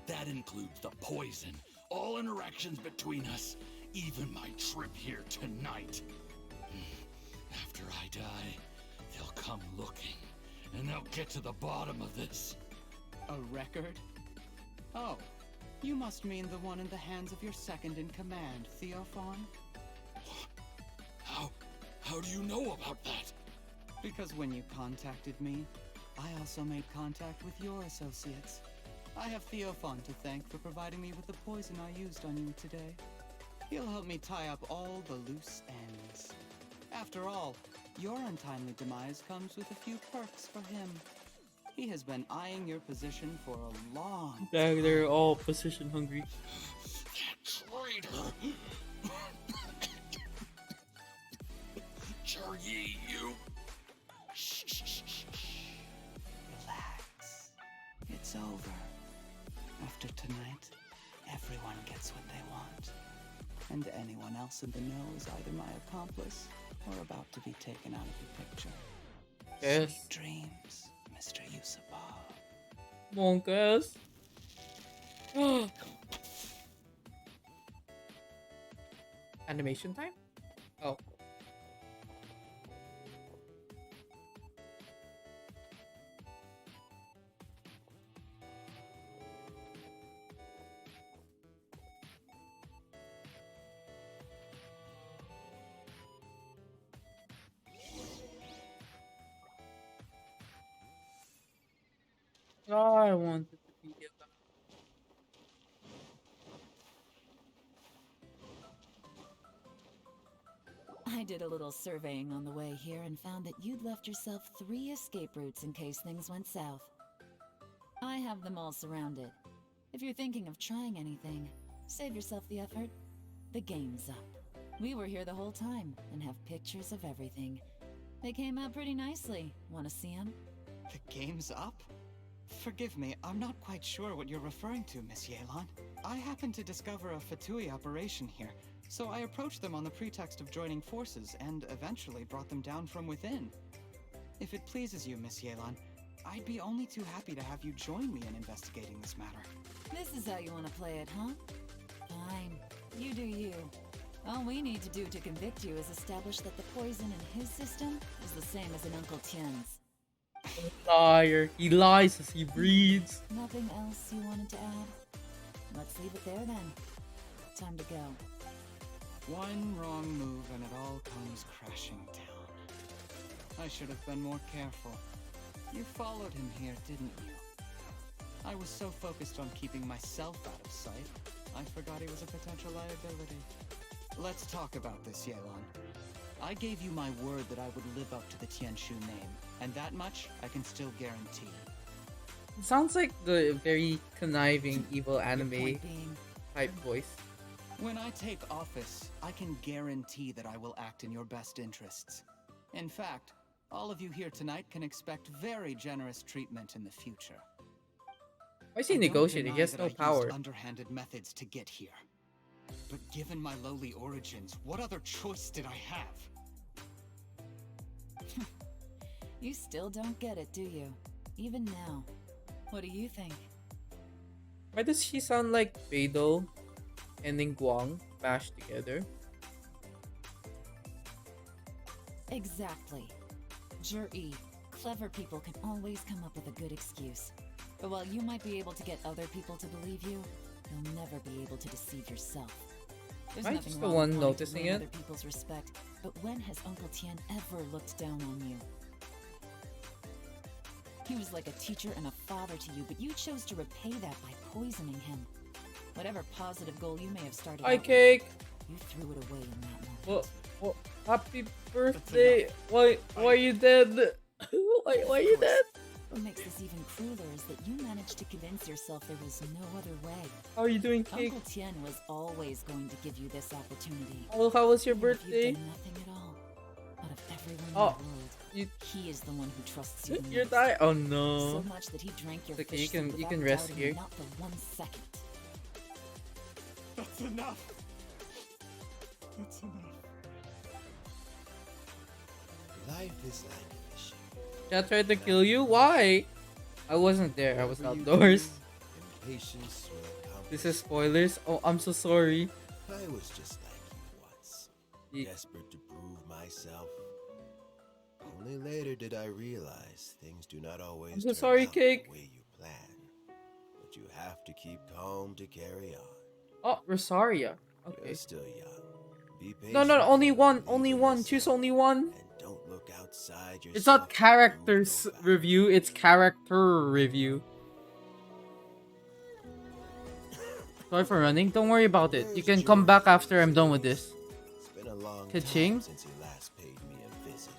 That includes the poison, all interactions between us, even my trip here tonight. After I die, they'll come looking, and they'll get to the bottom of this. A record? Oh, you must mean the one in the hands of your second in command, Theophon? How do you know about that? Because when you contacted me, I also made contact with your associates. I have Theophon to thank for providing me with the poison I used on you today. He'll help me tie up all the loose ends. After all, your untimely demise comes with a few perks for him. He has been eyeing your position for a long time. They're all position hungry. Traitor! Cherry, you! Shh. Relax. It's over. After tonight, everyone gets what they want. And anyone else in the know is either my accomplice or about to be taken out of the picture. Yes. Sweet dreams, Mr. Yusupov. Monkas. Animation time? Oh. Oh, I wanted to be Yelan. I did a little surveying on the way here and found that you'd left yourself 3 escape routes in case things went south. I have them all surrounded. If you're thinking of trying anything, save yourself the effort. The game's up. We were here the whole time and have pictures of everything. They came out pretty nicely. Want to see them? The game's up? Forgive me, I'm not quite sure what you're referring to, Miss Yelan. I happened to discover a Fatui operation here, so I approached them on the pretext of joining forces and eventually brought them down from within. If it pleases you, Miss Yelan, I'd be only too happy to have you join me in investigating this matter. This is how you want to play it, huh? Fine. You do you. All we need to do to convict you is establish that the poison in his system is the same as in Uncle Tien's. Liar. He lies as he breathes. Nothing else you wanted to add? Let's leave it there then. Time to go. One wrong move and it all comes crashing down. I should have been more careful. You followed him here, didn't you? I was so focused on keeping myself out of sight, I forgot he was a potential liability. Let's talk about this, Yelan. I gave you my word that I would live up to the Tianshu name, and that much I can still guarantee. It sounds like the very conniving evil anime type voice. When I take office, I can guarantee that I will act in your best interests. In fact, all of you here tonight can expect very generous treatment in the future. Why is he negotiating? He has that no I used power. underhanded methods to get here. But given my lowly origins, what other choice did I have? You still don't get it, do you? Even now. What do you think? Why does she sound like Beidou and Ningguang mashed together? Exactly. Zhi, clever people can always come up with a good excuse. But while you might be able to get other people to believe you, you'll never be able to deceive yourself. There's Am I nothing just the wrong one with wanting noticing to win it? other people's respect, but when has Uncle Tian ever looked down on you? He was like a teacher and a father to you, but you chose to repay that by poisoning him. Whatever positive goal you may have started Hi, out Cake. with, you threw it away in that moment. Well, happy birthday. Why you dead? why you dead? What makes this even crueler is that you managed to convince yourself there was no other way. How are you doing, Cake? Uncle Tian was always going to give you this opportunity. Oh, how was your Even if birthday? You've done nothing at all. Out of everyone in Oh, the world, he is the one who trusts you the You're most. dying. Oh no. So much that he drank your It's okay, fish you soup can without rest doubting here. Not for 1 second. That's enough. That's enough. Life is like fishing. Chat tried to kill you? Why? I wasn't there. I was outdoors. Impatience will accomplish. This is spoilers. Oh, I'm so sorry. I was just like you once, desperate to prove myself. Only later did I realize things do not always I'm so turn sorry, out Cake. the way you plan. But you have to keep calm to carry on. Oh, Rosaria. Okay. You're still young. Be patient. No, only one. Only one. Choose only one. Don't look outside yourself. It's not characters review, it's character review. Sorry for running. Don't worry about it. You can come back after I'm done with this. It's been a long Ka-ching. time since you last paid me a visit.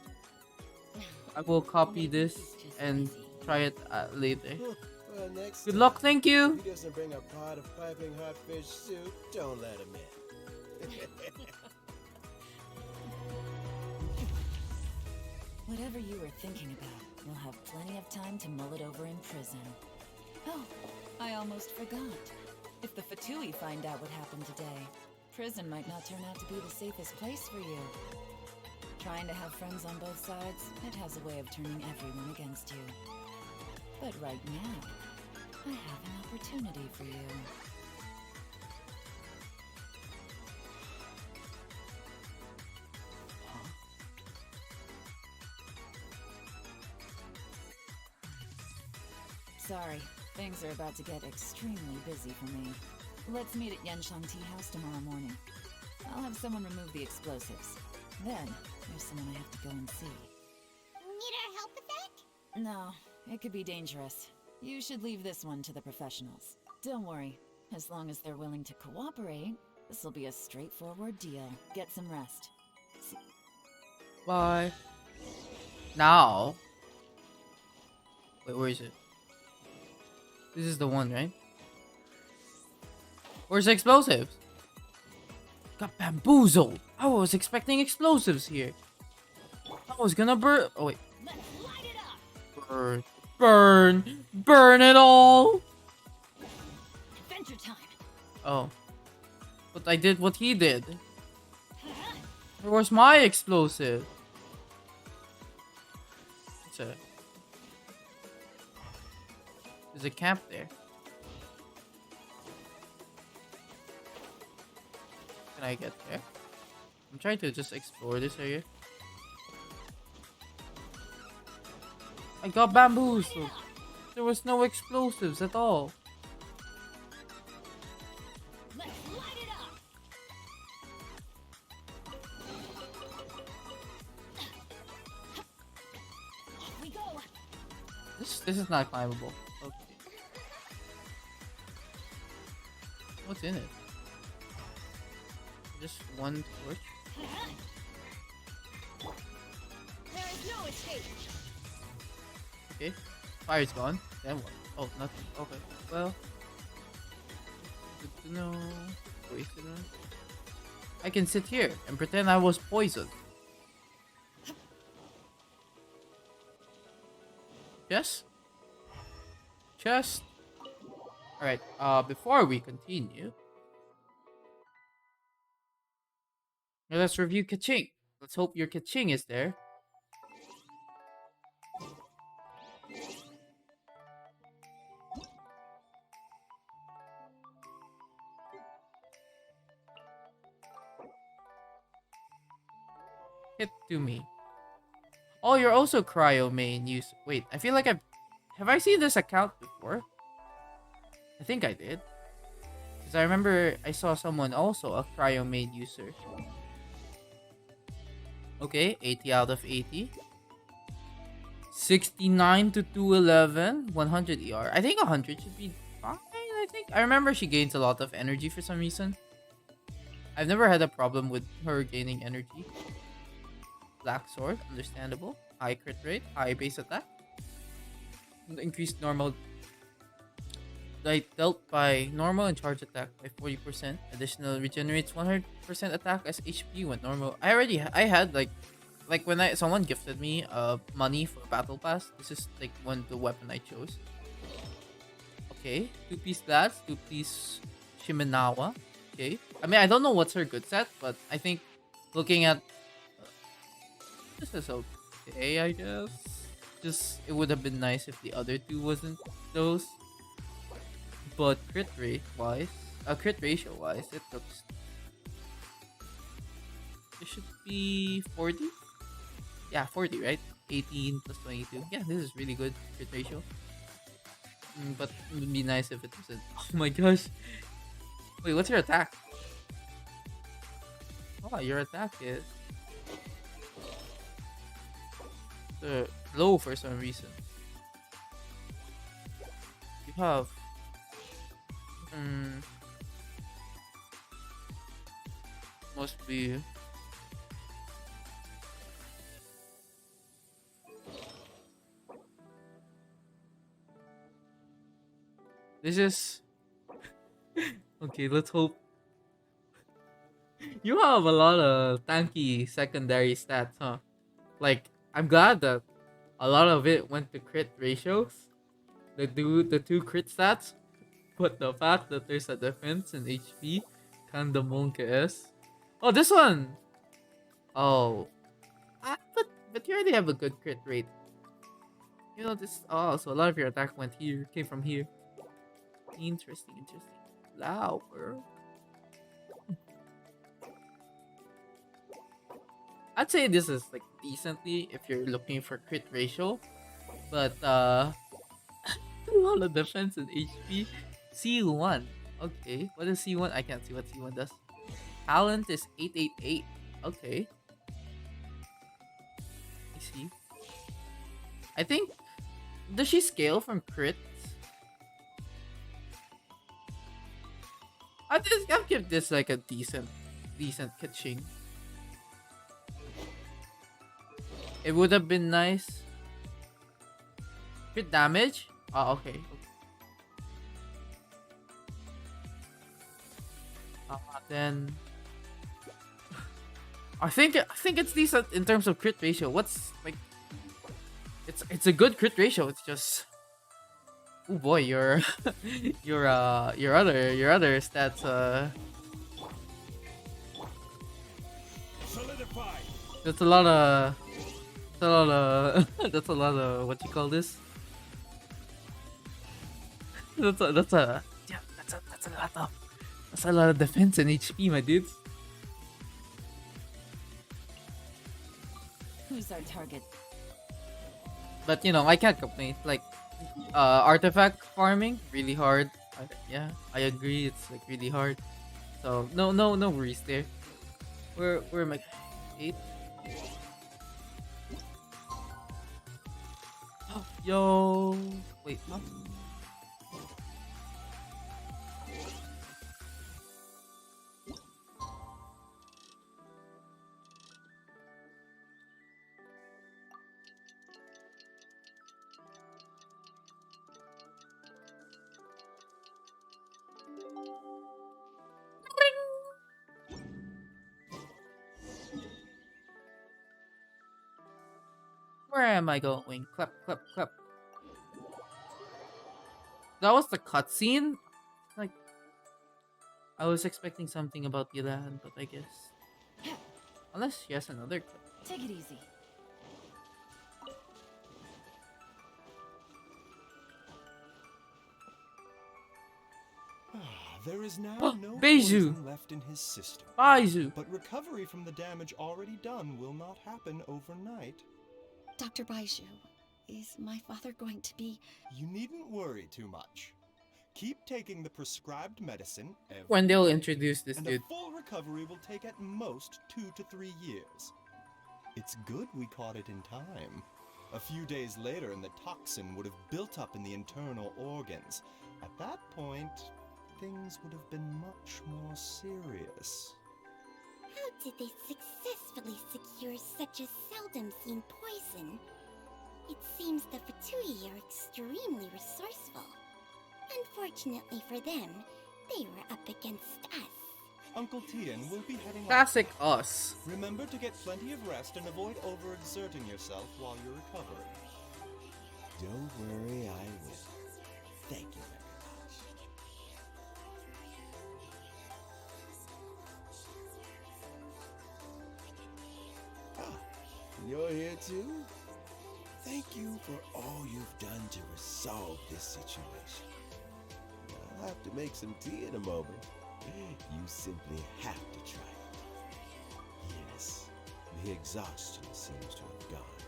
I will copy this and try it later. Well, next Good luck, thank you. If he doesn't bring a pot of piping hot fish soup, don't let him in. Whatever you were thinking about, you'll have plenty of time to mull it over in prison. Oh, I almost forgot. If the Fatui find out what happened today, prison might not turn out to be the safest place for you. Trying to have friends on both sides, it has a way of turning everyone against you. But right now, I have an opportunity for you. Sorry, things are about to get extremely busy for me. Let's meet at Yanshang Tea House tomorrow morning. I'll have someone remove the explosives. Then, there's someone I have to go and see. Need our help with that? No, it could be dangerous. You should leave this one to the professionals. Don't worry, as long as they're willing to cooperate, this will be a straightforward deal. Get some rest. Bye. Now. Wait, where is it? This is the one, right? Where's the explosives? Got bamboozled. I was expecting explosives here. I was gonna burn. Oh wait. Burn, burn, burn it all. Adventure time. Oh. But I did what he did. Where was my explosive? There's a camp there. Can I get there? I'm trying to just explore this area. I got bamboozled. There was no explosives at all. Let's light it up. Off we go. This is not climbable. Okay. What's in it? Just one torch. There is no escape. Okay. Fire's gone. Then what? Oh, nothing. Okay. Well. Good to know. Wasted one. I can sit here and pretend I was poisoned. Yes? Chest. Alright, before we continue, let's review Kaching. Let's hope your Kaching is there. Hit to me. Oh, you're also Cryo main use. Wait, I feel like have I seen this account before? I think I did. Because I remember I saw someone also a Cryo main user. Okay, 80 out of 80. 69 to 211. 100 ER. I think 100 should be fine, I think. I remember she gains a lot of energy for some reason. I've never had a problem with her gaining energy. Black Sword, understandable. High crit rate, high base attack. Increased normal dealt by normal and charge attack by 40%. Additional regenerates 100% attack as HP when normal. I had like when someone gifted me money for battle pass. This is like the weapon I chose. Okay, 2-piece Blast, 2-piece Shimenawa. Okay, I mean I don't know what's her good set, but I think looking at this is okay, I guess. Just it would have been nice if the other two wasn't those. But crit rate wise, crit ratio wise, it should be 40. Yeah, 40, right? 18 plus 22. Yeah, this is really good crit ratio. But it would be nice if it wasn't. Oh my gosh. Wait, what's your attack? Oh, your attack is low for some reason. You have must be this is okay, let's hope. You have a lot of tanky secondary stats, huh? Like, I'm glad that a lot of it went to crit ratios. The two crit stats. But the fact that there's a defense and HP kinda monka is. Oh, this one! Oh. But you already have a good crit rate. You know this. Oh, so a lot of your attack came from here. Interesting. Flower. I'd say this is like decently if you're looking for crit ratio. But a lot of defense and HP. C1. Okay. What is C1? I can't see what C1 does. Talent is 888. Okay. I see. I think. Does she scale from crits? I'll give this like a decent catching. It would have been nice. Crit damage? Oh, okay. Then I think it's decent in terms of crit ratio. What's like it's a good crit ratio. It's just Oh boy, your other stats Solidify. that's a lot of that's a lot of what you call this? That's a yeah, that's a lot of defense and HP, my dude. Who's our target? But you know, I can't complain. Like artifact farming really hard. Yeah, I agree. It's like really hard. So no worries there. Where am I? 8. Yo, wait, huh? Where am I going? Clap, clap, clap. That was the cutscene? Like, I was expecting something about Yelan, but I guess. Unless she has another clip. Take it easy. There is now no Beiju! poison left in his system. Beiju! But recovery from the damage already done will not happen overnight. Dr. Baiju, is my father going to be... You needn't worry too much. Keep taking the prescribed medicine every When they'll day, introduce this and dude. a full recovery will take at most 2 to 3 years. It's good we caught it in time. A few days later and the toxin would have built up in the internal organs. At that point, things would have been much more serious. How did they successfully secure such a seldom seen poison? It seems the Fatui are extremely resourceful. Unfortunately for them, they were up against us. Uncle Tien will be heading Classic off. us. Remember to get plenty of rest and avoid overexerting yourself while you're recovering. Don't worry, I will. Thank you very much. Ah, you're here too? Thank you for all you've done to resolve this situation. I'll have to make some tea in a moment. You simply have to try it. Yes, the exhaustion seems to have gone.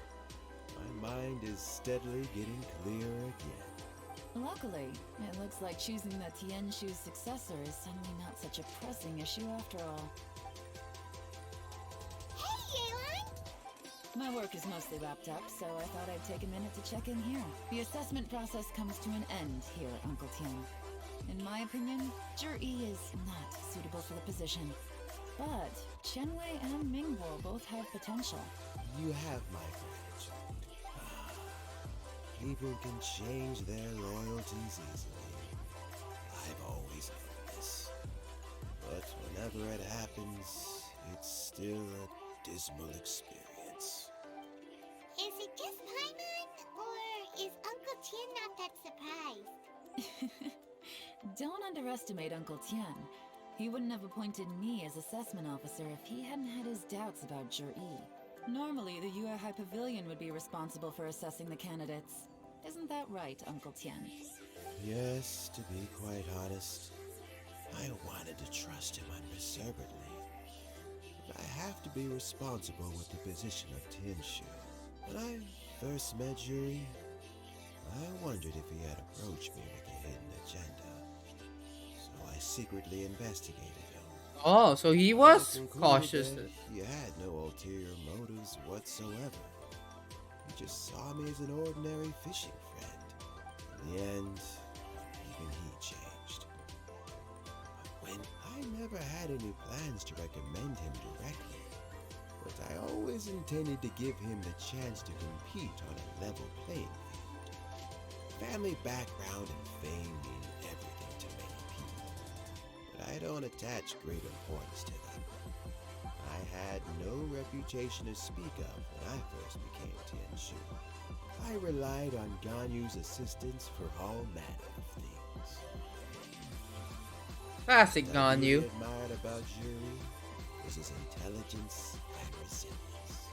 My mind is steadily getting clearer again. Luckily, it looks like choosing the Tianshu's successor is suddenly not such a pressing issue after all. Hey, Yelan! My work is mostly wrapped up, so I thought I'd take a minute to check in here. The assessment process comes to an end here, Uncle Tien. In my opinion, Zhi is not suitable for the position. But Qianwei and Mingbo both have potential. You have my gratitude. People can change their loyalties easily. I've always known this. But whenever it happens, it's still a dismal experience. Is it just Paimon, or is Uncle Tien not that surprised? Don't underestimate Uncle Tien. He wouldn't have appointed me as assessment officer if he hadn't had his doubts about Zhi. Normally, the Yue High Pavilion would be responsible for assessing the candidates. Isn't that right, Uncle Tien? Yes, to be quite honest, I wanted to trust him unreservedly. But I have to be responsible with the position of Tianshu. When I first met Zhi, I wondered if he had approached me with a hidden agenda. So I secretly investigated him. Oh, so he was I concluded cautious. that he had no ulterior motives whatsoever. He just saw me as an ordinary fishing friend. In the end, even he changed. But when I never had any plans to recommend him directly, but I always intended to give him the chance to compete on a level playing field. Family background and fame mean everything to many people, but I don't attach great importance to them. I had no reputation to speak of when I first became Tianshu. I relied on Ganyu's assistance for all manner of things. Classic What I really Ganyu. admired about Juri was his intelligence and resilience.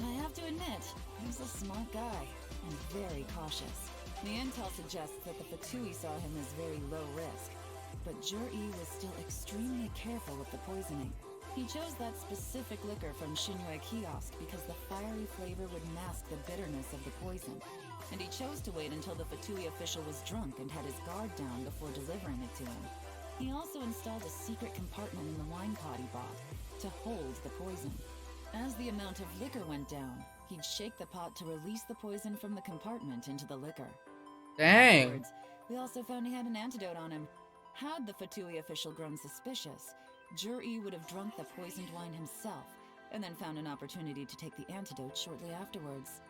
I have to admit, he's a smart guy and very cautious. The intel suggests that the Fatui saw him as very low risk, but Jur-E was still extremely careful with the poisoning. He chose that specific liquor from Shinue Kiosk because the fiery flavor would mask the bitterness of the poison. And he chose to wait until the Fatui official was drunk and had his guard down before delivering it to him. He also installed a secret compartment in the wine pot he bought to hold the poison. As the amount of liquor went down, he'd shake the pot to release the poison from the compartment into the liquor. Dang. Afterwards, we also found he had an antidote on him. Had the Fatui official grown suspicious, Jur-E would have drunk the poisoned wine himself, and then found an opportunity to take the antidote shortly afterwards.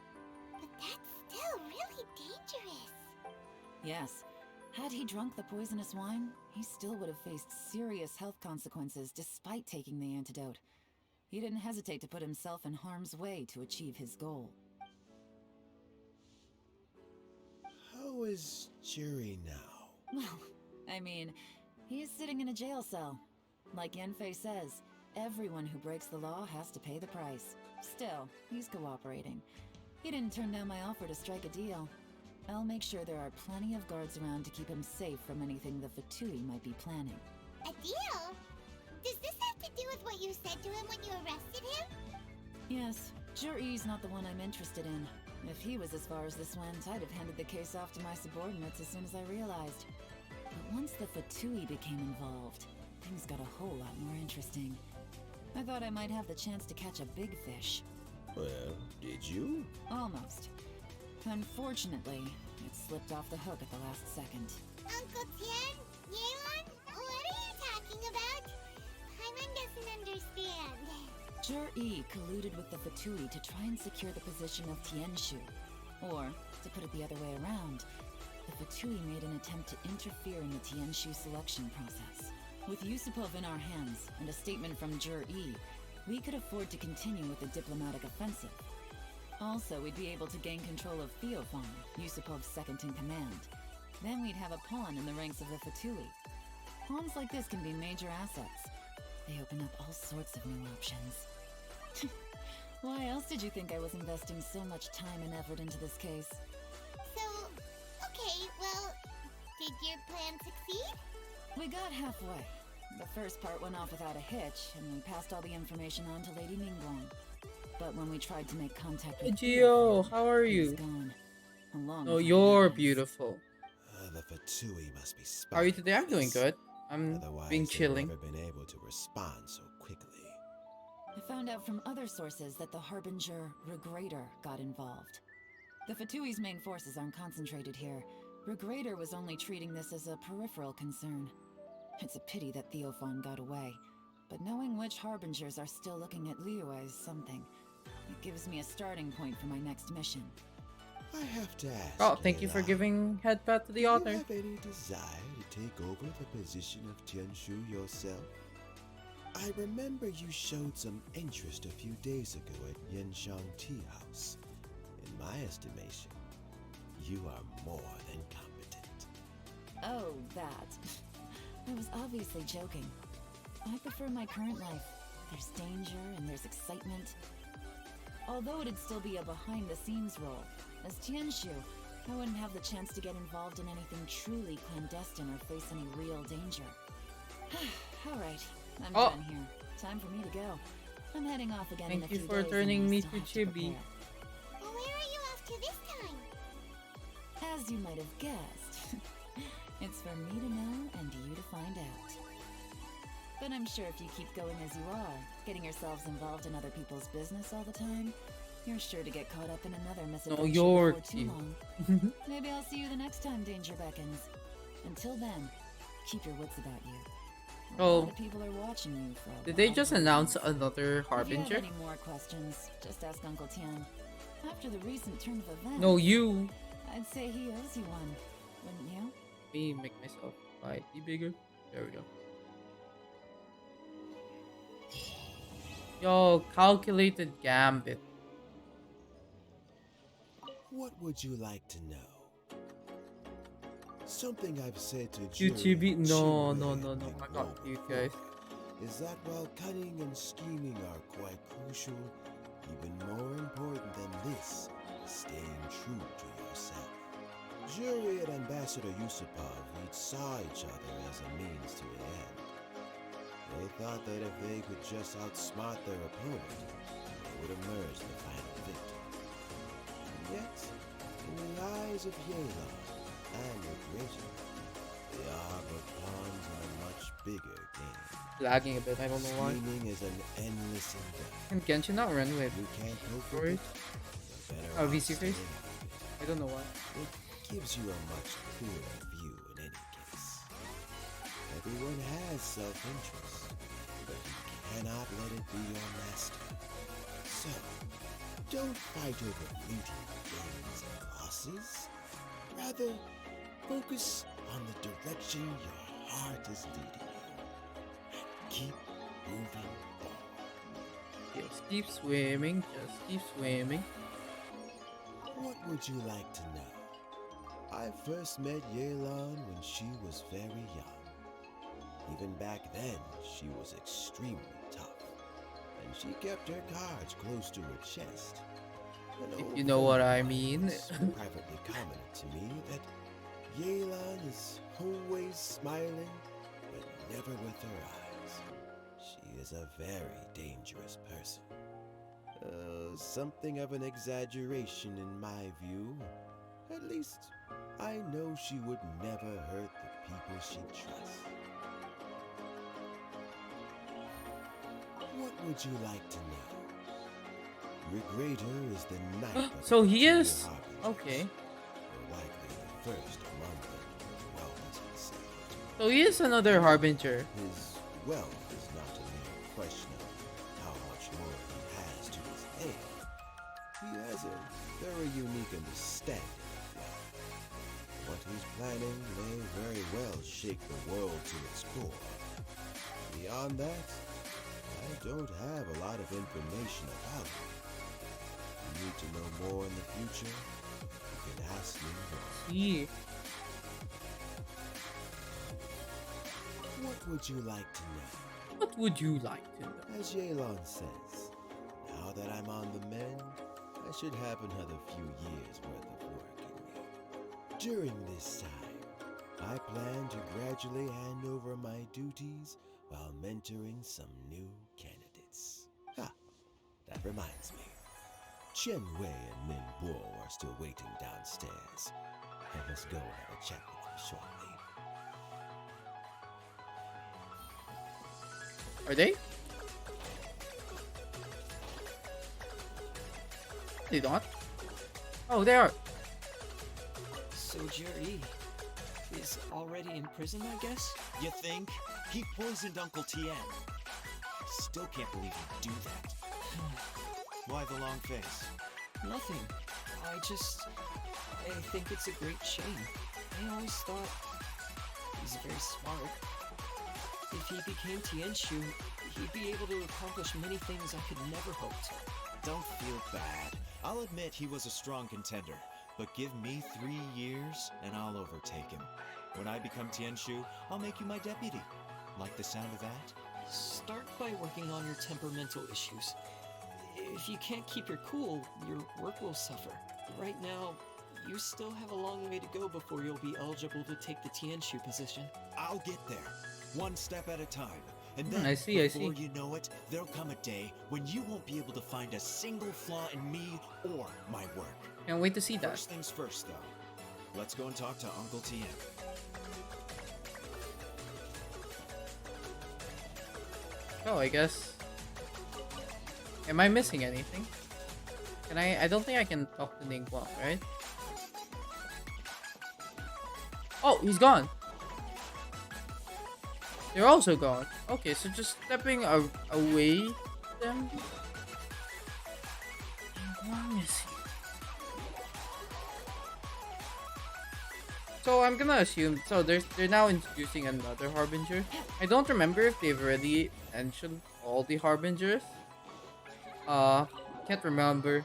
But that's still really dangerous. Yes, had he drunk the poisonous wine, he still would have faced serious health consequences despite taking the antidote. He didn't hesitate to put himself in harm's way to achieve his goal. How is Juri now? Well, I mean, he's sitting in a jail cell. Like Yanfei says, everyone who breaks the law has to pay the price. Still, he's cooperating. He didn't turn down my offer to strike a deal. I'll make sure there are plenty of guards around to keep him safe from anything the Fatui might be planning. A deal? Does this have to do with what you said to him when you arrested him? Yes, Jur-E's not the one I'm interested in. If he was as far as this went, I'd have handed the case off to my subordinates as soon as I realized. But once the Fatui became involved, things got a whole lot more interesting. I thought I might have the chance to catch a big fish. Well, did you? Almost. Unfortunately, it slipped off the hook at the last second. Uncle Tien? Yelan? What are you talking about? Paimon doesn't understand. Jur-E colluded with the Fatui to try and secure the position of Tianshu. Or, to put it the other way around, the Fatui made an attempt to interfere in the Tianshu selection process. With Yusupov in our hands and a statement from Jur-E, we could afford to continue with the diplomatic offensive. Also, we'd be able to gain control of Theophan, Yusupov's second-in-command. Then we'd have a pawn in the ranks of the Fatui. Pawns like this can be major assets. They open up all sorts of new options. Why else did you think I was investing so much time and effort into this case? So, okay, well, did your plan succeed? We got halfway. The first part went off without a hitch, and we passed all the information on to Lady Ningguang. But when we tried to make contact with Gio, how are he was you? gone. Along Oh, with you're evidence. beautiful. The Fatui must be How are you spying today? I'm on doing us. good. I'm Otherwise, been they've chilling. never been able to respond so quickly. I found out from other sources that the Harbinger Regrator got involved. The Fatui's main forces aren't concentrated here. Regrator was only treating this as a peripheral concern. It's a pity that Theophan got away. But knowing which Harbingers are still looking at Liyue is something. It gives me a starting point for my next mission. I have to ask. Oh, thank you for Yelan, giving headpat to the do author. you have any desire to take over the position of Tianshu yourself? I remember you showed some interest a few days ago at Yenshang Tea House. In my estimation, you are more than competent. Oh, that. I was obviously joking. I prefer my current life. There's danger and there's excitement. Although it'd still be a behind-the-scenes role, as Tianshu, I wouldn't have the chance to get involved in anything truly clandestine or face any real danger. Alright, I'm done here. Time for me to go. I'm heading off again in a Thank you few for days, turning and I me still to have Chibi. prepare. Well, where are you off to this time? As you might have guessed, it's for me to know and you to find out. But I'm sure if you keep going as you are, getting yourselves involved in other people's business all the time, you're sure to get caught up in another misadventure you're before too cute. long. Maybe I'll see you the next time danger beckons. Until then, keep your wits about you. A lot of people are watching you for a Did they bad just reason. announce another If you Harbinger? have any more questions, just ask Uncle Tian. After the recent turn of events, No, you. I'd say he owes you one, wouldn't you? Me make myself slightly bigger. There we go. Yo, calculated gambit. What would you like to know? Something I've said to QTB? Jury, No, Chinwei, no, no, no. and I got Noble cute, guys. is that while cunning and scheming are quite crucial, even more important than this is staying true to yourself. Jury and Ambassador Yusupov each saw each other as a means to an end. They thought that if they could just outsmart their opponent, they would emerge the final victor. And yet, in the eyes of Yelan and the greater, they are but pawns in a much bigger game. Lagging a bit, I don't know why. Scheming is an endless endeavor. Can Genshin not run with You can't go for storage? it. You're better Oh, off VC face? staying. I don't know why. It gives you a much clearer view in any case. Everyone has self-interest, but you cannot let it be your master. So, don't fight over fleeting gains and losses. Rather, focus on the direction your heart is leading you. And keep moving forward. Just keep swimming, just keep swimming. What would you like to know? I first met Yelan when she was very young. Even back then, she was extremely tough, and she kept her cards close to her chest. If you know what I mean. Privately commented to me that Yelan is always smiling, but never with her eyes. She is a very dangerous person. Something of an exaggeration in my view. At least, I know she would never hurt the people she trusts. What would you like to know? Regrator is the knight of So the he Tier is? Harbingers, Okay. or likely the first among them as well as himself. So he is another Harbinger. His wealth is not a mere question of how much more he has to his head. He has a very unique understanding of wealth. What he's planning may very well shake the world to its core. Beyond that, I don't have a lot of information about him. If you need to know more in the future, you can ask me more. Yeah. What would you like to know? What would you like to know? As Yelan says, now that I'm on the mend, I should have another few years worth of work in me. During this time, I plan to gradually hand over my duties while mentoring some new candidates. That reminds me. Chen Wei and Min Bo are still waiting downstairs. I must go and have a chat with them shortly. Are they? They not? Oh, they are. So Jerry is already in prison, I guess? You think? He poisoned Uncle Tien. I still can't believe he'd do that. Why the long face? Nothing. I think it's a great shame. I always thought he's very smart. If he became Tianshu, he'd be able to accomplish many things I could never hope to. Don't feel bad. I'll admit he was a strong contender, but give me 3 years and I'll overtake him. When I become Tianshu, I'll make you my deputy. Like the sound of that? Start by working on your temperamental issues. If you can't keep your cool, your work will suffer. Right now, you still have a long way to go before you'll be eligible to take the Tianshu position. I'll get there, one step at a time. And then, I see. before you know it, there'll come a day when you won't be able to find a single flaw in me or my work. Can't wait to see that. First things first, though. Let's go and talk to Uncle Tien. Oh, I guess. Am I missing anything? Can I don't think I can talk to Ningguang, right? Oh, he's gone. They're also gone. Okay, so just stepping away them. Ningguang is here. So I'm gonna assume they're now introducing another harbinger. I don't remember if they've already mentioned all the harbingers. Can't remember.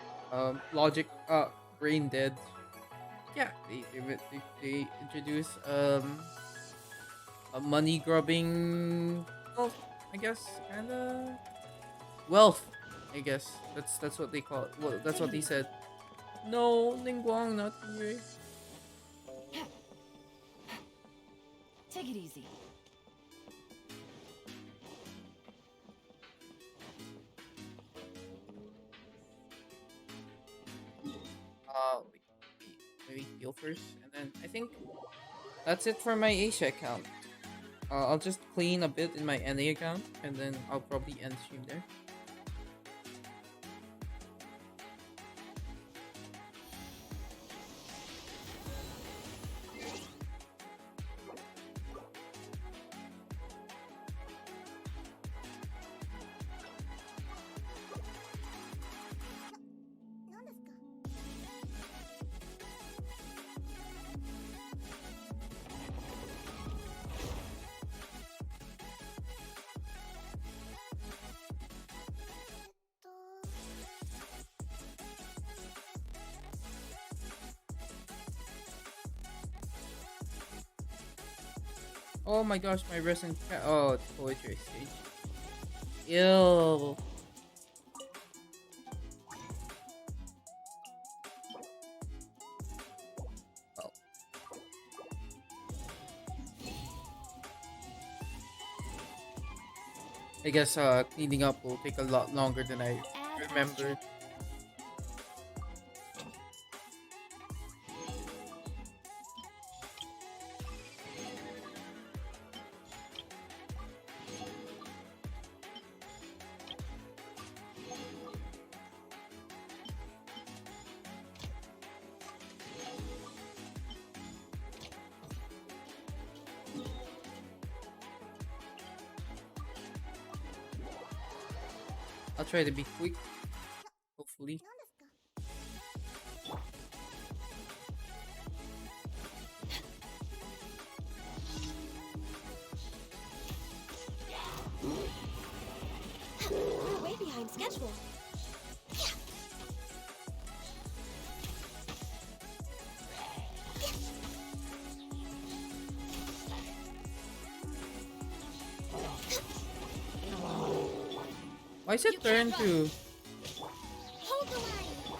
brain dead. Yeah, they introduce a money grubbing, well, I guess kind of wealth. I guess that's what they call it. Well, that's what they said. No, Ningguang, not Yue. Take it easy. Wait, maybe heal first, and then I think that's it for my Asia account. I'll just clean a bit in my NA account, and then I'll probably end stream there. Oh my gosh, my recent oh, it's poetry stage. Ew. Well. I guess cleaning up will take a lot longer than I remembered. I'll try to be quick, hopefully. We're way behind schedule. Why is it turn to... Hold the line.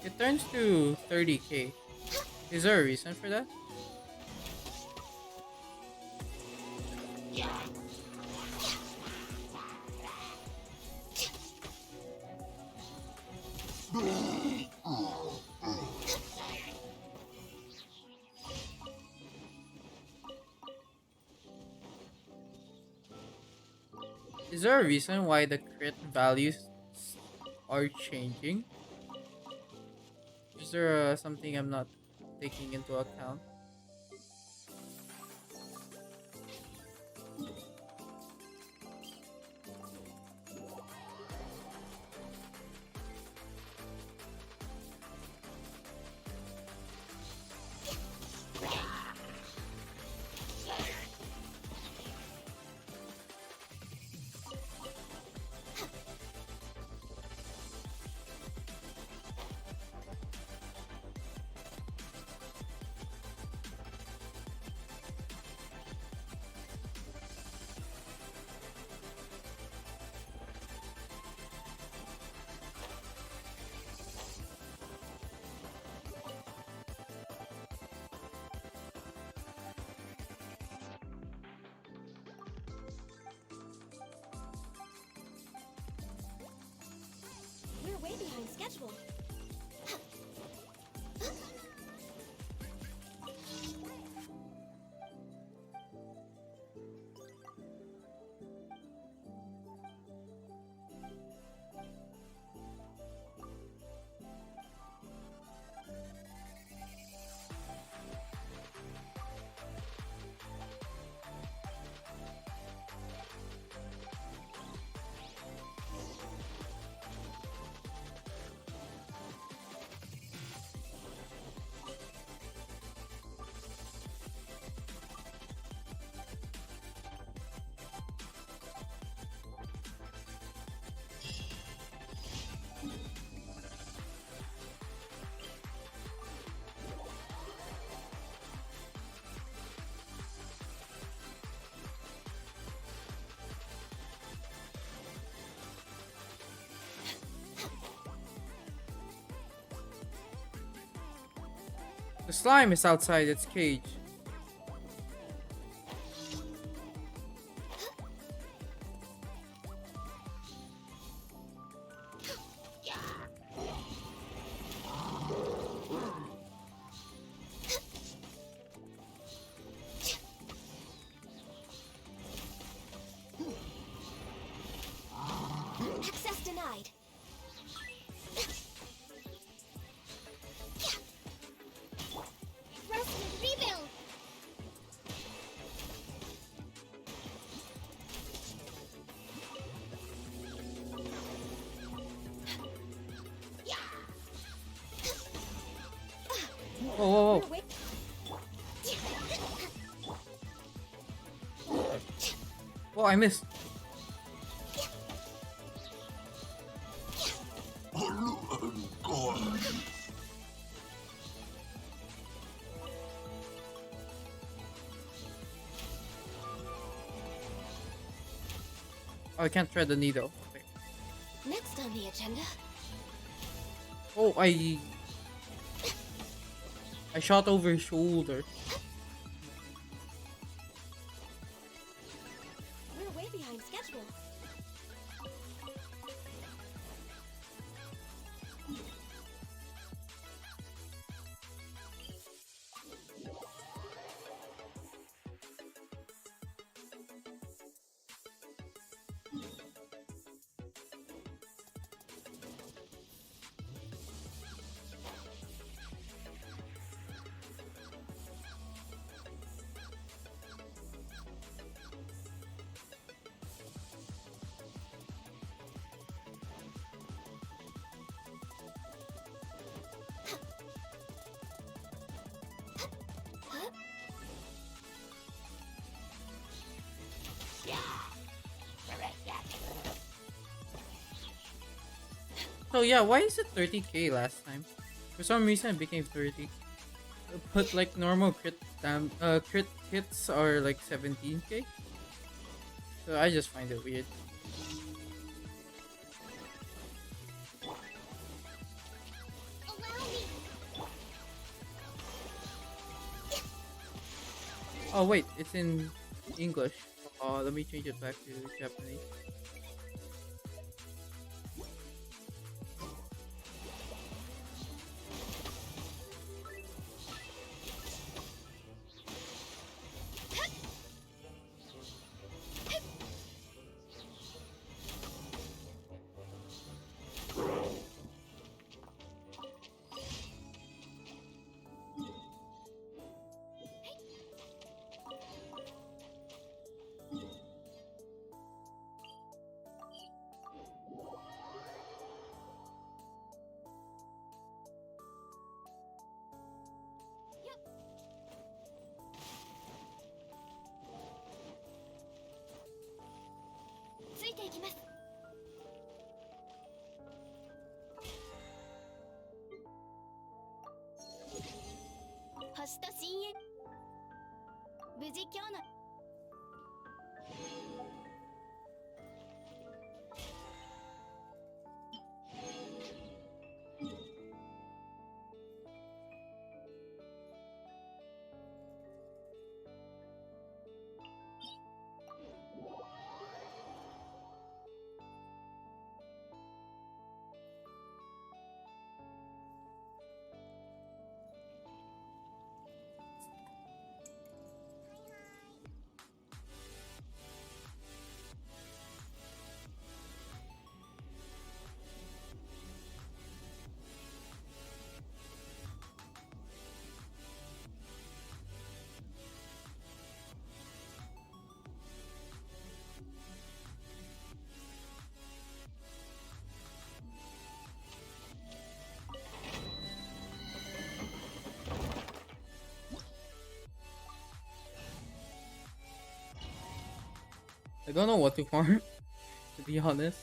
It turns to 30k. Is there a reason for that? Is there a reason why the crit values are changing? Is there something I'm not taking into account? The slime is outside its cage. Access denied. Rest and rebuild. Whoa, whoa, whoa. Oh, I missed. Oh, I can't thread the needle. Okay. Next on the agenda. Oh, I shot over his shoulder. We're way behind schedule. So yeah, why is it 30k last time? For some reason it became 30. But like normal crit hits are like 17k. So I just find it weird. Oh wait, it's in English. Let me change it back to Japanese. I don't know what to farm, to be honest.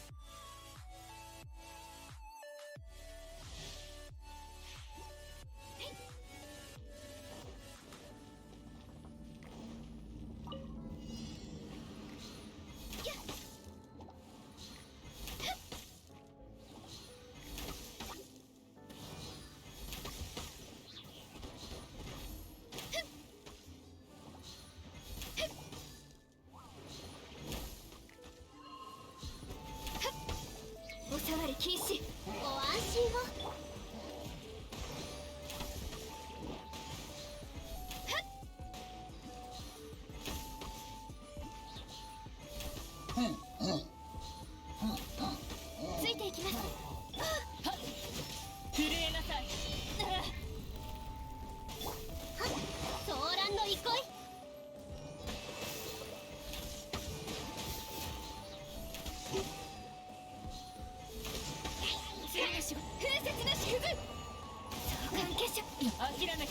り禁止。ご安心を。ついていきます。震えなさい。ソーランの憩い。風雪の祝福。相関結社。諦めて。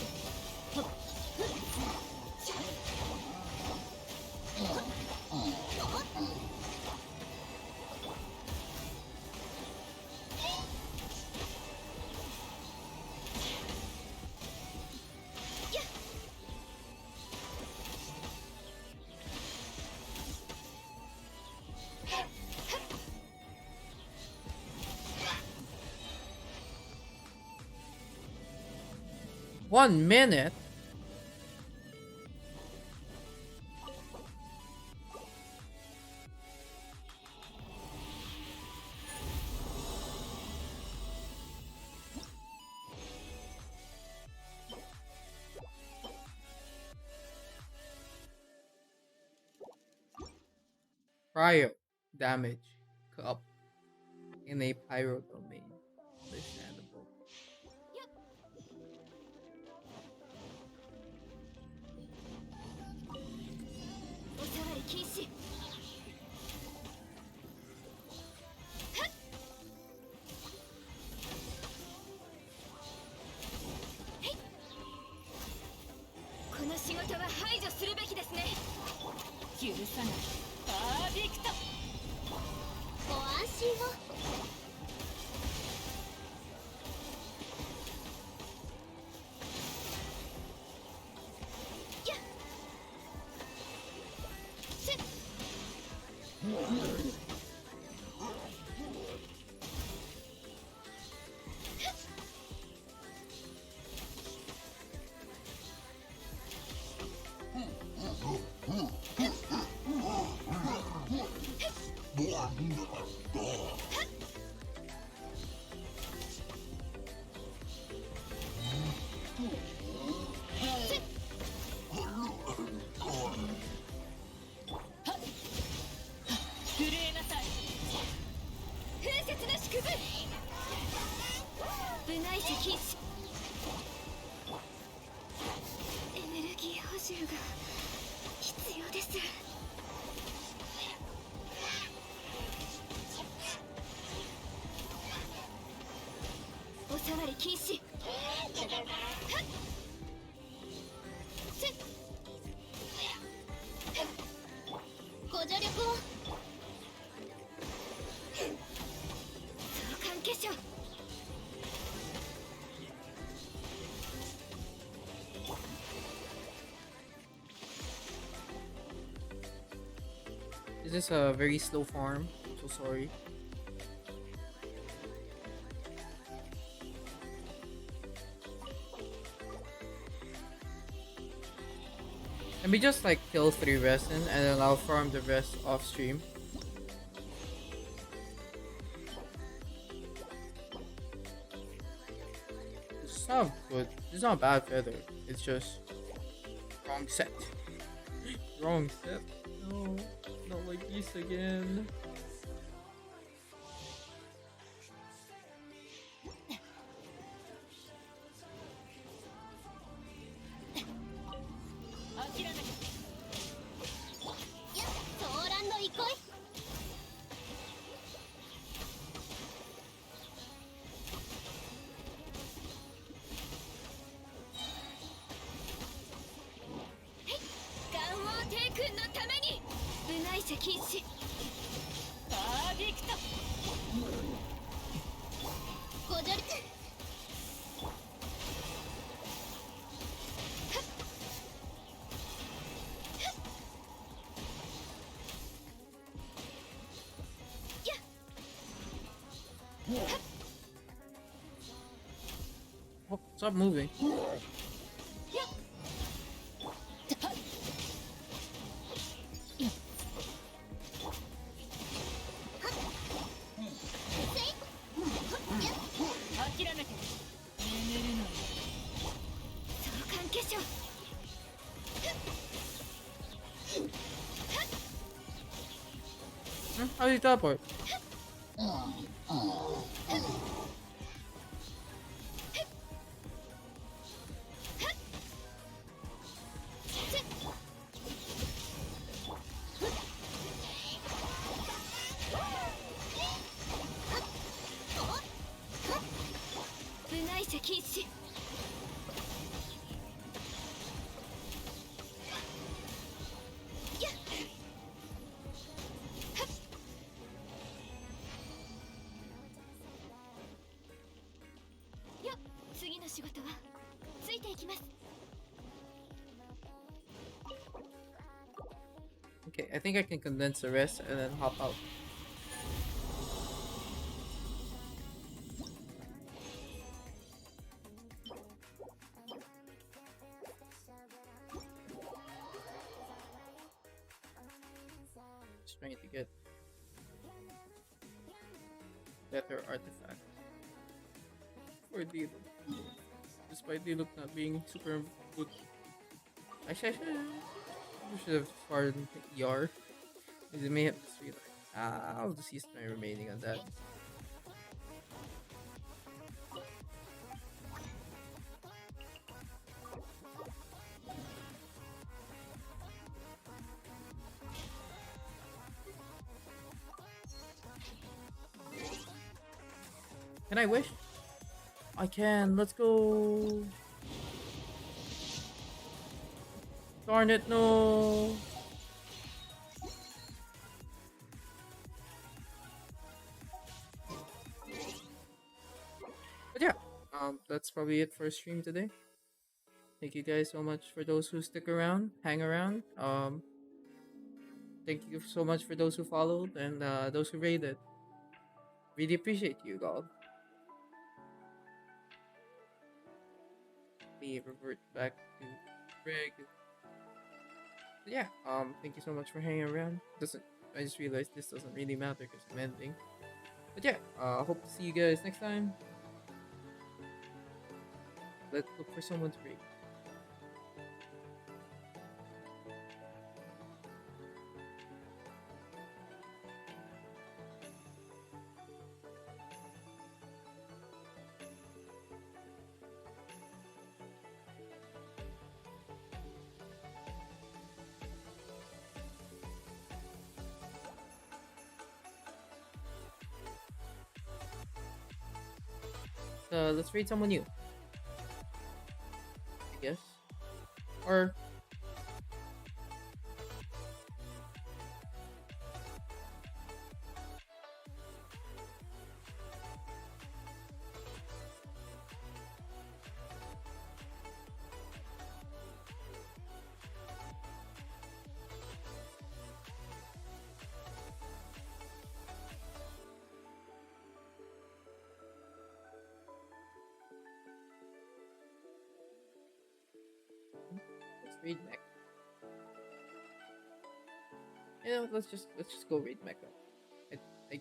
1 minute? Cryo damage cup in a pyro domain. Understandable. おさわり禁止。この仕事は排除するべきですね。許さない。パーディクト。ご安心を。震えなさい。風雪の祝福。部内視禁止。エネルギー補充が必要です。おさわり禁止。ご助力を。相関結社。Is this a very slow farm? So sorry. Let me just like kill 3 resin and then I'll farm the rest off stream. It's not good. It's not bad feather. It's just wrong set. Wrong set. No, not like this again. Oh, stop moving. How do you teleport? Okay, I think I can condense the rest and then hop out. Just trying to get better artifacts for Diluc. Despite Diluc not being super good. Actually, I should have farmed Yar. Because it may have just realized. I'll just use my remaining on that. Can I wish? I can. Let's go. Darn it, no. But yeah, that's probably it for stream today. Thank you guys so much for those who stick around, hang around. Thank you so much for those who followed and those who raided. Really appreciate you, God. Me revert back to Greg. But yeah, thank you so much for hanging around. Doesn't I just realized this doesn't really matter because I'm ending. But yeah, hope to see you guys next time. Let's look for someone to raid. Let's raid someone new. I guess. Or let's raid Mech. You know, let's just go raid Mecha. I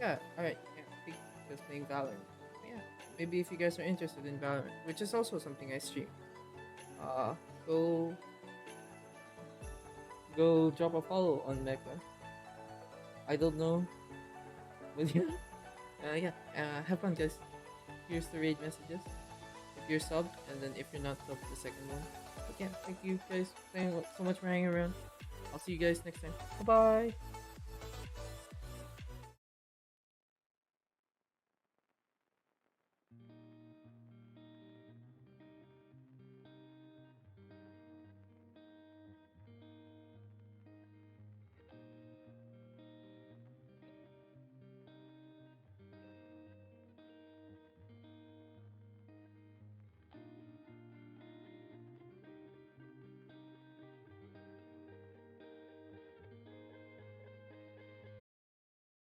yeah, alright. Yeah, I think just playing Valorant. Yeah, maybe if you guys are interested in Valorant, which is also something I stream, go drop a follow on Mecha. I don't know, but yeah, have fun, guys. Here's the raid messages. If you're subbed, and then if you're not subbed, the second one. But yeah, thank you guys so much for hanging around. I'll see you guys next time. Bye bye.